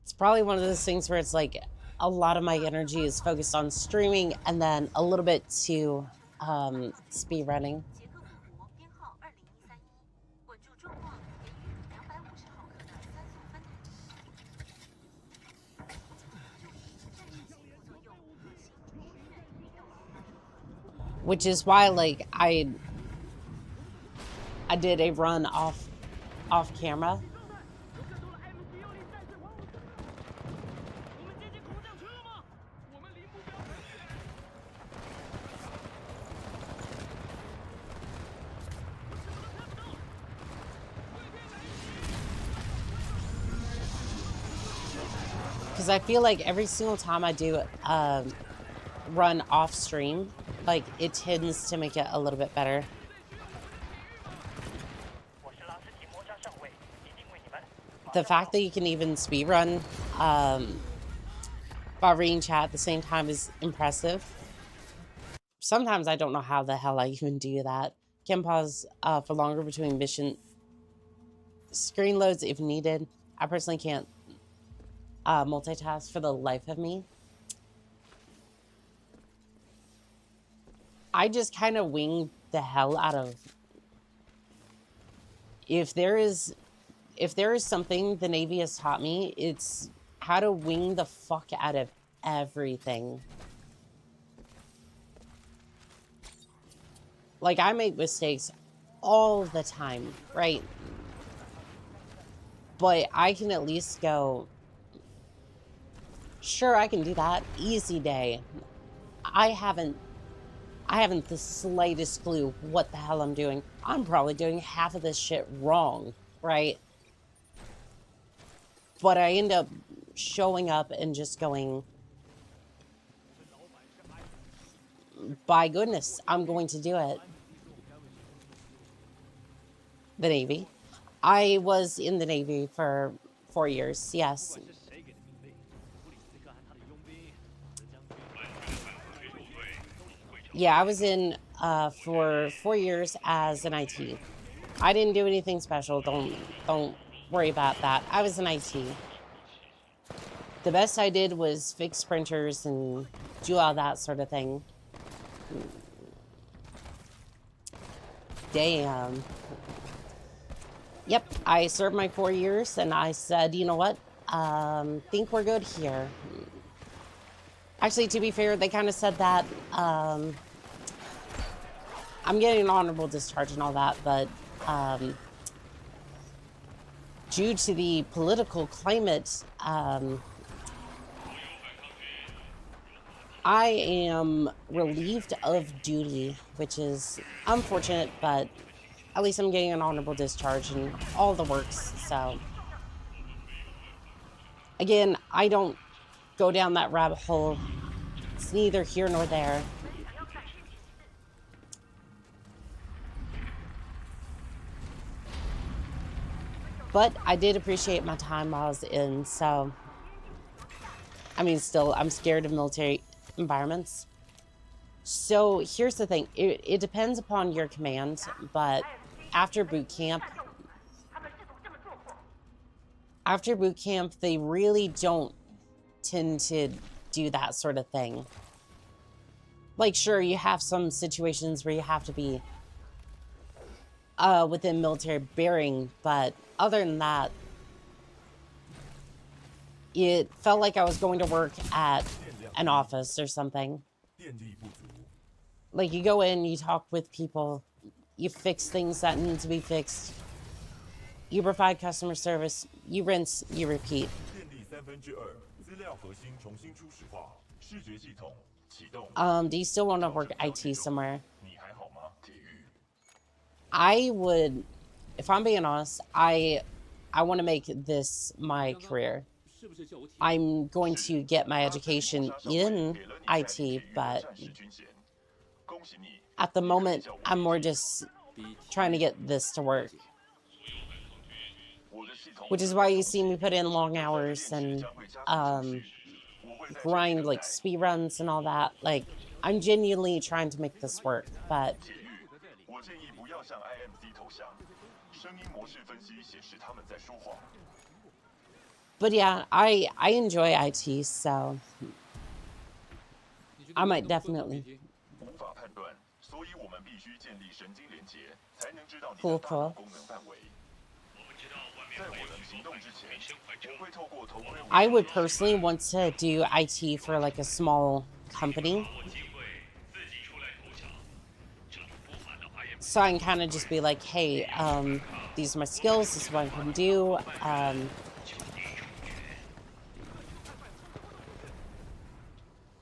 it's probably one of those things where it's like a lot of my energy is focused on streaming and then a little bit to speed running. Which is why, like, I did a run off camera. Because I feel like every single time I do run off stream, like, it tends to make it a little bit better. The fact that you can even speedrun while reading chat at the same time is impressive. Sometimes I don't know how the hell I even do that. Can pause for longer between mission screen loads if needed. I personally can't multitask for the life of me. I just kind of wing the hell out of... If there is something the Navy has taught me, it's how to wing the fuck out of everything. Like, I make mistakes all the time, right? But I can at least go, sure, I can do that. Easy day. I haven't the slightest clue what the hell I'm doing. I'm probably doing half of this shit wrong, right? But I end up showing up and just going, by goodness, I'm going to do it. The Navy. I was in the Navy for 4 years, yes. Yeah, I was in for 4 years as an IT. I didn't do anything special. Don't worry about that. I was an IT. The best I did was fix printers and do all that sort of thing. Damn. Yep, I served my 4 years and I said, you know what? Think we're good here. Actually, to be fair, they kind of said that. I'm getting an honorable discharge and all that, but due to the political climate, I am relieved of duty, which is unfortunate, but at least I'm getting an honorable discharge and all the works, so. Again, I don't go down that rabbit hole. It's neither here nor there. But I did appreciate my time while I was in, so. I mean, still, I'm scared of military environments. So here's the thing. It depends upon your command, but after boot camp, they really don't tend to do that sort of thing. Like, sure, you have some situations where you have to be within military bearing, but other than that, it felt like I was going to work at an office or something. Like, you go in, you talk with people, you fix things that need to be fixed, you provide customer service, you rinse, you repeat. Do you still want to work IT somewhere? I would, if I'm being honest, I want to make this my career. I'm going to get my education in IT, but at the moment, I'm more just trying to get this to work. Which is why you see me put in long hours and grind like speedruns and all that. Like, I'm genuinely trying to make this work, but yeah, I enjoy IT, so I might definitely. Cool, cool. I would personally want to do IT for like a small company. So I can kind of just be like, hey, these are my skills, this is what I can do.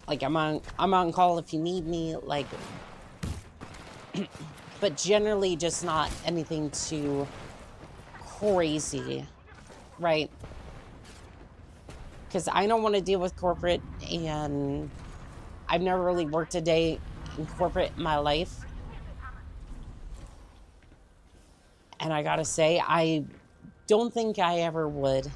Like, I'm on call if you need me, like, but generally just not anything too crazy, right? Because I don't want to deal with corporate, and I've never really worked a day in corporate in my life. And I gotta say, I don't think I ever would.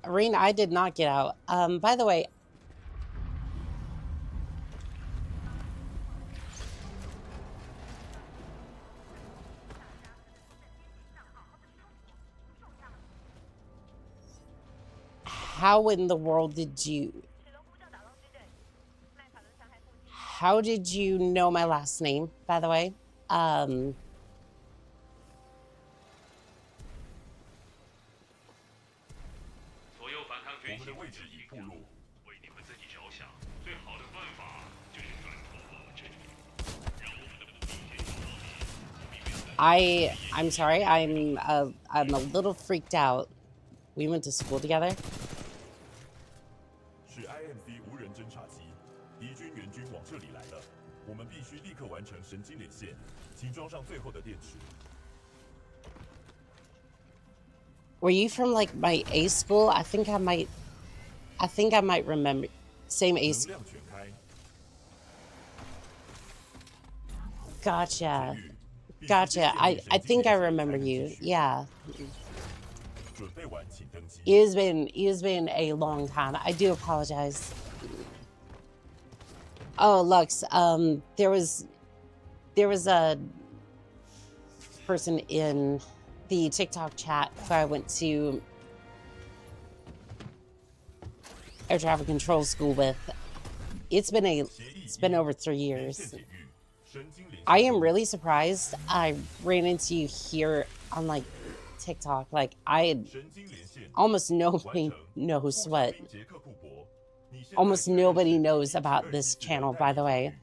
Rain, I did not get out. By the way, how in the world did you... How did you know my last name, by the way? 所有反抗军我们的位置已暴露，为你们自己着想，最好的办法就是转投我们这里，让我们的步兵先 I'm sorry, I'm a little freaked out. We went to school together. 是 IMC 无人侦察机，敌军援军往这里来了，我们必须立刻完成神经连线，请装上最后的电池。 Were you from like my A school? I think I might remember. Same A 能 school. 量全开， Gotcha. 必须 Gotcha. 先建立 I 神经 think I 连线才 remember 能 you. 继续 Yeah. 准备完请登机。 It has been a long time. I do apologize. Oh, Lux, there was a person in the TikTok chat who I went to air traffic control school with. It's been over 3 years. I am really surprised I ran into you here on like TikTok. Like almost nobody knows what. Almost nobody knows about this channel, by the way.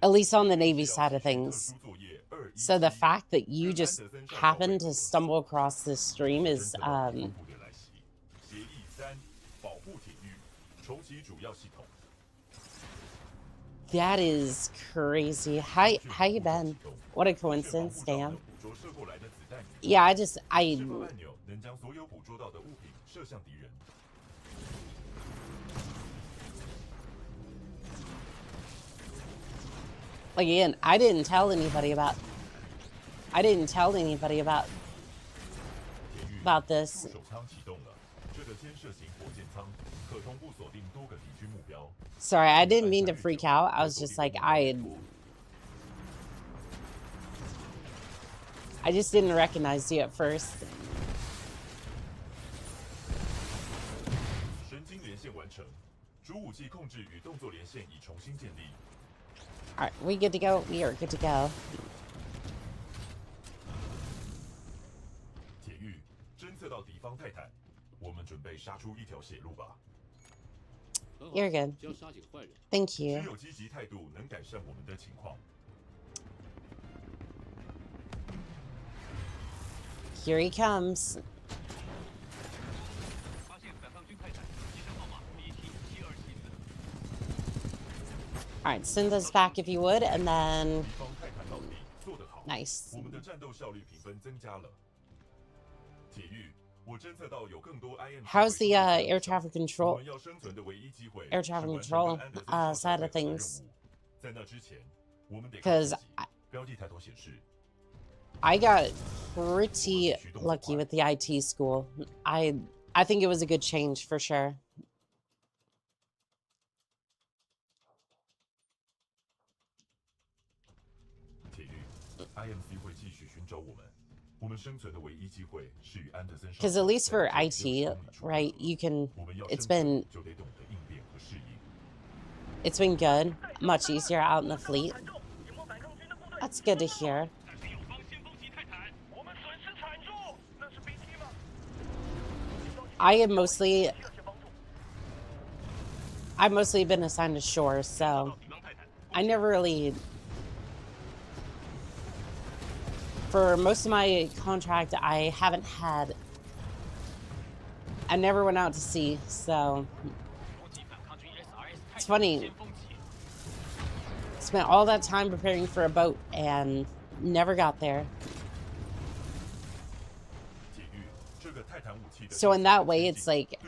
At least on the Navy side of things. So the fact that you just happened to stumble across this stream is that is crazy. How you been? What a coincidence, damn. Yeah, I again, I didn't tell anybody about this. Sorry, I didn't mean to freak out. I was just like, I just didn't recognize you at first. Alright, we good to go? We are good to go. You're good. Thank you. Here he comes. Alright, send us back if you would, and then... Nice. How's the air traffic control side of things? Because I got pretty lucky with the IT school. I think it was a good change for sure. Because at least for IT, right, you can, it's been good, much easier out in the fleet. That's good to hear. I've mostly been assigned to shore, so I never really, for most of my contract, I never went out to sea, so it's funny. Spent all that time preparing for a boat and never got there. So in that way, it's like,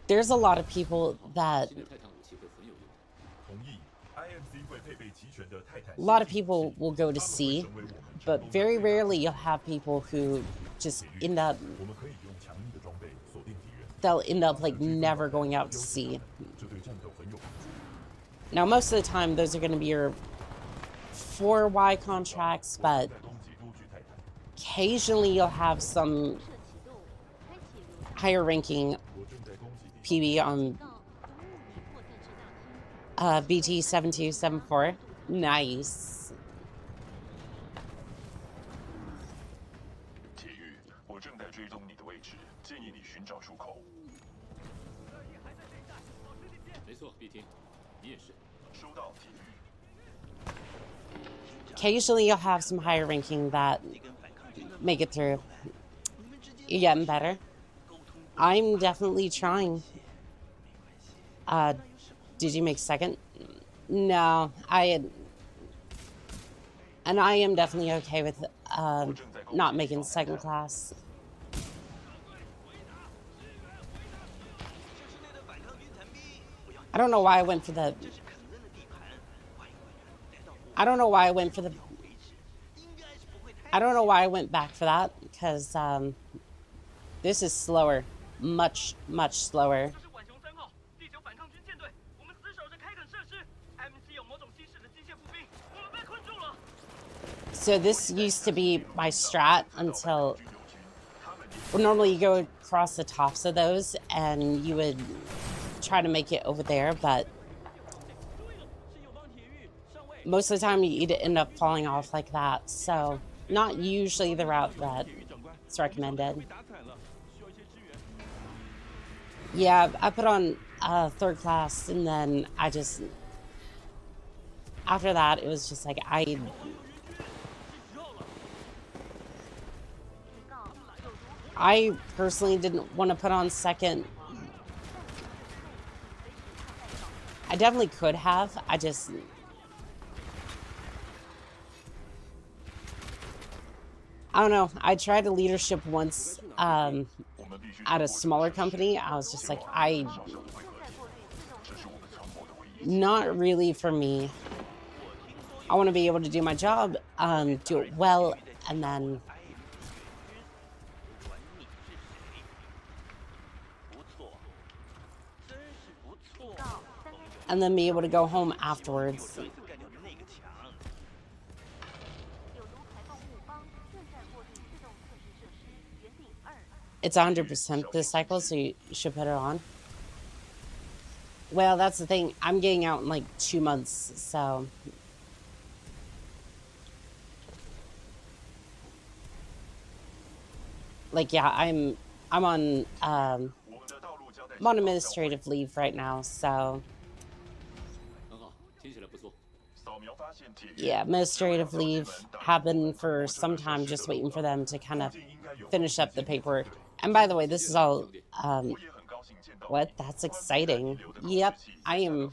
there's a lot of people that A lot of people will go to C, but very rarely you'll have people who just end up, they'll end up like never going out to sea. Now, most of the time, those are going to be your 4Y contracts, but occasionally you'll have some higher ranking PB on BT 7274. Nice. 铁玉，我正在追踪你的位置，建议你寻找出口。没错，BT，你也是。收到，铁玉。 Occasionally you'll have some higher ranking that make it through. You're getting better. I'm definitely trying. Did you make second? No, and I am definitely okay with not making second class. I don't know why I went for the. I don't know why I went back for that, because this is slower. Much slower. 这是浣熊3号，地球反抗军舰队，我们死守着开垦设施。MC 有某种稀释的机械步兵，我们被困住了。 So this used to be my strat until. Well, normally you go across the tops of those and you would try to make it over there, but most of the time you'd end up falling off like that. So not usually the route that's recommended. Yeah, I put on third class, and then I just, after that, it was just like I personally didn't want to put on second. I definitely could have. I just, I don't know. I tried a leadership once at a smaller company. I was just like, not really for me. I want to be able to do my job, do it well, and then be able to go home afterwards. It's 100% this cycle, so you should put it on. Well, that's the thing. I'm getting out in like 2 months, so. Like, yeah, I'm on administrative leave right now, so. Yeah, administrative leave happened for some time, just waiting for them to kind of finish up the paperwork. And by the way, this is all, what? That's exciting. Yep, I am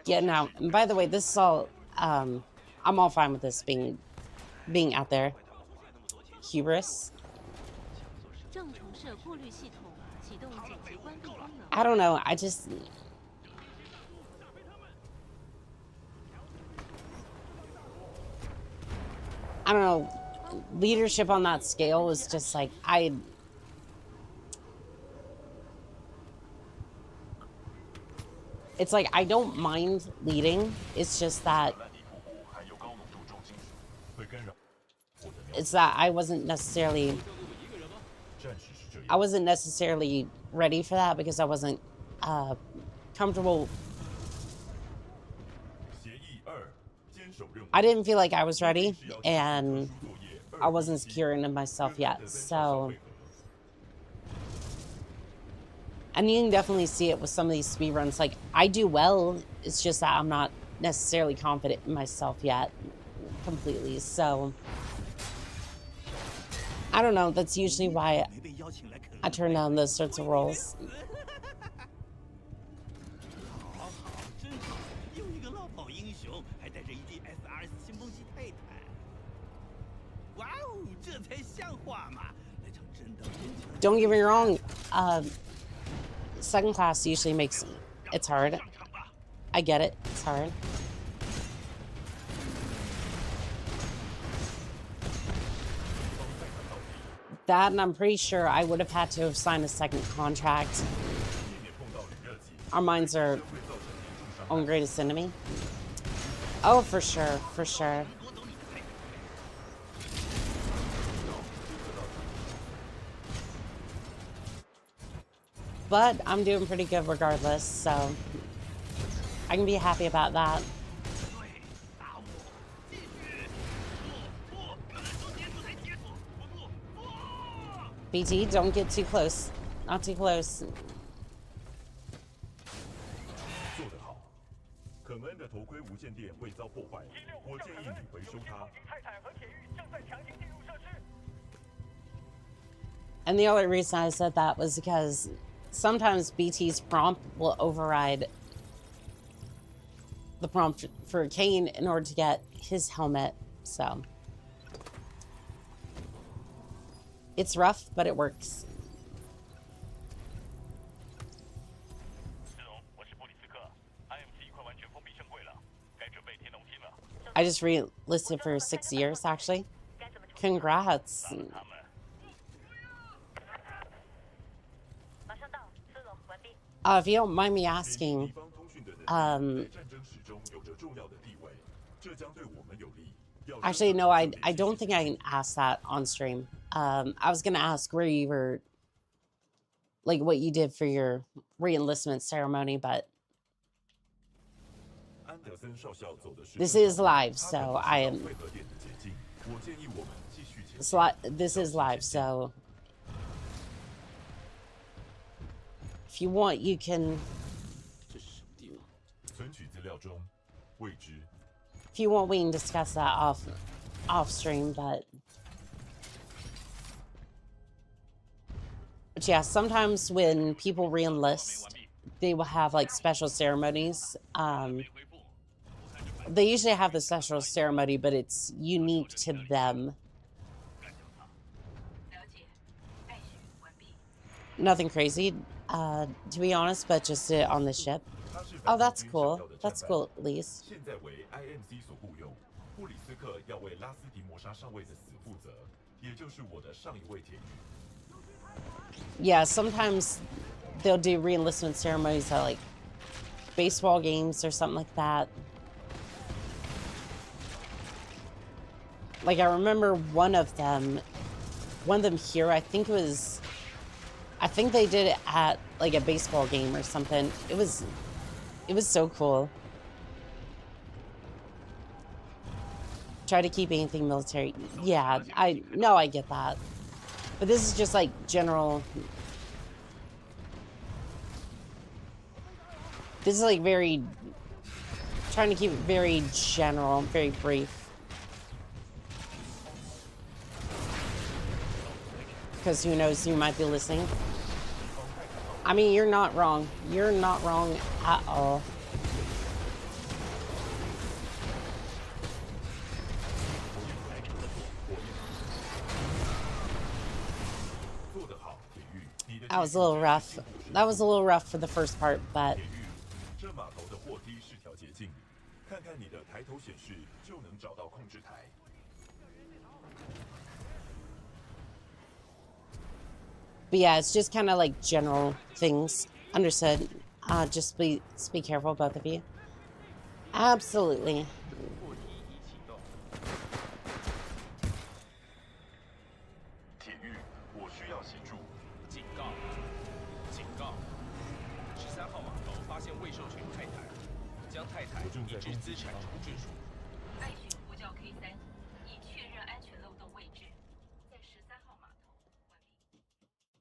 getting out. And by the way, this is all, I'm all fine with this being out there. Hubris. I don't know, I just. I don't know, leadership on that scale was just like, it's like, I don't mind leading, it's just that, it's that I wasn't necessarily ready for that, because I wasn't comfortable. I didn't feel like I was ready, and I wasn't secure in myself yet, so. And you can definitely see it with some of these speedruns. Like, I do well, it's just that I'm not necessarily confident in myself yet, completely, so. I don't know, that's usually why I turn down those sorts of roles. Don't get me wrong, second class usually makes it's hard. I get it, it's hard. That, and I'm pretty sure I would have had to have signed a second contract. Our minds are own greatest enemy. Oh, for sure, for sure. But I'm doing pretty good regardless, so I can be happy about that. BT, don't get too close. Not too close. 做得好。肯恩的头盔无线电未遭破坏，我建议你回收它。 And the only reason I said that was because sometimes BT's prompt will override the prompt for Kane in order to get his helmet, so it's rough, but it works. I just re-listed for 6 years, actually. Congrats. If you don't mind me asking, actually, no, I don't think I can ask that on stream. I was going to ask where you were, like, what you did for your re-enlistment ceremony, but this is live, so I am... This is live, so... If you want, you can... If you want, we can discuss that off stream, but yeah, sometimes when people re-enlist, they will have like special ceremonies. They usually have the special ceremony, but it's unique to them. Nothing crazy, to be honest, but just on the ship. Oh, that's cool. That's cool, at least. Yeah, sometimes they'll do re-enlistment ceremonies at like baseball games or something like that. Like I remember one of them here, I think they did it at like a baseball game or something. It was so cool. Try to keep anything military. Yeah, I get that. But this is just like general. This is like very, trying to keep it very general, very brief. Because who knows, you might be listening. I mean, you're not wrong. You're not wrong at all. That was a little rough. That was a little rough for the first part, but... But yeah, it's just kind of like general things. Understood. Just be careful, both of you. Absolutely.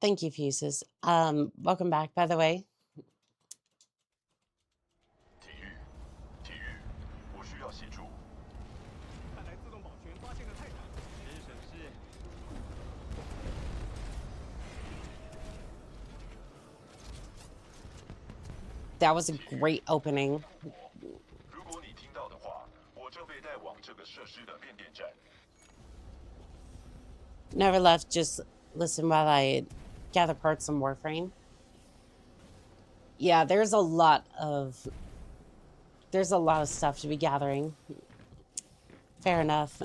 Thank you, Fuses. Welcome back, by the way. That was a great opening. Never left, just listen while I gather parts on Warframe. Yeah, there's a lot of stuff to be gathering. Fair enough.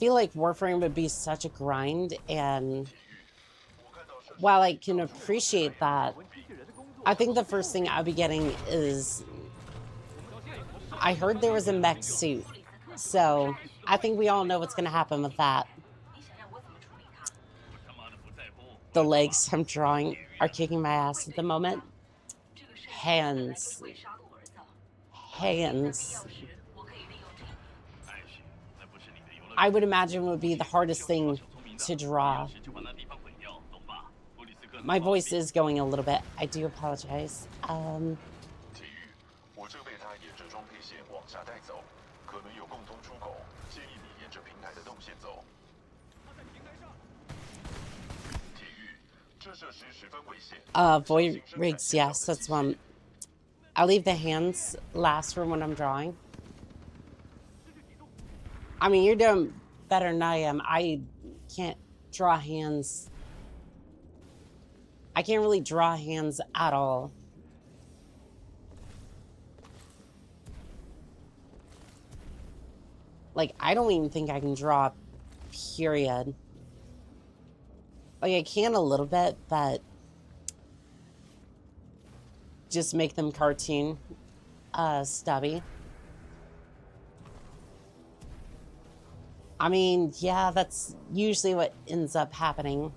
feel like Warframe would be such a grind, and while I can appreciate that, I think the first thing I'll be getting is, I heard there was a mech suit, so I think we all know what's going to happen with that. The legs I'm drawing are kicking my ass at the moment. Hands. Hands. I would imagine would be the hardest thing to draw. My voice is going a little bit. I do apologize. 体育，我正被他沿着装配线往下带走，可能有共通出口，建议你沿着平台的动线走。体育，这设施十分危险。Void rigs, yes, that's one. I'll leave the hands last for when I'm drawing. I mean, you're doing better than I am. I can't draw hands. I can't really draw hands at all. Like, I don't even think I can draw, period. Like, I can a little bit, but just make them cartoon stubby. I mean, yeah, that's usually what ends up happening.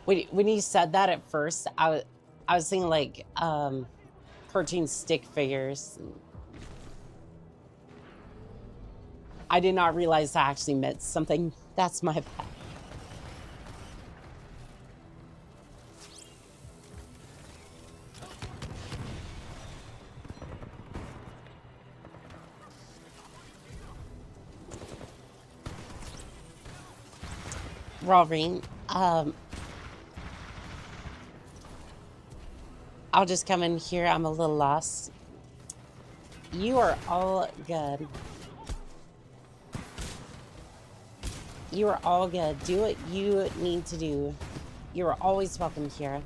When you said that at first, I was thinking like cartoon stick figures. I did not realize that actually meant something. That's my bad. Wolverine, I'll just come in here. I'm a little lost. You are all good. You are all good. Do what you need to do. You are always welcome here.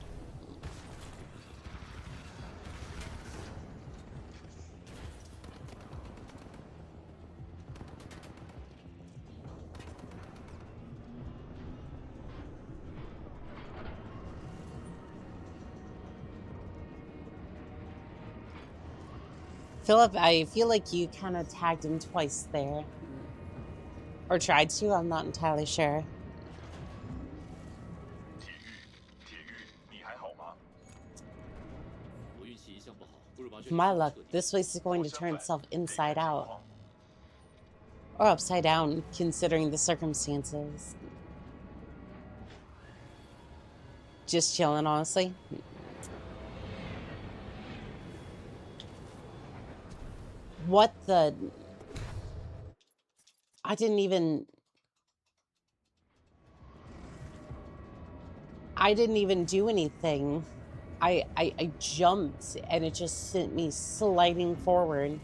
Philip, I feel like you kind of tagged him twice there. Or tried to, I'm not entirely sure. My luck, this place is going to turn itself inside out. Or upside down, considering the circumstances. Just chilling, honestly. What the... I didn't even do anything. I jumped and it just sent me sliding forward.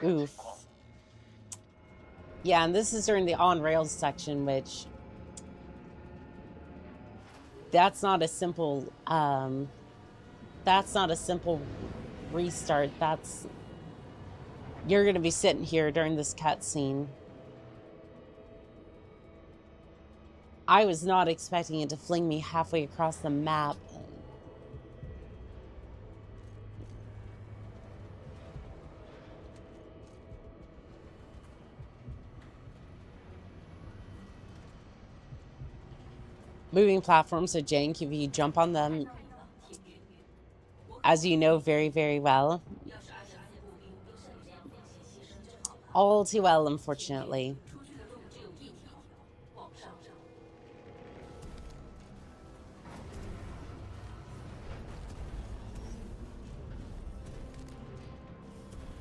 Oof. Yeah, and this is during the on-rails section, which... That's not a simple... That's not a simple restart. That's... You're going to be sitting here during this cutscene. I was not expecting it to fling me halfway across the map. Moving platforms are jank if you jump on them, as you know very, very well. All too well, unfortunately.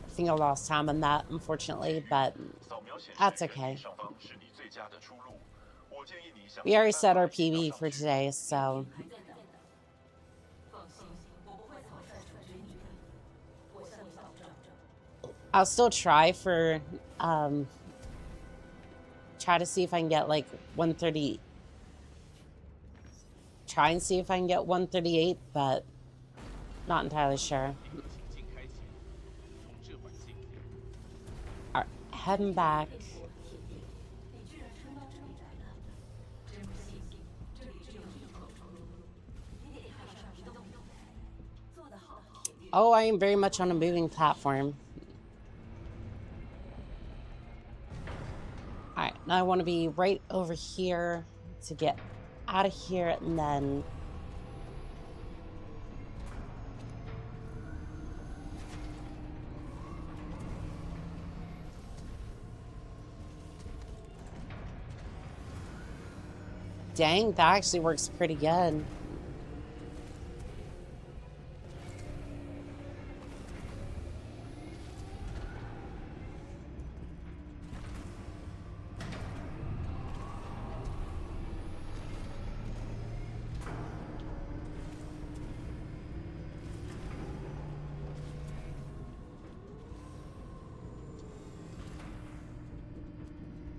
I think I lost time on that, unfortunately, but that's okay. We already set our PB for today, so... I'll still try for, try to see if I can get, like, 130 try and see if I can get 138, but not entirely sure. 情境开启，重置环境。 All right, heading back. Oh, I am very much on a moving platform. Alright, now I want to be right over here to get out of here, and then... Dang, that actually works pretty good.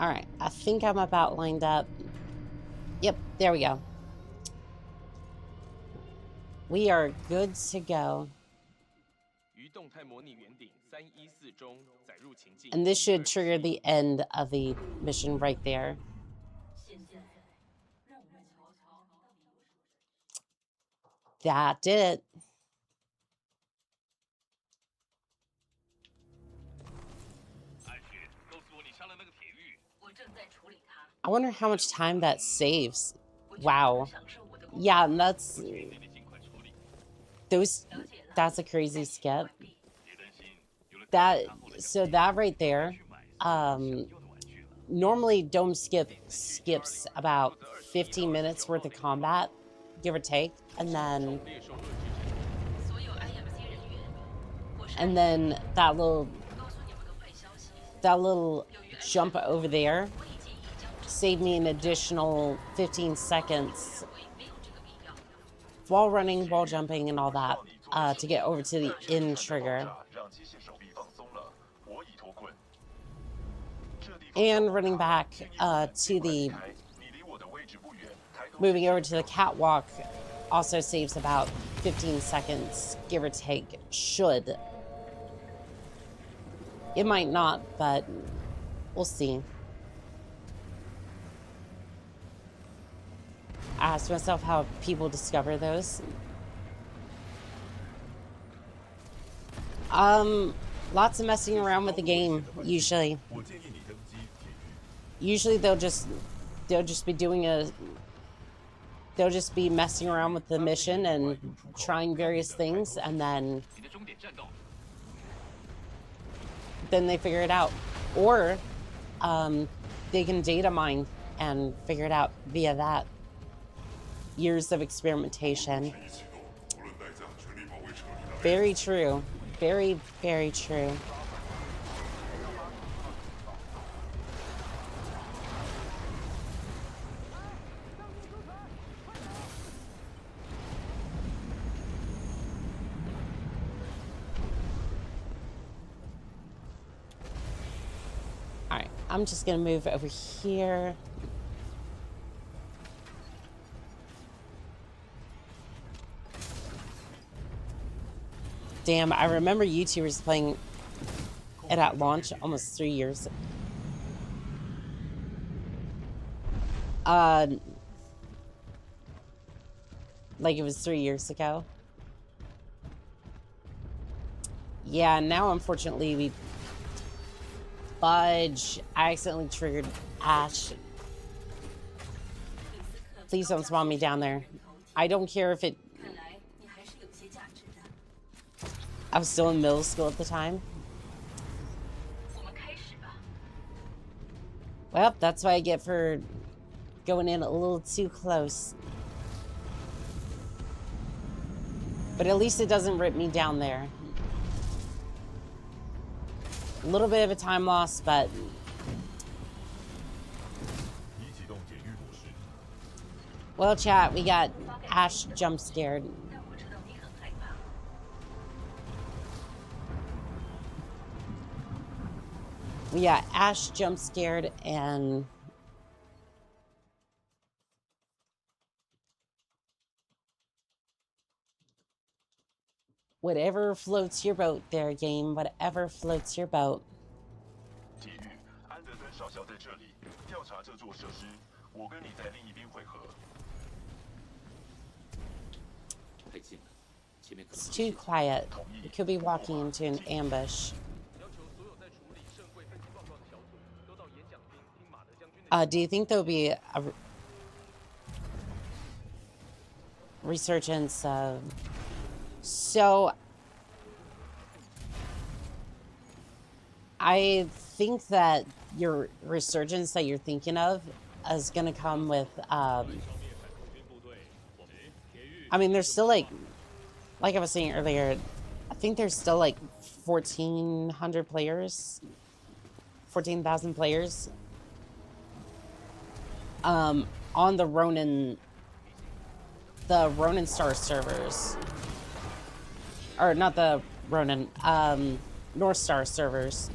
All right, I think I'm about lined up. Yep, there we go. We are good to go. 于动态模拟圆顶314中载入情境。 And this should trigger the end of the mission right there. That did it. I wonder how much time that saves. Wow. Yeah, and that's a crazy skip. So that right there, normally Dome skips about 15 minutes worth of combat, give or take, and then that little jump over there saved me an additional 15 seconds while running, while jumping, and all that to get over to the end trigger. And running back to the... Moving over to the catwalk also saves about 15 seconds, give or take, should. It might not, but we'll see. I asked myself how people discover those. Lots of messing around with the game, usually. Usually they'll just be doing they'll just be messing around with the mission and trying various things, and then they figure it out. Or they can data mine and figure it out via that. Years of experimentation. Very true. Very, very true. Alright, I'm just gonna move over here. Damn, I remember YouTubers playing it at launch almost 3 years. Like it was 3 years ago. Yeah, now unfortunately we... Fudge. I accidentally triggered Ash. Please don't spawn me down there. I don't care if it... I was still in middle school at the time. Well, that's what I get for going in a little too close. But at least it doesn't rip me down there. A little bit of a time loss, but... Well, chat, we got Ash jump scared. Yeah, Ash jump scared, and Whatever floats your boat there, game. Whatever floats your boat. 体育，安德森少校在这里调查这座设施，我跟你在另一边会合。太近了，前面可能 It's too quiet. We could be walking into an ambush. 要求所有在处理圣柜分析报告的小组都到演讲厅听马德将军的。 Do you think there'll be a resurgence? So I think that your resurgence that you're thinking of is going to come with, I mean, there's still like I was saying earlier, I think there's still like 1,400 players, 14,000 players, on the Ronin Star servers, or not the Ronin, North Star servers.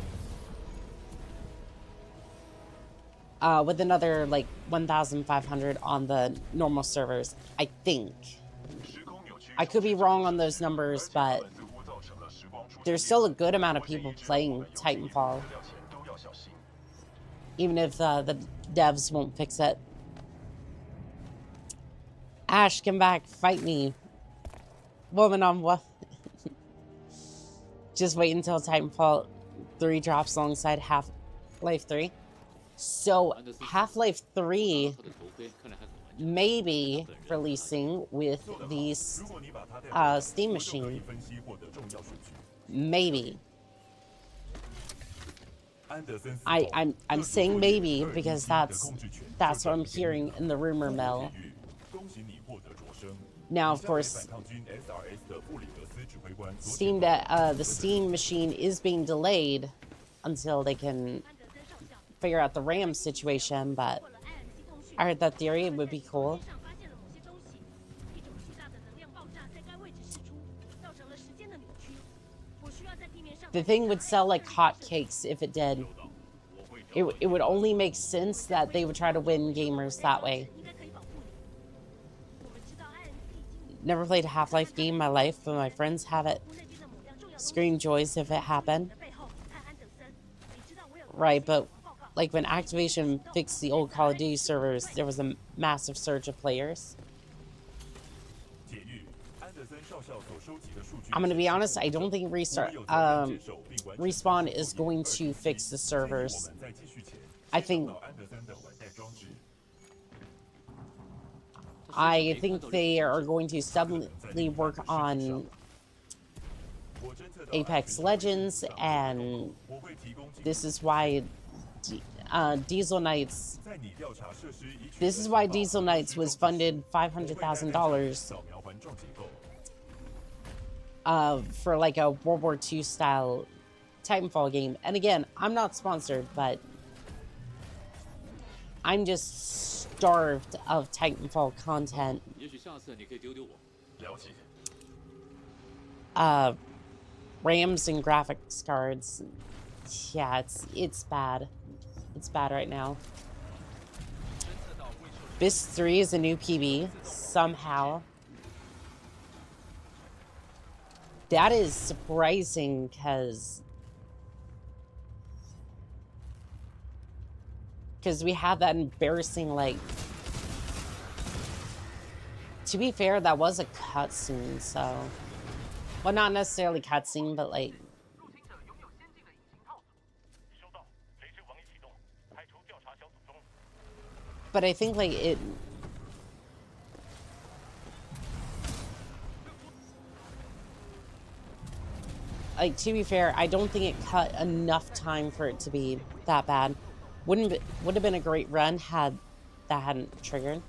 With another like 1,500 on the normal servers, I think. I could be wrong on those numbers, but there's still a good amount of people playing Titanfall, even if the devs won't fix it. Ash, come back, fight me. Woman on what? Just wait until Titanfall 3 drops alongside Half-Life 3. So, Half-Life 3 may be releasing with the Steam machine. Maybe. I'm saying maybe because that's what I'm hearing in the rumor mill. Now, of course, the Steam machine is being delayed until they can figure out the RAM situation, but I heard that theory would be cool. The thing would sell like hotcakes if it did. It would only make sense that they would try to win gamers that way. Never played a Half-Life game in my life, but my friends have it. Scream joys if it happened. Right, but like when Activision fixed the old Call of Duty servers, there was a massive surge of players. I'm gonna be honest, I don't think Respawn is going to fix the servers. I think they are going to stubbornly work on Apex Legends, and this is why Diesel Knights. This is why Diesel Knights was funded $500,000 for like a World War II style Titanfall game. And again, I'm not sponsored, but I'm just starved of Titanfall content. RAMs and graphics cards. Yeah, it's bad. It's bad right now. BIS 3 is a new PB, somehow. That is surprising, because we had that embarrassing, like... To be fair, that was a cutscene, so... Well, not necessarily cutscene, but like... But I think, like, it... Like, to be fair, I don't think it cut enough time for it to be that bad. Would have been a great run had that hadn't triggered.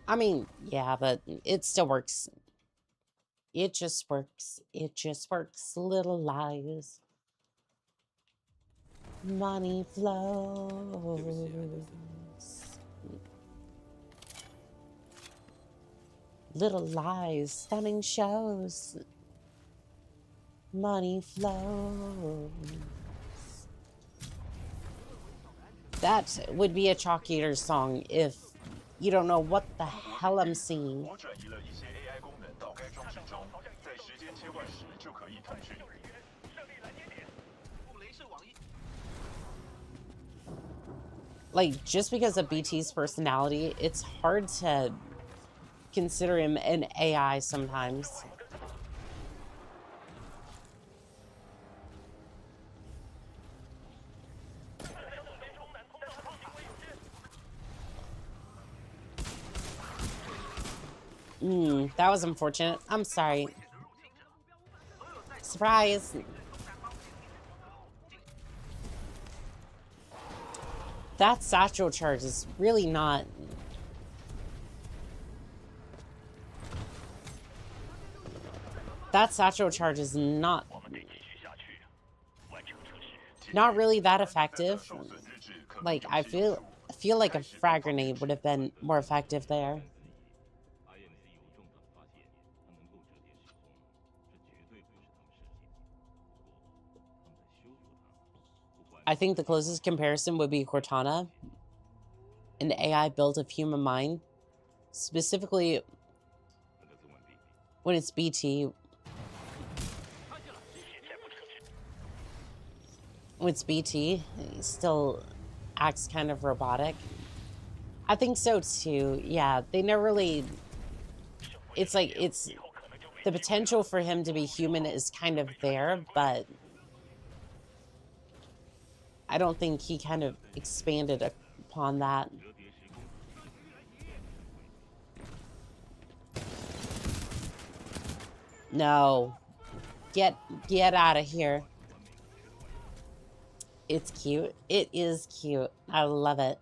I mean, yeah, but it still works. It just works. It just works. Little lies. Money flows. Little lies, stunning shows. Money flows. That would be a Chalk Eater song if you don't know what the hell I'm singing. 时就可以探讯。设立拦截点。布雷射网一。 Like, just because of BT's personality, it's hard to consider him an AI sometimes. That was unfortunate. I'm sorry. Surprise. That satchel charge is really not... That satchel charge is not really that effective. Like, I feel like a frag grenade would have been more effective there. I think the closest comparison would be Cortana, an AI built of human mind, specifically when it's BT. When it's BT, it still acts kind of robotic. I think so too. Yeah, they never really. It's like the potential for him to be human is kind of there, but I don't think he kind of expanded upon that. No. Get out of here. It's cute. It is cute. I love it.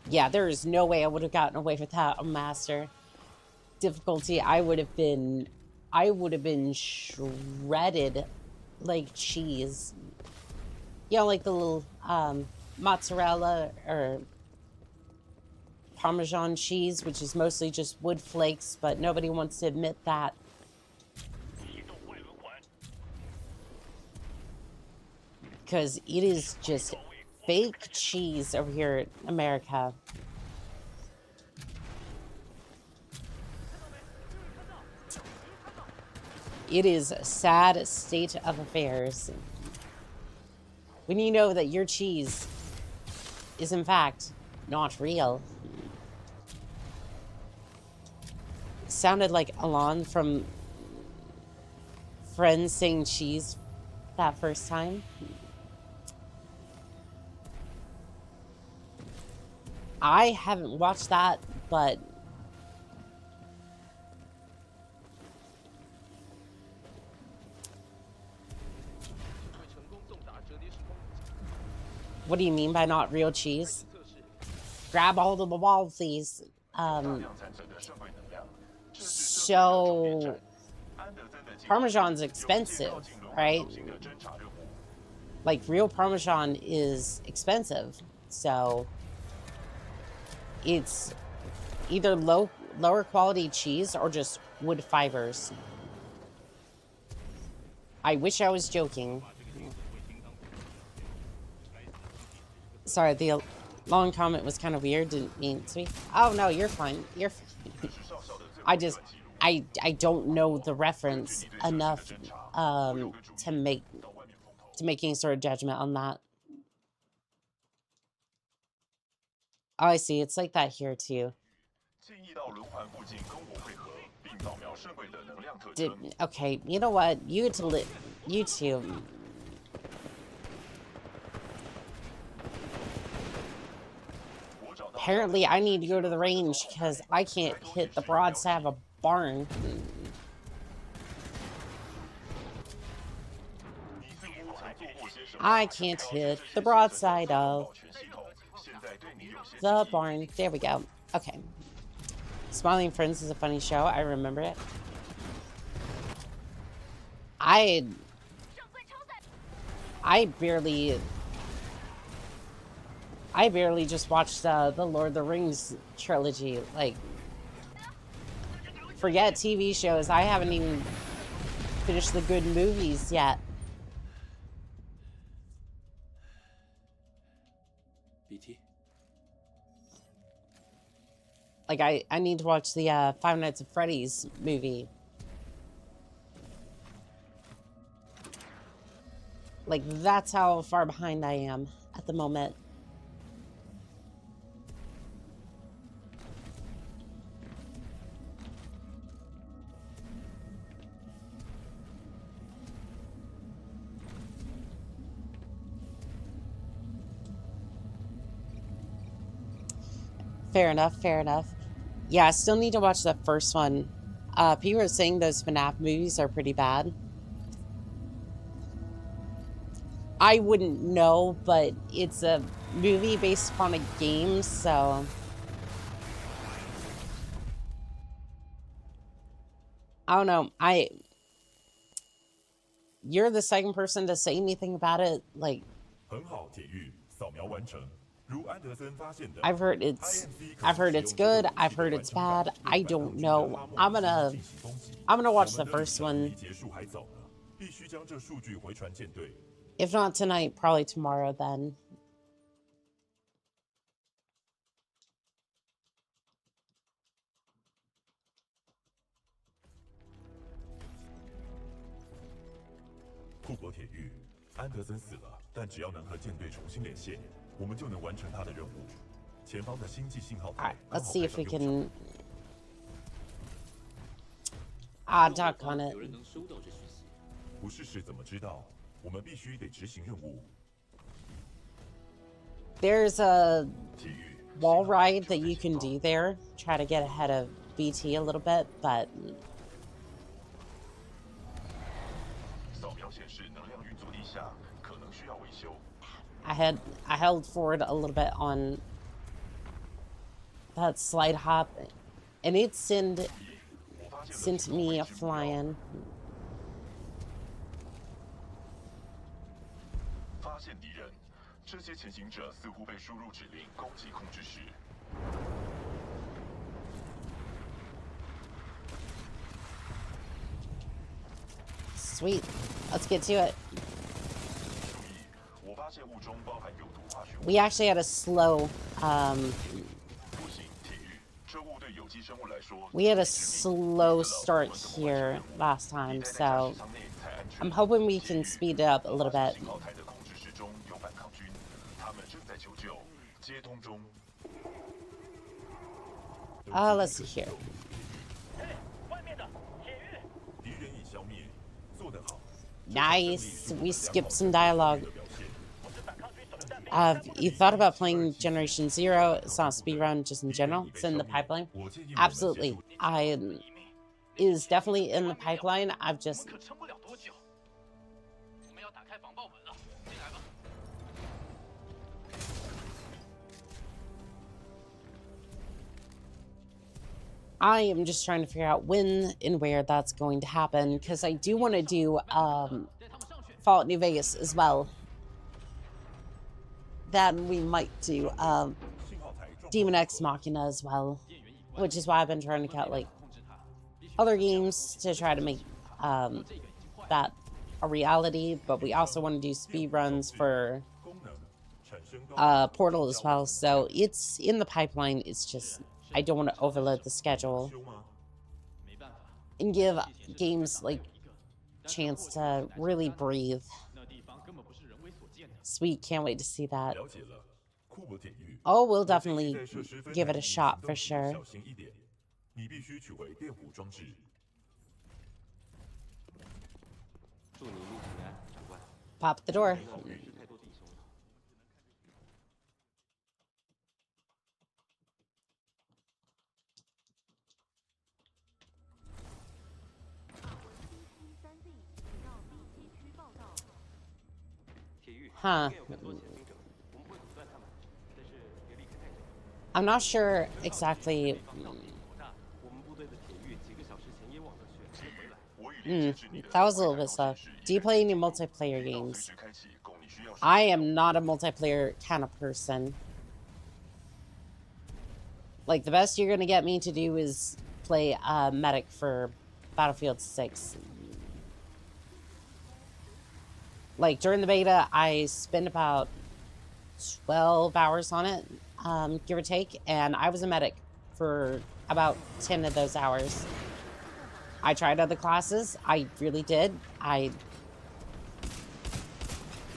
Yeah, there is no way I would have gotten away with that on Master. Difficulty, I would have been shredded like cheese. You know, like the little mozzarella or Parmesan cheese, which is mostly just wood flakes, but nobody wants to admit that. Because it is just fake cheese over here in America. It is a sad state of affairs when you know that your cheese is in fact not real. Sounded like Alon from Friends saying cheese that first time. I haven't watched that, but what do you mean by not real cheese? Grab hold of the wall, please. So Parmesan's expensive, right? Like, real Parmesan is expensive, so it's either lower quality cheese or just wood fibers. I wish I was joking. Sorry, the long comment was kind of weird. Didn't mean to be. Oh no, you're fine. You're fine. I don't know the reference enough to make any sort of judgment on that. Oh, I see. It's like that here too. Okay, you know what? You two. Apparently, I need to go to the range because I can't hit the broadside of a barn. I can't hit the broadside of the barn. There we go. Okay. Smiling Friends is a funny show. I remember it. I barely just watched the Lord of the Rings trilogy. Like, Forget TV shows. I haven't even finished the good movies yet. BT， Like, I need to watch the Five Nights at Freddy's movie. Like, that's how far behind I am at the moment. Fair enough, fair enough. Yeah, I still need to watch the first one. People are saying those FNAF movies are pretty bad. I wouldn't know, but it's a movie based upon a game, so... I don't know. You're the second person to say anything about it. Like, 很好，铁玉，扫描完成。如安德森发现的 I've heard it's good. I've heard it's bad. I don't know. I'm gonna watch the first one. 结束还早呢，必须将这数据回传舰队。 If not tonight, probably tomorrow then. "库珀铁玉，安德森死了，但只要能和舰队重新连线，我们就能完成他的任务。前方的星际信号台 Alright, let's see if we 刚好排上用 can... Ah, doggone 有 it. 人能收到这讯息。场不试试怎么知道？我们必须得执行任务。 There's a 铁玉， wall ride that you can do there. Try to get ahead of BT a little bit, but 扫描显示能量运作低下，可能需要维修。 I held forward a little bit on that slide hop, and it sent me flying. 发现敌人，这些前行者似乎被输入指令攻击控制室。 Sweet, let's get to it. 注意，我发现雾中包含有毒化学物。 We actually had a slow, 不行，铁玉，这雾对有机生物来说， we had a slow start here last time, so 舱内才安全。 I'm hoping we can speed it up a little bit. 信号台的控制室中有反抗军，他们正在求救，接通中。 Let's see here. 嘿，外面的铁玉，敌人已消灭，做得好。 Nice, we skipped some dialogue. 表现 You thought about playing Generation Zero? It's not speedrun, just in general. It's in the pipeline. 我建议我们 Absolutely. It is definitely in the pipeline. I've just 可撑不了多久。我们要打开防爆门了，进来吧。 I am just trying to figure out when and where that's going to happen, because I do want to do 带他们上去。 Fallout New Vegas as well. That and we might do 信号台状况 Demon X Machina as well, 电源以外， which is why I've been trying to get like 控制它。必须 other games to try to make 这个已经坏了。 that a reality, but we also want to do speed runs for 功能产生高 Portal as well. So it's in the pipeline. It's just I don't want to overload the schedule 修吗？ 没办法， and give games like 一个。 chance to really breathe. 那地方根本不是人为所建的。 Sweet, can't wait to see that. 了解了，库珀铁玉。 Oh, we'll 我建议 definitely 在设施分 give 散 it a 时 shot 行 for 动时 sure. 小心一点，你必须取回电弧装置。 祝你路平安，长官。 Pop the door. 不要认识太多弟兄了。铁玉， Huh. 应该有更多前行者，我们会阻断他们，但是别离开太久。 I'm not sure exactly. 到底多大？我们部队的铁玉几个小时前也往这去，没回来。我已经设置你的 That was a little 快 bit 感 slow. 显示 Do you play any multiplayer 随 games? 时开启供你需要使用 I am not a multiplayer kind of person. Like, the best you're gonna get me to do is play medic for Battlefield 6. Like, during the beta, I spent about 12 hours on it, give or take, and I was a medic for about 10 of those hours. I tried other classes. I really did. I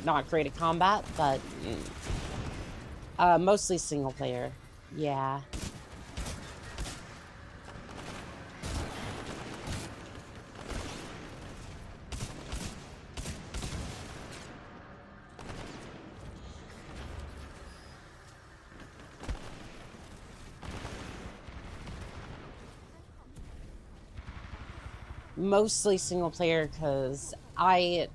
not great at combat, but mostly single player. Yeah. Mostly single player because I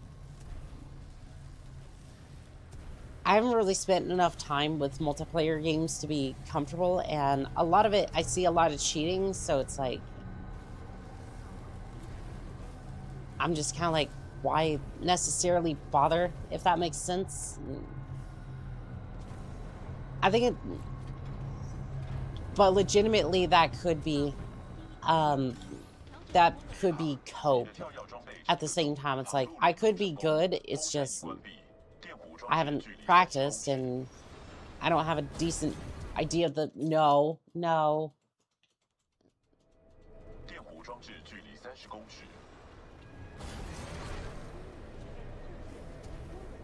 haven't really spent enough time with multiplayer games to be comfortable, and a lot of it, I see a lot of cheating, so it's like, I'm just kind of like, why necessarily bother, if that makes sense? I think it, but legitimately that could be, cope. At the same time, it's like, I could be good, it's just I haven't practiced and I don't have a decent idea of the no.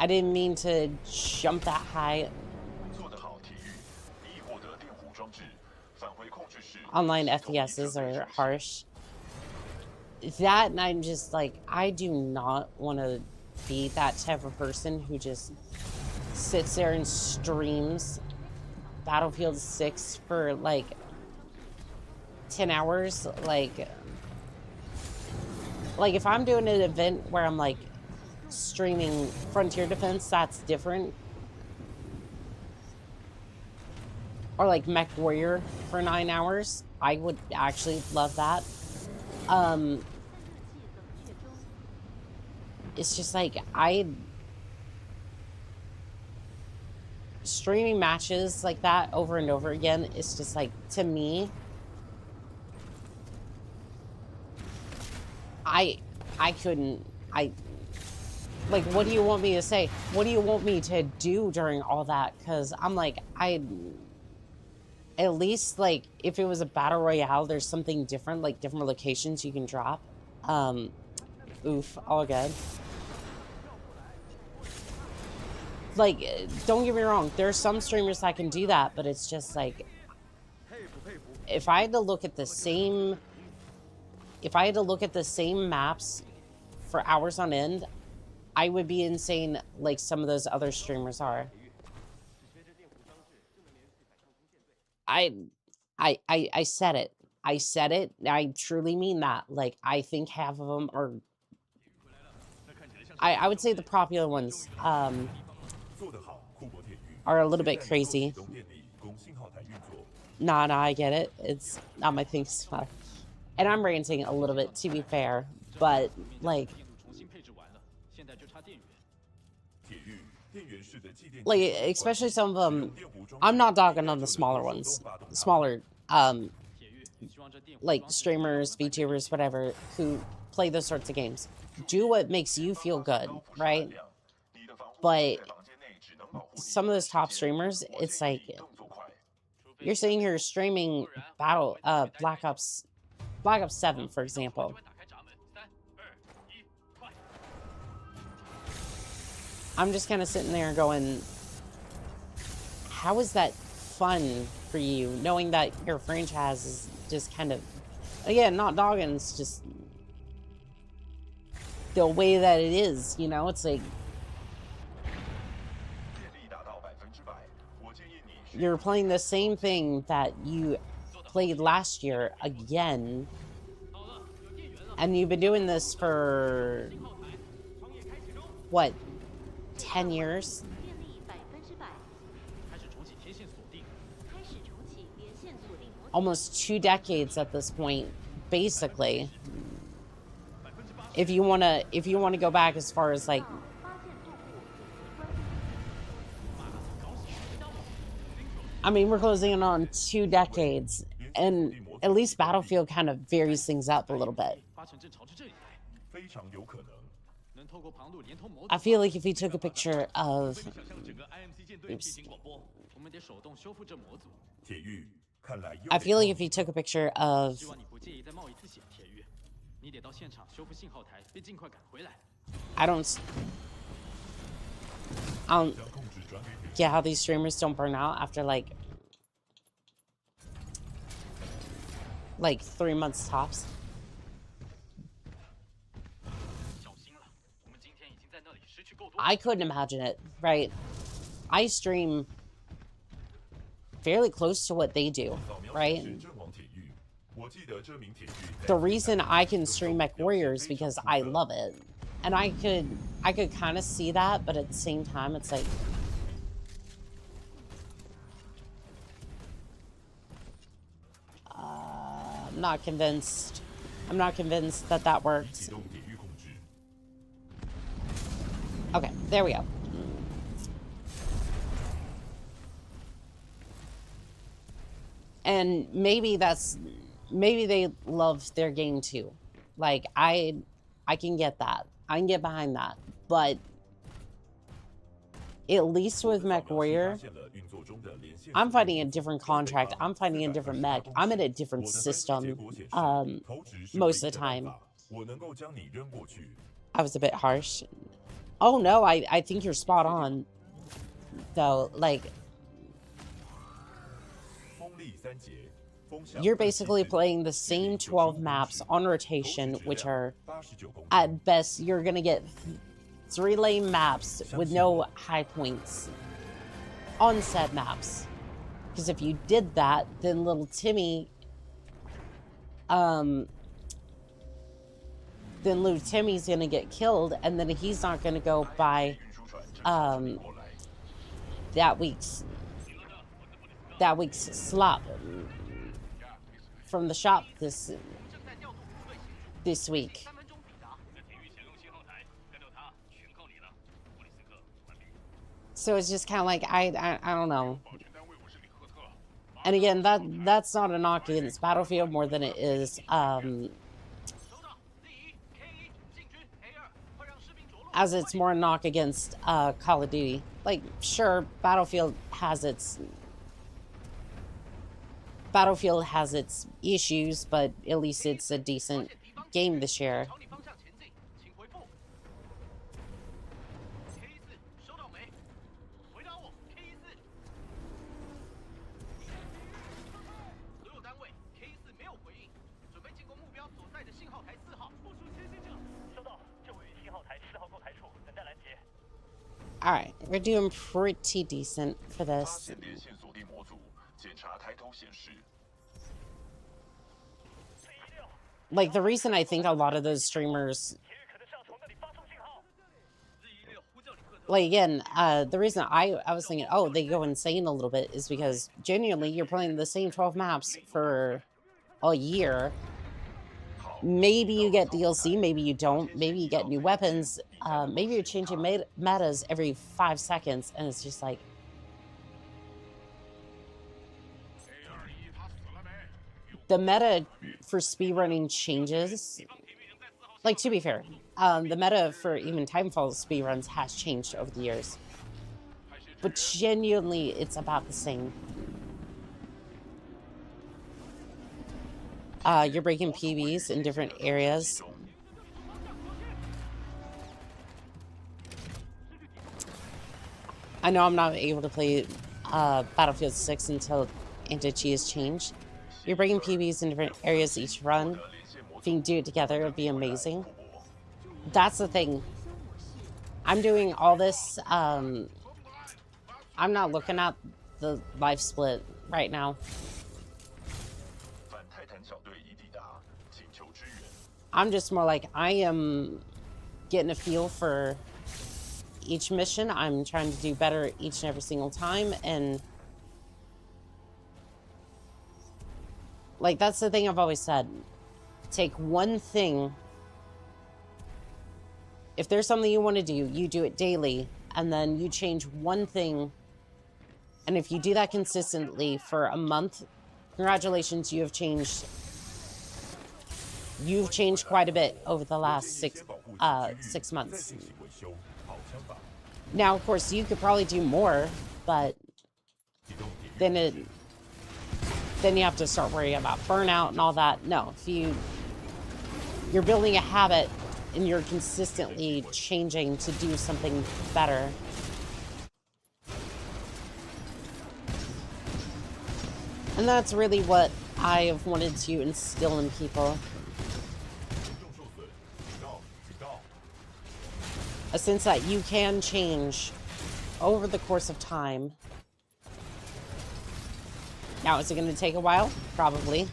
I didn't mean to jump that high. Online FPSs are harsh. That, and I'm just like, I do not want to be that type of person who just sits there and streams Battlefield 6 for like 10 hours. Like if I'm doing an event where I'm like streaming Frontier Defense, that's different. Or like Mech Warrior for 9 hours. I would actually love that. It's just like, streaming matches like that over and over again, it's just like, to me, I couldn't, like, what do you want me to say? What do you want me to do during all that? Because I'm like, at least, like, if it was a battle royale, there's something different, like different locations you can drop. Oof, all good. Like, don't get me wrong, there are some streamers that can do that, but it's just like, if I had to look at the same maps for hours on end, I would be insane like some of those other streamers are. I said it. I said it. I truly mean that. Like, I think half of them are, I would say the popular ones, are a little bit crazy. Nah, I get it. It's not my thing. And I'm ranting a little bit, to be fair. But, like, especially some of them, I'm not dogging on the smaller ones. Smaller, like, streamers, VTubers, whatever, who play those sorts of games. Do what makes you feel good, right? But some of those top streamers, it's like, you're saying you're streaming Black Ops 7, for example. I'm just kind of sitting there going, how is that fun for you, knowing that your franchise is just kind of, again, not dogging, it's just the way that it is, you know? It's like, you're playing the same thing that you played last year again, and you've been doing this for, what, 10 years? Almost 2 decades at this point, basically. If you wanna go back as far as like, I mean, we're closing in on 2 decades, And at least Battlefield kind of varies things up a little bit. 八成正朝着这里来， 非常有可能。 能透过旁路连通模组。 I feel like if he took a picture of... 向整个 IMC 舰队进行广播。我们得手动修复这模组。铁玉，看来又 I 得 feel like 靠 if he took a picture of... 希望你不介意再冒一次险，铁玉。你得到现场修复信号台，并尽快赶回来。 I don't 将控制转给铁玉。 get how these streamers don't burn out after like 3 months tops. 小心了，我们今天已经在那里失去够多。 I couldn't imagine it, right? I stream fairly close to what they do, 扫描 right? 是阵亡铁玉。我记得这名铁玉在 The reason I can stream Mech Warrior is because I love it. And I could kind of see that, but at the same time, it's like... I'm not convinced. I'm not convinced that that 启 works. 动铁玉控制。 Okay, there we go. And maybe they love their game too. Like I can get that. I can get behind that. But at least with Mech Warrior, 发现了运作中的连线 I'm fighting a different contract. I'm fighting a different mech. I'm in a different 我的分析结 system 果显示 um, 投掷是 most 唯 of the 一的办 time. 法我能够将你扔过去。 I was a bit harsh. Oh no, I think you're spot on. Though, like, 风力三节，风向 you're 27 basically 度 playing the 距离 same 95 12 公 maps 尺 on 投 rotation, 掷质 which 量 are 89公尺 at best you're gonna get 3 lane maps with no high points on said maps. Because if you did that, then little Timmy's gonna get killed, and then he's not gonna go buy 运输船正过来 that week's slop from the shop this week. 3分钟抵达。那铁玉潜入信号台，干掉他全靠你了。莫里斯克，完毕。 So it's just kind of like I don't know. And again, that's not a knock against Battlefield more than it is 收到 Z1 K1 进军 A2， 快让士兵着陆。 as it's more a knock against Call of Duty. Like, sure, Battlefield has its issues, but at least it's a decent game this year. 朝你方向前进，请回复。K4 收到没？回答我 K4。所有单位 K4没有回应，准备进攻目标所在的信号台4号。部署前行者。收到，就位于信号台4号购台处，等待拦截。 All right, we're doing pretty decent for 发 this. 现连线锁定模组，检查抬头显示。 Like, the reason I think a lot of those streamers, 铁玉可能是要从那里发送信号。 Z16呼叫你赫特。 like, again, the reason I was thinking, oh, they go insane a little bit is because genuinely you're playing the same 12 maps for a year. Maybe you get DLC, maybe you don't, maybe you get new weapons, maybe you're changing metas every 5 seconds, and it's just like, the meta for speedrunning changes. Like, to be fair, the meta for even Titanfall speedruns has changed over the years. But genuinely, it's about the same. You're breaking PBs in different areas. I know I'm not able to play Battlefield 6 until Anti-Cheat is changed. You're breaking PBs in different areas each run. If you can do it together, it'd be amazing. That's the thing. I'm doing all this. I'm not looking at the live split right now. 反泰坦小队已抵达，请求支援。 I'm just more like, I am getting a feel for each mission. I'm trying to do better each and every single time, and like, that's the thing I've always said. Take one thing. If there's something you want to do, you do it daily, and then you change one thing. And if you do that consistently for a month Congratulations, you have changed. You've changed quite a bit over the last 6 months. Now, of course, you could probably do more, but then you have to start worrying about burnout and all that. No, if you're building a habit and you're consistently changing to do something better. And that's really what I have wanted to instill in people. A sense that you can change over the course of time. Now, is it going to take a while? Probably.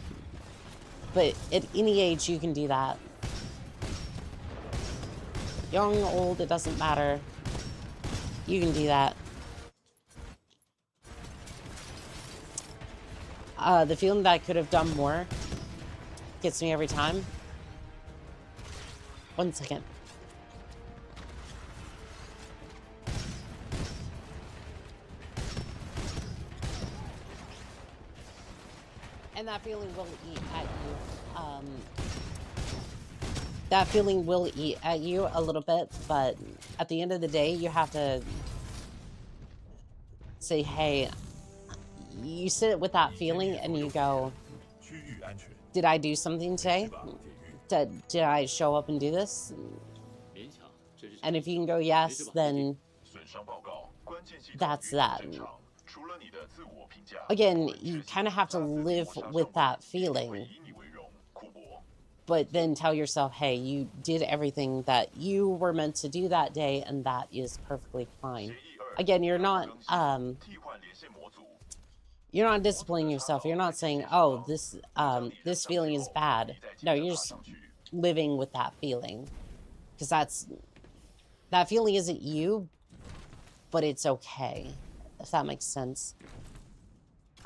But at any age, you can do that. Young, old, it doesn't matter. You can do that. The feeling that I could have done more gets me every time. 1 second. And that feeling will eat at you. That feeling will eat at you a little bit, but at the end of the day, you have to say, hey, you sit with that feeling and you go, did I do something today? Did I show up and do this? And if you can go yes, then that's that. Again, you kind of have to live with that feeling, but then tell yourself, hey, you did everything that you were meant to do that day, and that is perfectly fine. Again, you're not disciplining yourself. You're not saying, oh, this feeling is bad. No, you're just living with that feeling, because that feeling isn't you, but it's okay, if that makes sense.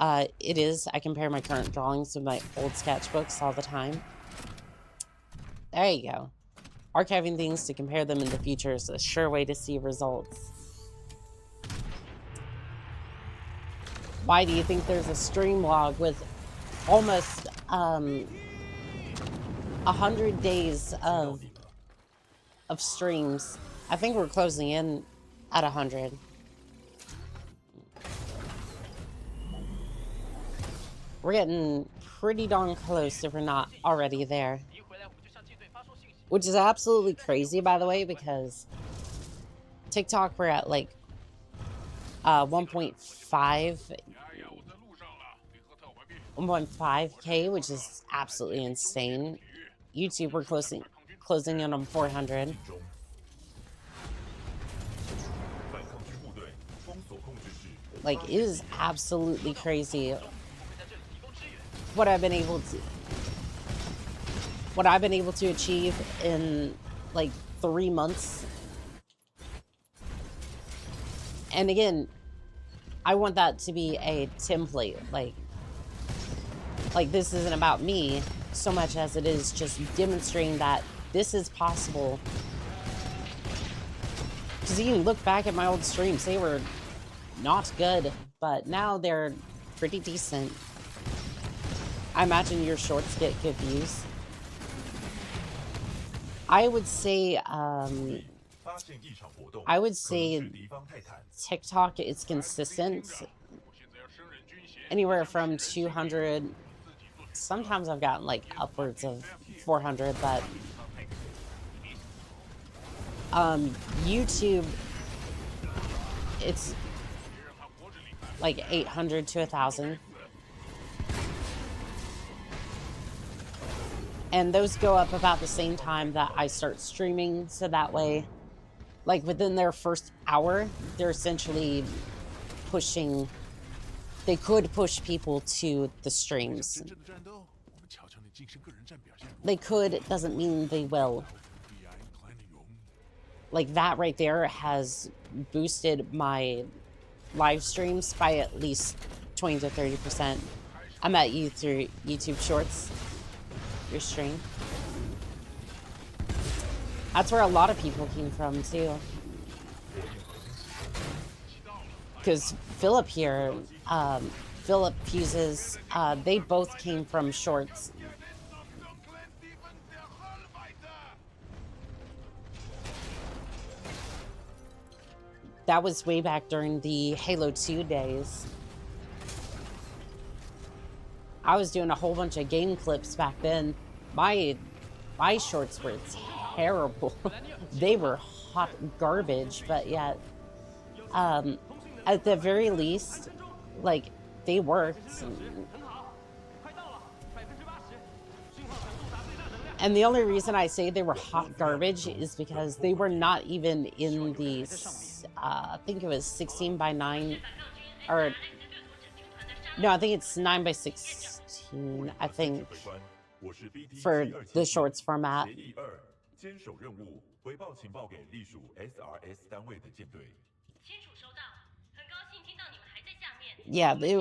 It is. I compare my current drawings with my old sketchbooks all the time. There you go. Archiving things to compare them in the future is a sure way to see results. Why do you think there's a stream log with almost 100 days of streams? I think we're closing in at 100. We're getting pretty darn close if we're not already there. Which is absolutely crazy, by the way, because TikTok, we're at like 1.5K, which is absolutely insane. YouTube, we're closing in on 400. Like, it is absolutely crazy what I've been able to achieve in like 3 months. And again, I want that to be a template. Like this isn't about me so much as it is just demonstrating that this is possible. Because you can look back at my old streams, they were not good, but now they're pretty decent. I imagine your shorts get good views. I would say TikTok is consistent. Anywhere from 200, sometimes I've gotten like upwards of 400, but YouTube, it's like 800 to 1,000. And those go up about the same time that I start streaming, so that way, like within their first hour, they're essentially pushing, they could push people to the streams. They could, it doesn't mean they will. Like that right there has boosted my live streams by at least 20 to 30%. I met you through YouTube Shorts. Your stream. That's where a lot of people came from too. Because Philip here, Philip fuses, they both came from shorts. That was way back during the Halo 2 days. I was doing a whole bunch of game clips back then. My shorts were terrible. They were hot garbage, but yet, at the very least, like, they worked. And the only reason I say they were hot garbage is because they were not even in the, I think it was 16 by 9, or, no, I think it's 9 by 16, I think, for the shorts format. Yeah, it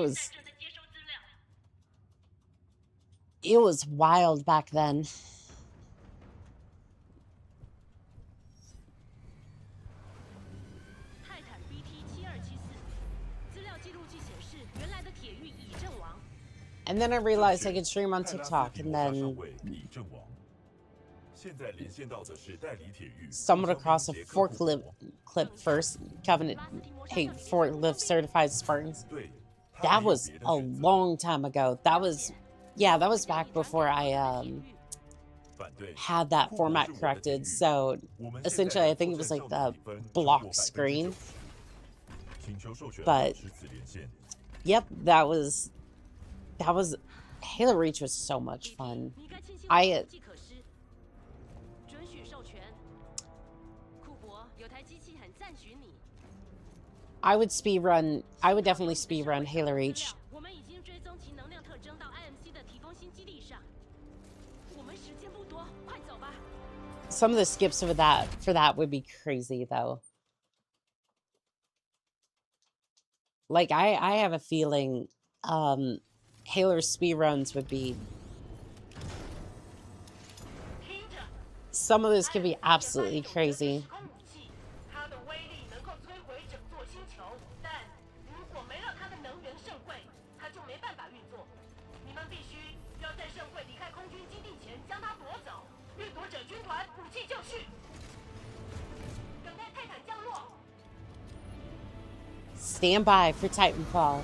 was wild back then. And then I realized I could stream on TikTok, and then stumbled across a forklift clip first. Covenant hate forklift certified Spartans. That was a long time ago. That was, yeah, that was back before I had that format corrected. So essentially, I think it was like the block screen. But yep, that was Halo Reach was so much fun. I would speedrun. I would definitely speedrun Halo Reach. Some of the skips for that would be crazy though. Like I have a feeling Halo speedruns would be, some of this could be absolutely crazy. Stand by for Titanfall.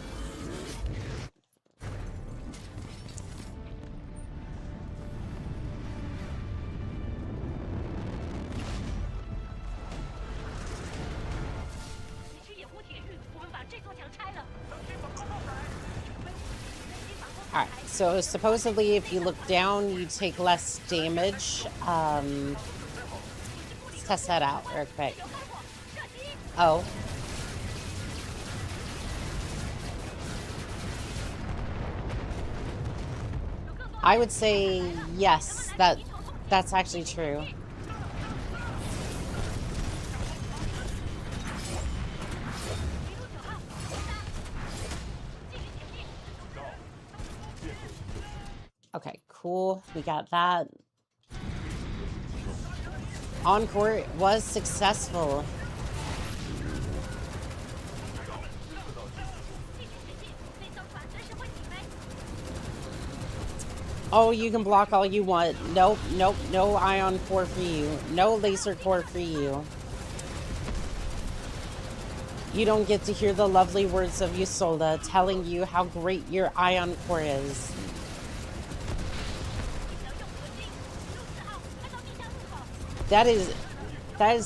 Alright, so supposedly if you look down, you take less damage. Let's test that out real quick. Oh. I would say yes, that's actually true. Okay, cool. We got that. Encore was successful. Oh, you can block all you want. Nope, nope, no ion core for you. No laser core for you. You don't get to hear the lovely words of Yusolda telling you how great your ion core is. That is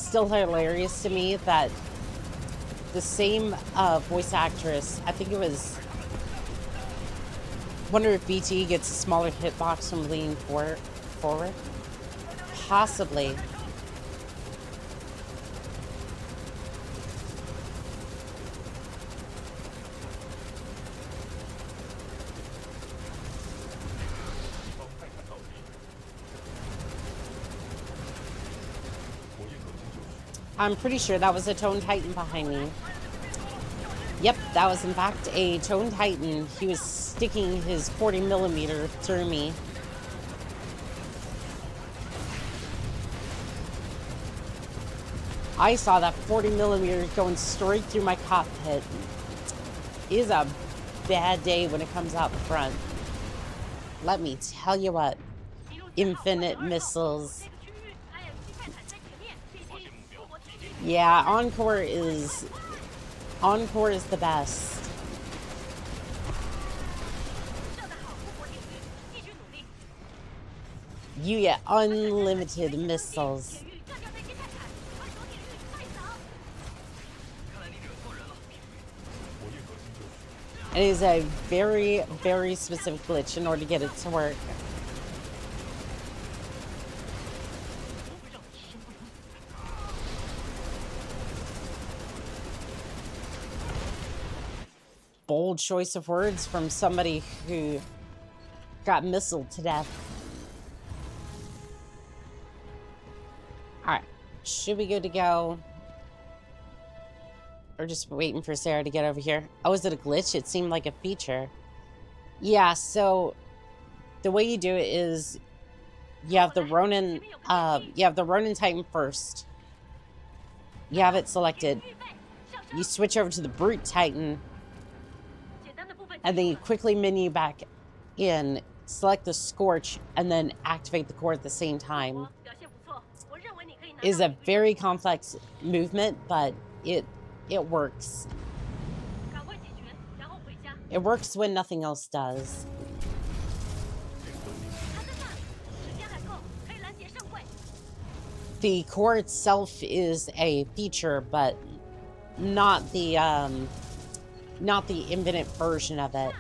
still hilarious to me that the same voice actress, I think it was, wonder if BT gets a smaller hitbox from leaning forward? Possibly. I'm pretty sure that was a Tone Titan behind me. Yep, that was in fact a Tone Titan. He was sticking his 40mm through me. I saw that 40mm going straight through my cockpit. It is a bad day when it comes out front. Let me tell you what. Infinite missiles. Yeah, Encore is the best. You get unlimited missiles. It is a very, very specific glitch in order to get it to work. Bold choice of words from somebody who got missiled to death. Alright, should be good to go. Or just waiting for Sarah to get over here. Oh, is it a glitch? It seemed like a feature. Yeah, so the way you do it is you have the Ronin Titan first. You have it selected. You switch over to the Brute Titan. And then you quickly menu back in, select the Scorch, and then activate the core at the same time. It is a very complex movement, but it works. It works when nothing else does. The core itself is a feature, but not the infinite version of it.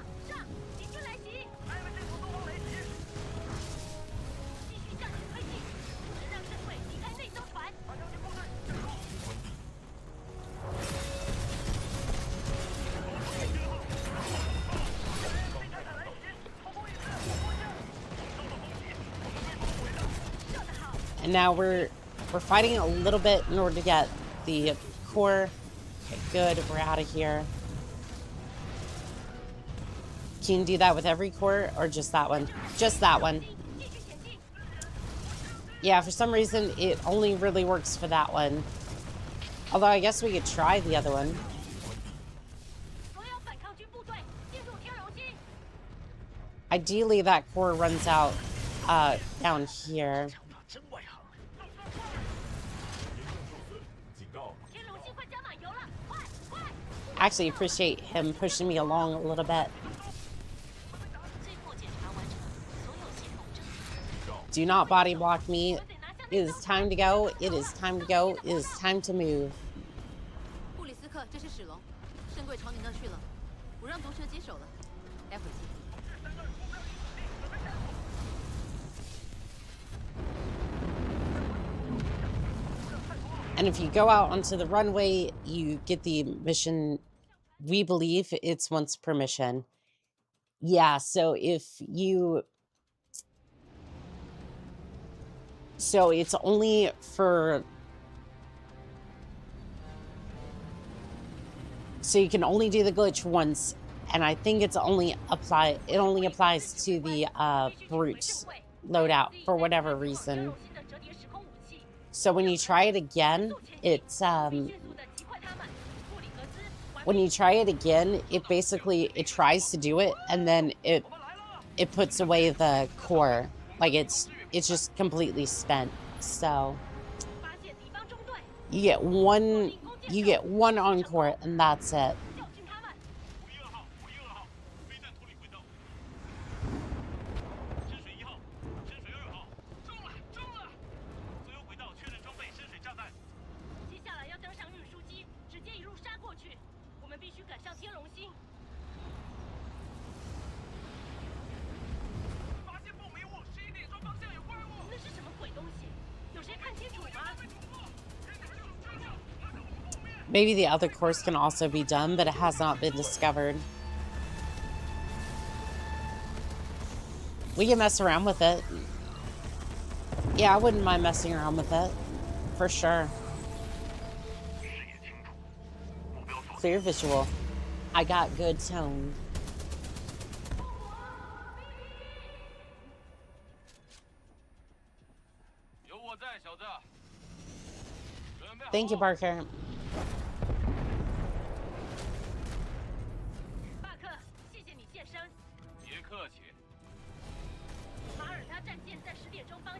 And now we're fighting a little bit in order to get the core. Okay, good. We're out of here. Can you do that with every core or just that one? Just that one. Yeah, for some reason it only really works for that one. Although I guess we could try the other one. Ideally that core runs out down here. Actually appreciate him pushing me along a little bit. Do not body block me. It is time to go. It is time to go. It is time to move. And if you go out onto the runway, you get the mission. We believe it's once per mission. Yeah, so if you... So it's only for... So you can only do the glitch once, and I think it's only it only applies to the brute loadout for whatever reason. So when you try it again, it's when you try it again, it basically tries to do it, and then it puts away the core. Like it's just completely spent. So you get one encore, and that's it. Maybe the other course can also be done, but it has not been discovered. We can mess around with it. Yeah, I wouldn't mind messing around with it. For sure. Clear visual. I got good tone. Thank you, Parker.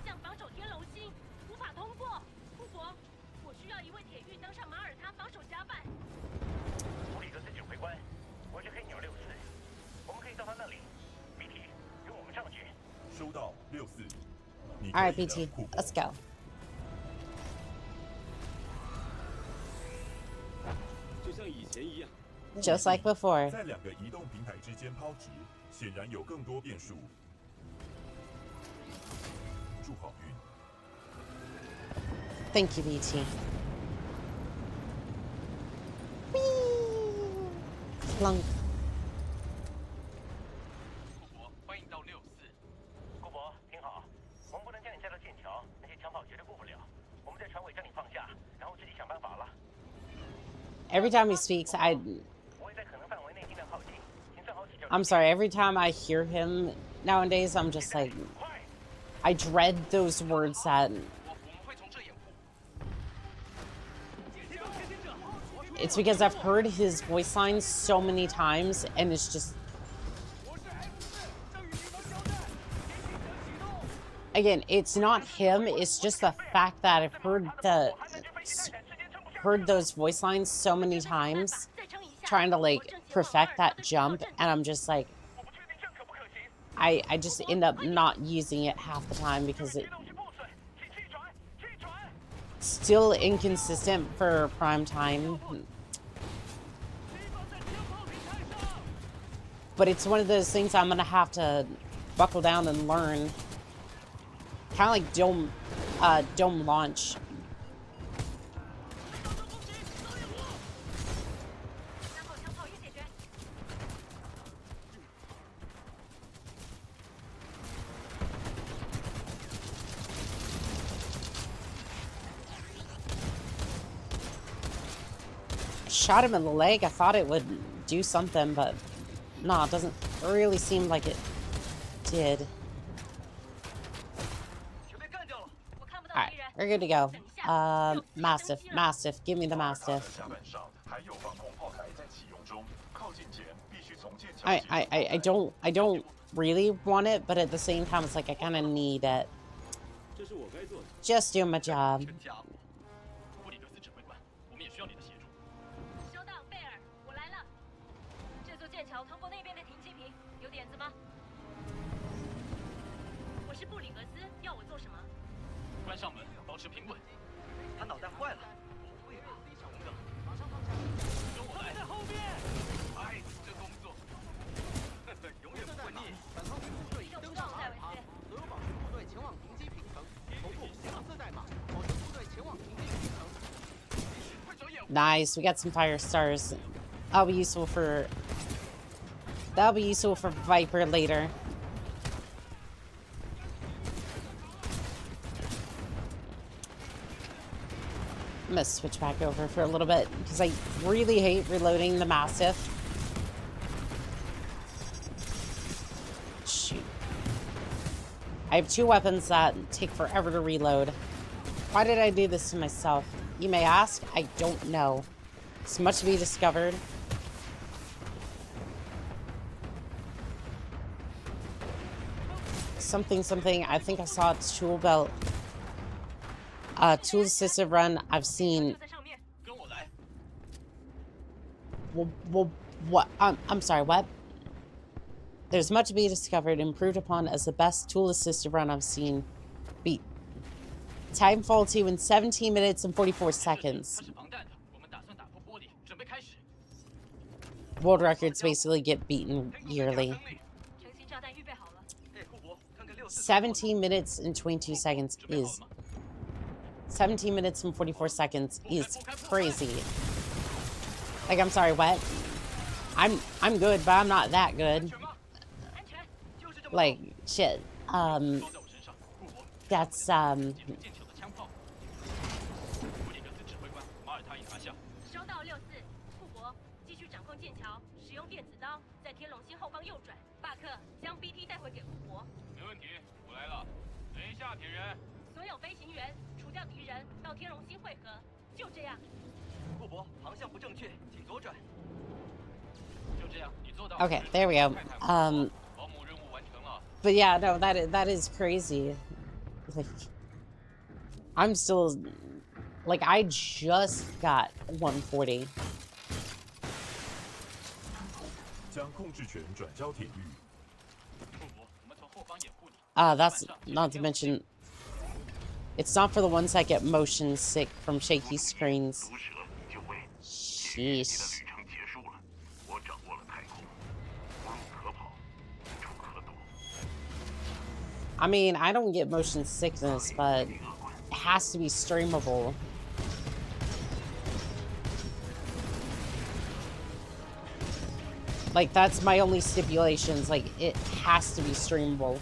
向防守天龙星，无法通过。库伯，我需要一位铁狱登上马耳他防守甲板。弗里格斯指挥官，我是黑鸟64，我们可以到他那里。BT，跟我们上去。收到64。你 All right, 可以的 BT, 库珀 let's go. 就像以前一样。 Just like before. 在两个移动平台之间抛掷，显然有更多变数。祝好运。 Thank you, BT. Whee! Clunk. 库珀，欢迎到64。顾伯，听好，我们不能将你带到剑桥，那些枪炮绝对过不了。我们在船尾将你放下，然后自己想办法了。 Every time he speaks, 我也在可能范围内尽量靠近，请站好起脚。 I'm sorry, every time I hear him nowadays, I'm just like, I dread those words that 我们会从这掩护。 it's because I've heard his voice lines so many times, and it's just, again, it's not him, it's just the fact that I've heard those voice lines so many times, trying to like perfect that jump, and I'm just like, I just end up not using it half the time because it's still inconsistent for prime time. But it's one of those things I'm gonna have to buckle down and learn. Kind of like Dome launch. Shot him in the leg. I thought it would do something, but no, it doesn't really seem like it did. Alright, we're good to go. Mastiff, Mastiff, give me the Mastiff. I don't really want it, but at the same time, it's like I kind of need it. 这是我该做的。 Just doing my job. 全家伙，弗里格斯指挥官，我们也需要你的协助。收到，贝尔，我来了。这座剑桥通过那边的停机坪，有点子吗？我是布里格斯，要我做什么？关上门，保持平稳。他脑袋坏了。不会吧？等等，马上放下。跟我来。在后面。哎，这工作，永远不会腻。反抗军部队已登上马耳他，所有保全部队前往停机坪层。头部黄色代码，保全部队前往停机坪层。 Nice, we got some fire stars. That'll be useful for Viper later. I'm gonna switch back over for a little bit because I really hate reloading the Mastiff. Shoot. I have two weapons that take forever to reload. Why did I do this to myself? You may ask. I don't know. It's much to be discovered. Something. I think I saw a tool belt. Tool assisted run. I've seen. 在上面，跟我来。 Well, what? I'm sorry. What? There's much to be discovered, improved upon as the best tool assisted run I've seen. Beat Titanfall 2 in 17 minutes and 44 seconds. 它是防弹的，我们打算打破玻璃，准备开始。 World records basically get beaten yearly. 成型炸弹预备好了。哎，库珀，看看64。 17 minutes and 22 seconds 准备好了 is 吗？ 17 minutes and 44 seconds is crazy. Like, I'm sorry, what? I'm good, but I'm not that good. 全吗？安全。就是这么。 Like, shit. 包在我身上，库珀。 That's 击中剑桥的枪炮。弗里格斯指挥官，马耳他已拿下。收到64，库珀，继续掌控剑桥，使用电子刀在天龙星后方右转。巴克，将 BT 带回给库珀。没问题，我来了。等一下，铁人。所有飞行员除掉敌人，到天龙星汇合。就这样。库珀，航向不正确，请左转。就这样，你做到。 okay. There we go. 保姆任务完成了。 But yeah, no, that is crazy. Like, I'm still, like, I just got 140. 将控制权转交铁狱。 That's not to mention, it's not for the ones that get motion sick from shaky screens. Sheesh. I mean, I don't get motion sickness, but it has to be streamable. Like, that's my only stipulations. Like, it has to be streamable.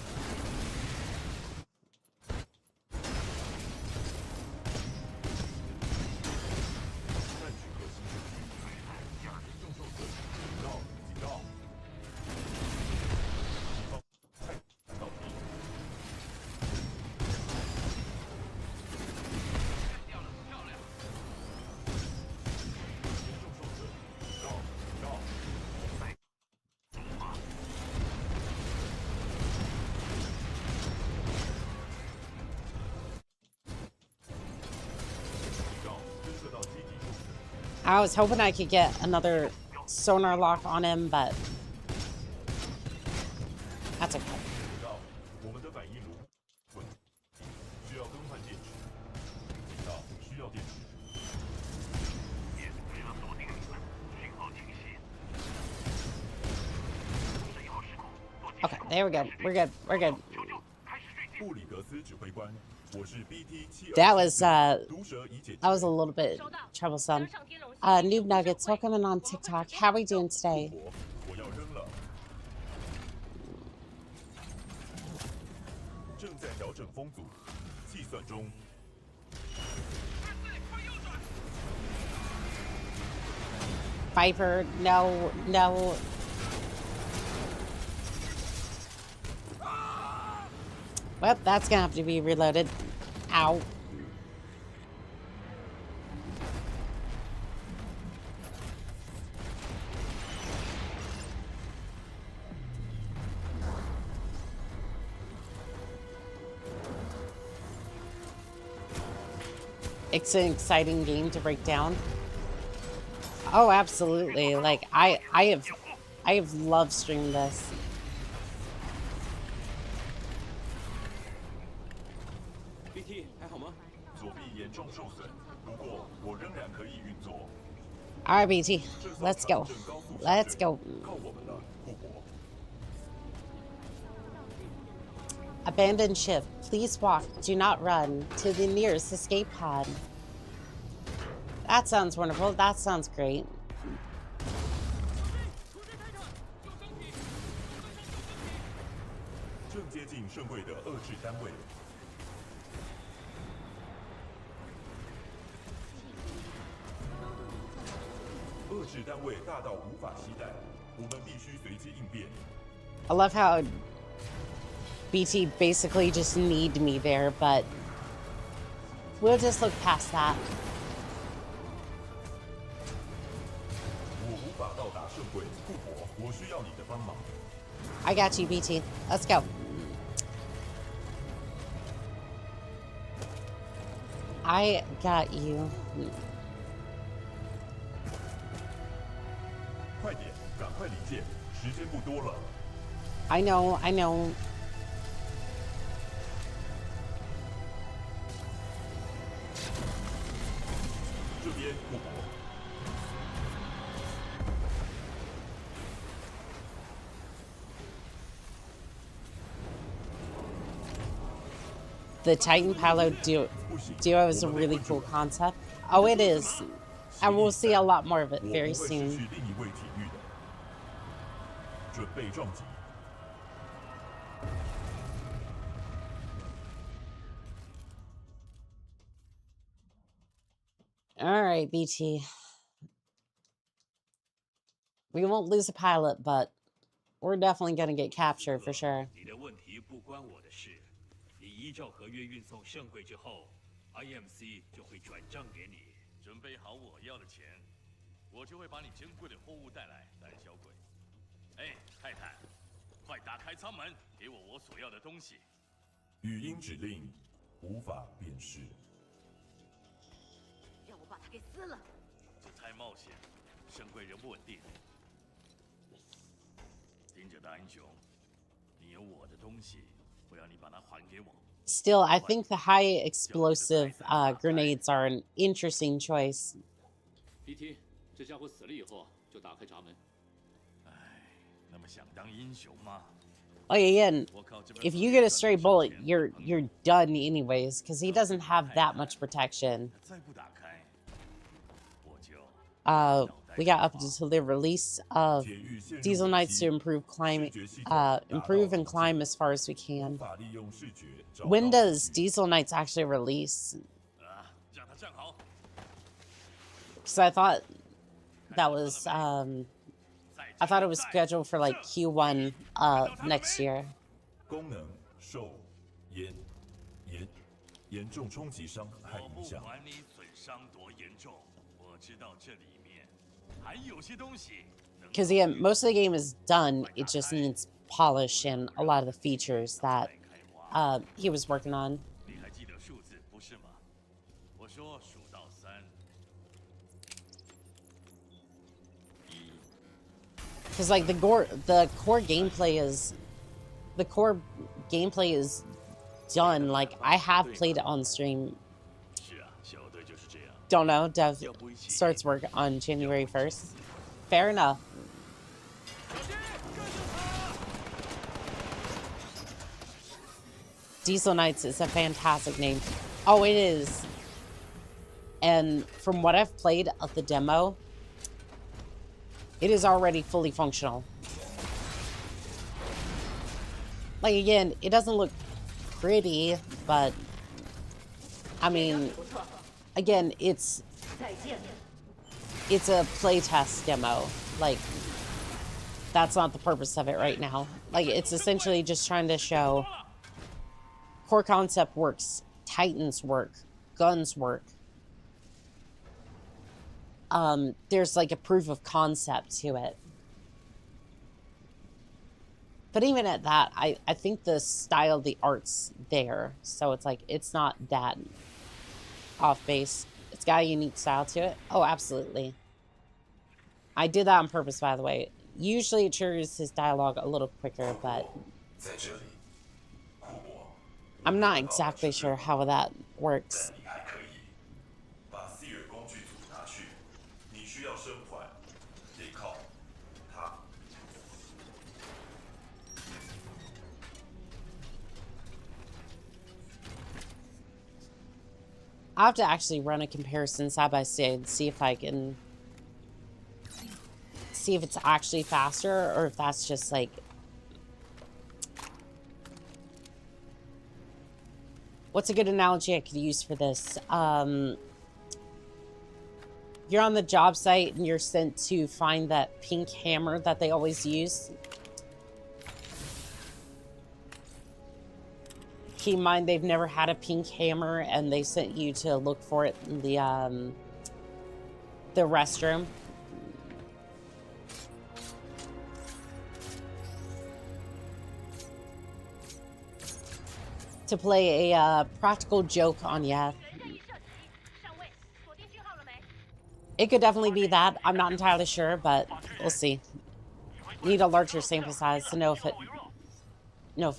I was hoping I could get another sonar lock on him, but that's okay. 我们的反应炉需要更换电池，警告需要电池。电为了锁定你们，信号清晰。信号失控。Okay, there we go. We're good. We're good. 布里格斯指挥官，我是 BT 7。 That was 毒蛇已解决。 that was a little bit troublesome. Noob Nuggets, welcome in on TikTok. How are we doing today? 我要扔了。正在调整风阻，计算中。 Viper, no, no. Well, that's gonna have to be reloaded. Ow. It's an exciting game to break down. Oh, absolutely. Like I have loved streaming this. BT 还好吗？左臂严重受损，不过我仍然可以运作。 All right, BT, let's go. Let's go. 靠我们了，库珀。 Abandon ship. Please walk. Do not run to the nearest escape pod. That sounds wonderful. That sounds great. 正接近圣柜的遏制单位。遏制单位大到无法携带，我们必须随机应变。 I love how BT basically just need me there, but we'll just look past that. 我无法到达圣柜，库珀，我需要你的帮忙。 I got you, BT. Let's go. I got you. 快点，赶快离线，时间不多了。 I know, I know. 这边，库珀。 The Titan Palo duo is a really cool concept. Oh, it is. And we'll see a lot more of it very soon. 准备撞击。 All right, BT. We won't lose a pilot, but we're definitely going to get captured for sure. 你的问题不关我的事。你依照合约运送圣柜之后 ，IMC 就会转账给你。准备好我要的钱，我就会把你珍贵的货物带来，胆小鬼。哎，泰坦，快打开舱门，给我所要的东西。语音指令：无法辨识。让我把它给撕了。这太冒险，神龟人不稳定。盯着大英雄，你有我的东西，我要你把它还给我。 Still, I think the high explosive grenades are an interesting choice. BT，这家伙死了以后就打开闸门。唉，那么想当英雄吗？ Like again, 我靠这边 if you get a stray bullet, you're done anyways, because he doesn't have that much protection. 再不打开，我就 We got up until the release of Diesel Knights to improve and climb as far as we 无 can. 法利用视觉找到 When does 指引 Diesel Knights actually release? 啊，让他站好。 Because I thought that was I thought it was scheduled for like Q1 next year. 功能受严重冲击伤害我不影响。管你损伤多严重，我知道这里面还有些东西能 Because again, most of the game is done. It just needs polish and a lot of the features that 开挖。 he was working on. 你还记得数字不是吗？我说数到3。Because like the core gameplay is done. Like I have played it on stream. 是啊，小队就是这样。 Don't know. Dev starts work on January 1st. Fair enough. Diesel Knights is a fantastic name. Oh, it is. And from what I've played of the demo, it is already fully functional. Like again, it doesn't look pretty, but I mean, again, it's a playtest demo. Like that's not the purpose of it right now. Like it's essentially just trying to show core concept works, Titans work, guns work. There's like a proof of concept to it. But even at that, I think the style, the art's there. So it's like, it's not that off base. It's got a unique style to it. Oh, absolutely. I did that on purpose, by the way. Usually it triggers his dialogue a little quicker, but 在这里，库珀， I'm not exactly sure how that 但 works. 你还可以把 Seer 工具组拿去。你需要生还，得靠它。 I have to actually run a comparison side by side, see if I can see if it's actually faster or if that's just like what's a good analogy I could use for this? You're on the job site and you're sent to find that pink hammer that they always use. Keep in mind they've never had a pink hammer and they sent you to look for it in the restroom. To play a practical joke on ya. 人任意射击，上尉，锁定讯号了没？ It could definitely be that. I'm not entirely sure, but we'll see. Need a larger sample size to know if it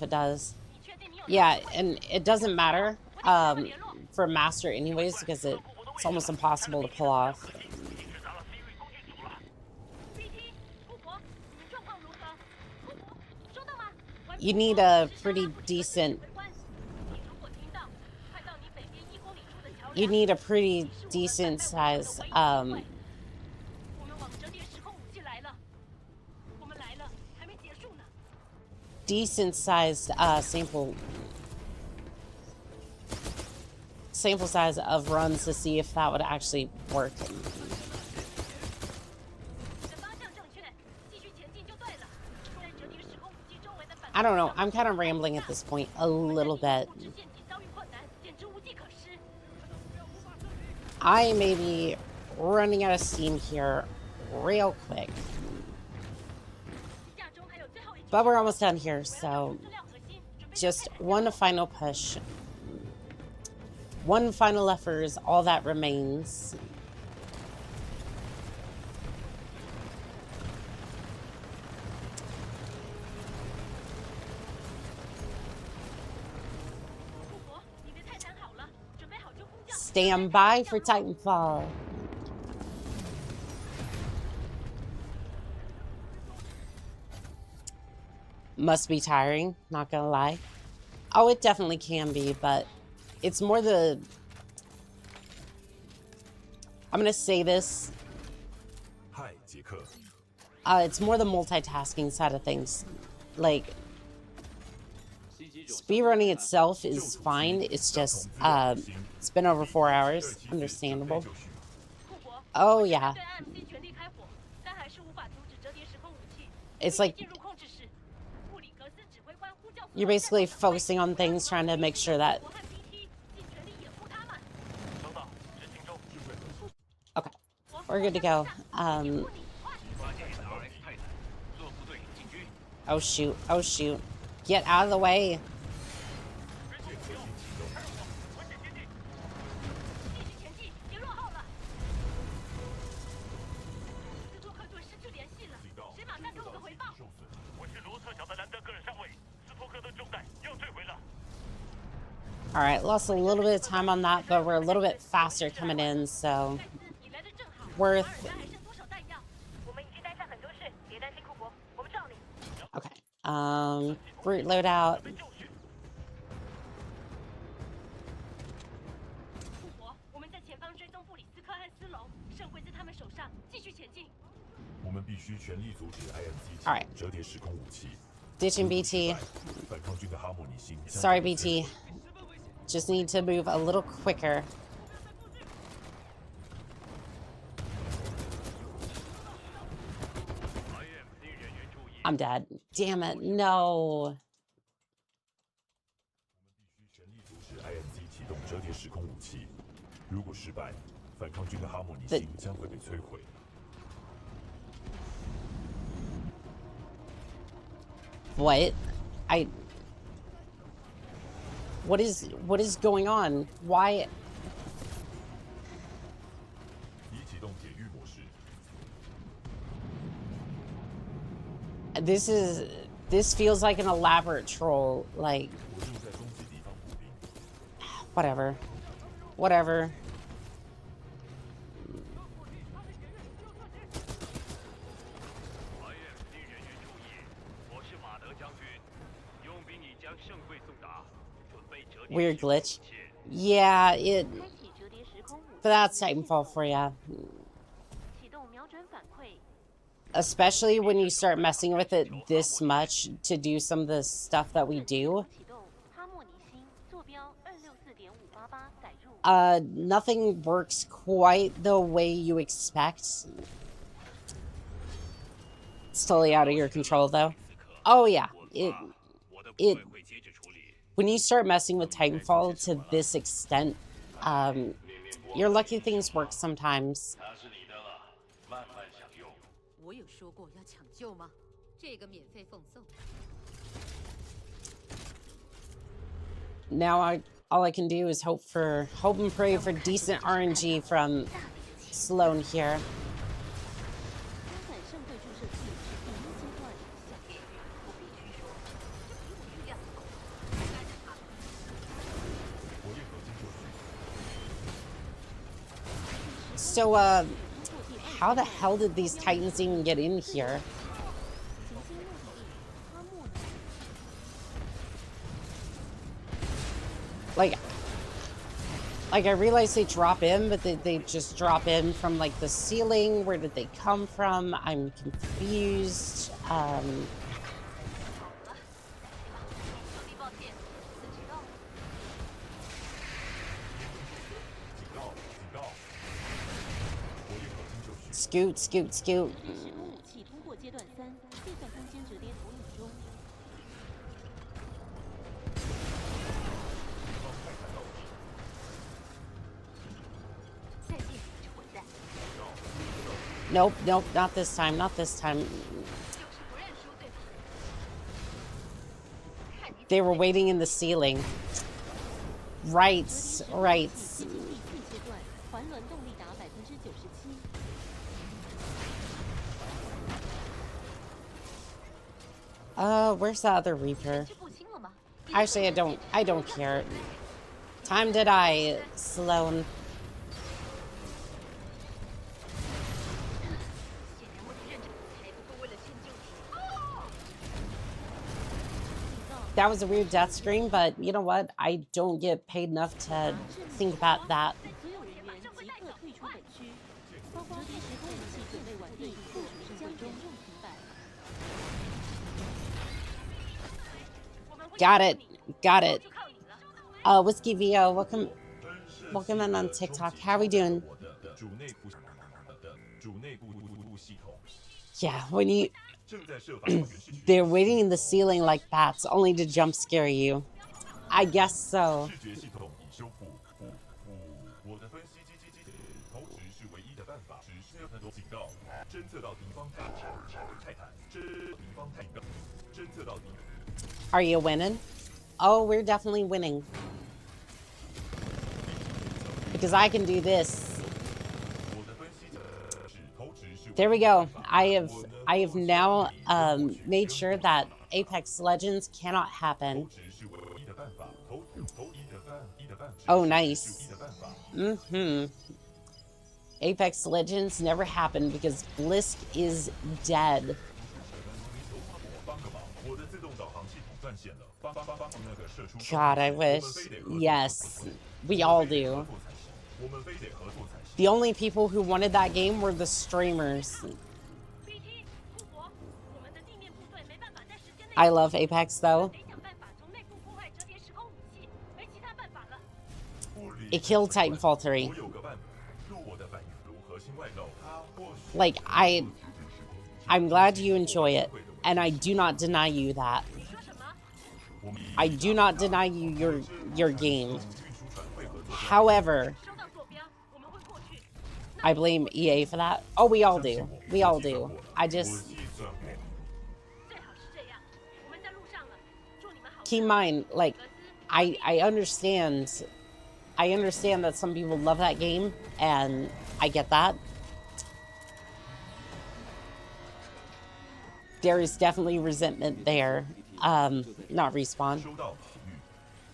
does. 你确定你有？ Yeah, and it doesn't matter for master anyways because it's almost impossible to pull off. 直达了 C 位工具组了。 BT，库珀，你们状况如何？库珀，收到吗？ You need a pretty decent 围观你如果听到，快到你北边1公里处的桥梁。 you need a pretty decent size 我们往折叠时空武器来了，我们来了，还没结束呢。 decent sized sample size of runs to see if that would actually work. 你的方向正确，继续前进就对了。在折叠时空武器周围的反 I don't know. I'm kind of rambling at this point a little bit. 直陷阱遭遇困难，简直无计可施。 I may be running out of steam here real quick, 架中还有最后一 but we're almost done here, so 质量核心，准备 just one final push. One final effort is all that remains. Stand by for Titanfall. Must be tiring, not gonna lie. Oh, it definitely can be, but it's more the... I'm gonna say this. Hi, 杰克。 It's more the multitasking side of things. Like, speedrunning itself is fine. It's just, it's been over 4 hours. Understandable. Oh, yeah. It's like you're basically focusing on things, trying to make sure that... Okay, we're good to go. Oh, shoot. Oh, shoot. Get out of the way. All right, lost a little bit of time on that, but we're a little bit faster coming in, so worth. Okay, brute loadout. All right. Ditching BT. Sorry, BT. Just need to move a little quicker. I'm dead. Damn it, no. What? What is going on? Why? This feels like an elaborate troll. Like, whatever. Whatever. Weird glitch. Yeah, but that's Titanfall for ya. Especially when you start messing with it this much to do some of the stuff that we do. Nothing works quite the way you expect. It's totally out of your control, though. Oh, yeah. When you start messing with Titanfall to this extent, you're lucky things work sometimes. Now all I can do is hope and pray for decent RNG from Sloan here. So, how the hell did these Titans even get in here? Like I realize they drop in, but they just drop in from, like, the ceiling. Where did they come from? I'm confused. Scoot, scoot, scoot. Nope, nope, not this time, not this time. They were waiting in the ceiling. Right, 折叠 right. 接近第4阶段，环轮动力达97%。Where's the other Reaper? 神志不清了吗？ Actually, I don't care. Time to die, Sloan. 显然我的认真才不会为了迁就你。警告， That was a weird death scream, but you know what? I don't get paid enough to think about that. 所有人员即刻退出本区。折叠时空武器准备完毕，部署将严重停摆。 Got it. Got it. Whiskey VO, welcome in on TikTok. How we doing? Yeah, when you they're waiting in the ceiling like bats, only to jump scare you. I guess so. 视觉系统已修复。我的分析机投掷是唯一的办法。只是很多警告，侦测到敌方泰坦，侦测到敌。 Are you winning? Oh, we're definitely winning. Because I can do this. There we go. I have now made sure that Apex Legends cannot happen. Oh, nice. Apex Legends never happened because Blisk is dead. God, I wish. Yes, we all do. The only people who wanted that game were the streamers. I love Apex though. It killed Titanfall 3. Like, I'm glad you enjoy it, and I do not deny you that. I do not deny you your game. However, I blame EA for that. Oh, we all do. We all do. I just keep in mind, like, I understand that some people love that game, and I get that. There is definitely resentment there. Not Respawn.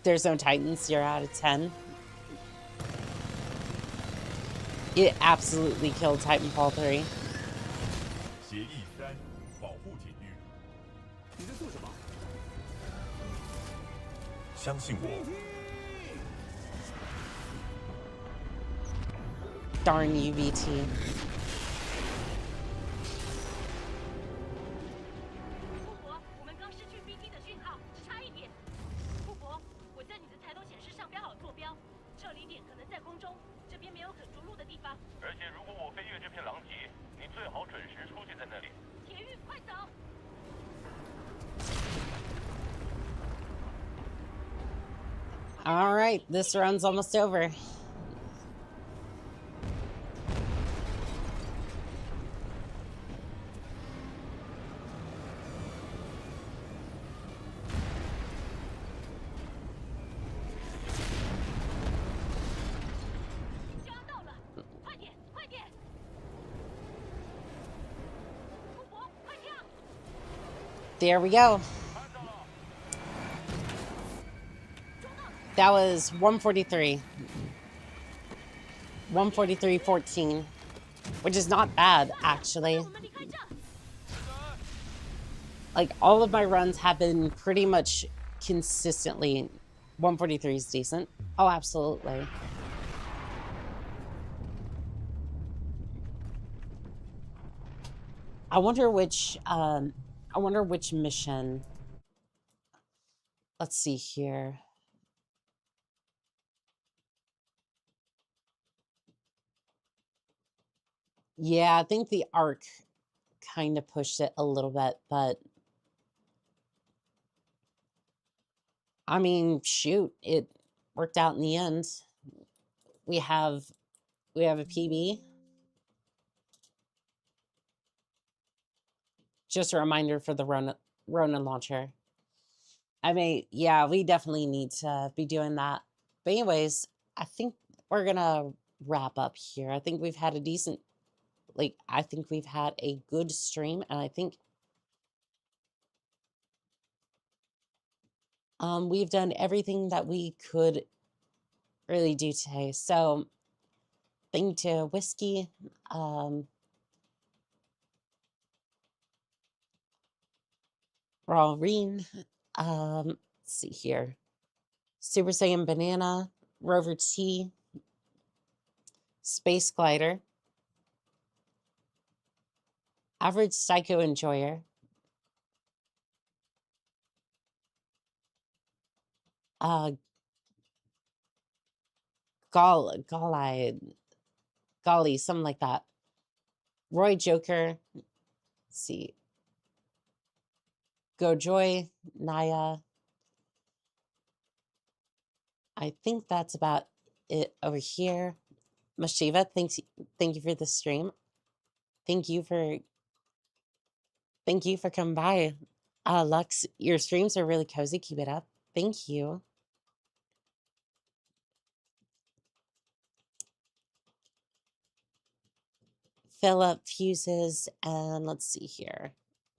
There's no Titans, 0 out of 10. It absolutely killed Titanfall 3. Darn UVT. 而且如果我飞越这片狼藉，你最好准时出现在那里。铁玉，快走！ All right, this run's almost over. There we go. That was 143. 143.14, which is not bad, actually. Like, all of my runs have been pretty much consistently. 143 is decent. Oh, absolutely. I wonder which mission. Let's see here. Yeah, I think the arc kind of pushed it a little bit, but I mean, shoot, it worked out in the end. We have a PB. Just a reminder for the Ronin launcher. I mean, yeah, we definitely need to be doing that. But anyways, I think we're gonna wrap up here. I think we've had a decent, like, I think we've had a good stream, and I think we've done everything that we could really do today. So thank you to Whiskey, Rawreen, let's see here, Super Saiyan Banana, Rover T, Space Glider, Average Psycho Enjoyer, Golly, something like that. Roy Joker, let's see, Go Joy, Naya. I think that's about it over here. Mashiva, thank you for the stream. Thank you for coming by. Lux, your streams are really cozy. Keep it up. Thank you. Philip, Fuses, and let's see here. I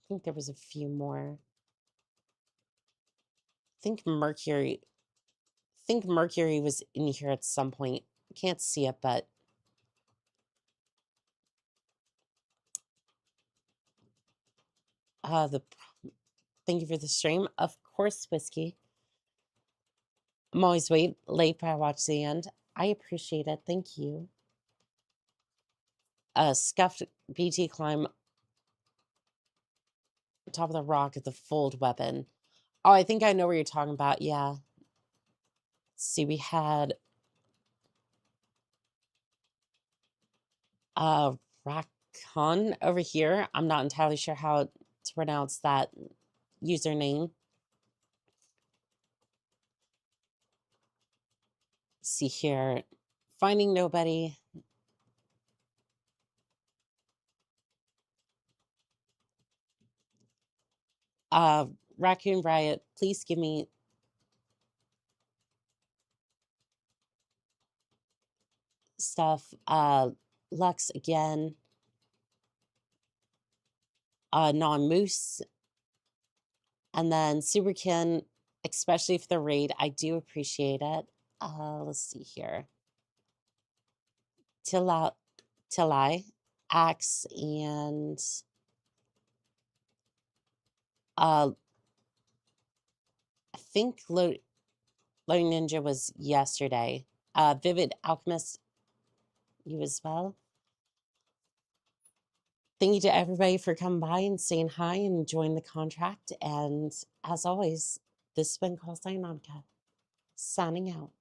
think there was a few more. I think Mercury was in here at some point. Can't see it, but thank you for the stream. Of course, Whiskey. I'm always late, but I watch the end. I appreciate it. Thank you. Scuffed BT climb top of the rock at the fold weapon. Oh, I think I know what you're talking about. Yeah. Let's see, we had Rakon over here. I'm not entirely sure how to pronounce that username. Let's see here. Finding nobody. Raccoon Riot, please give me stuff. Lux again. Non-moose. And then Superkin, especially for the raid. I do appreciate it. Let's see here. Tilai, Axe, and I think Loading Ninja was yesterday. Vivid Alchemist, you as well. Thank you to everybody for coming by and saying hi and enjoying the contract. And as always, this has been Call Sign Monica, signing out.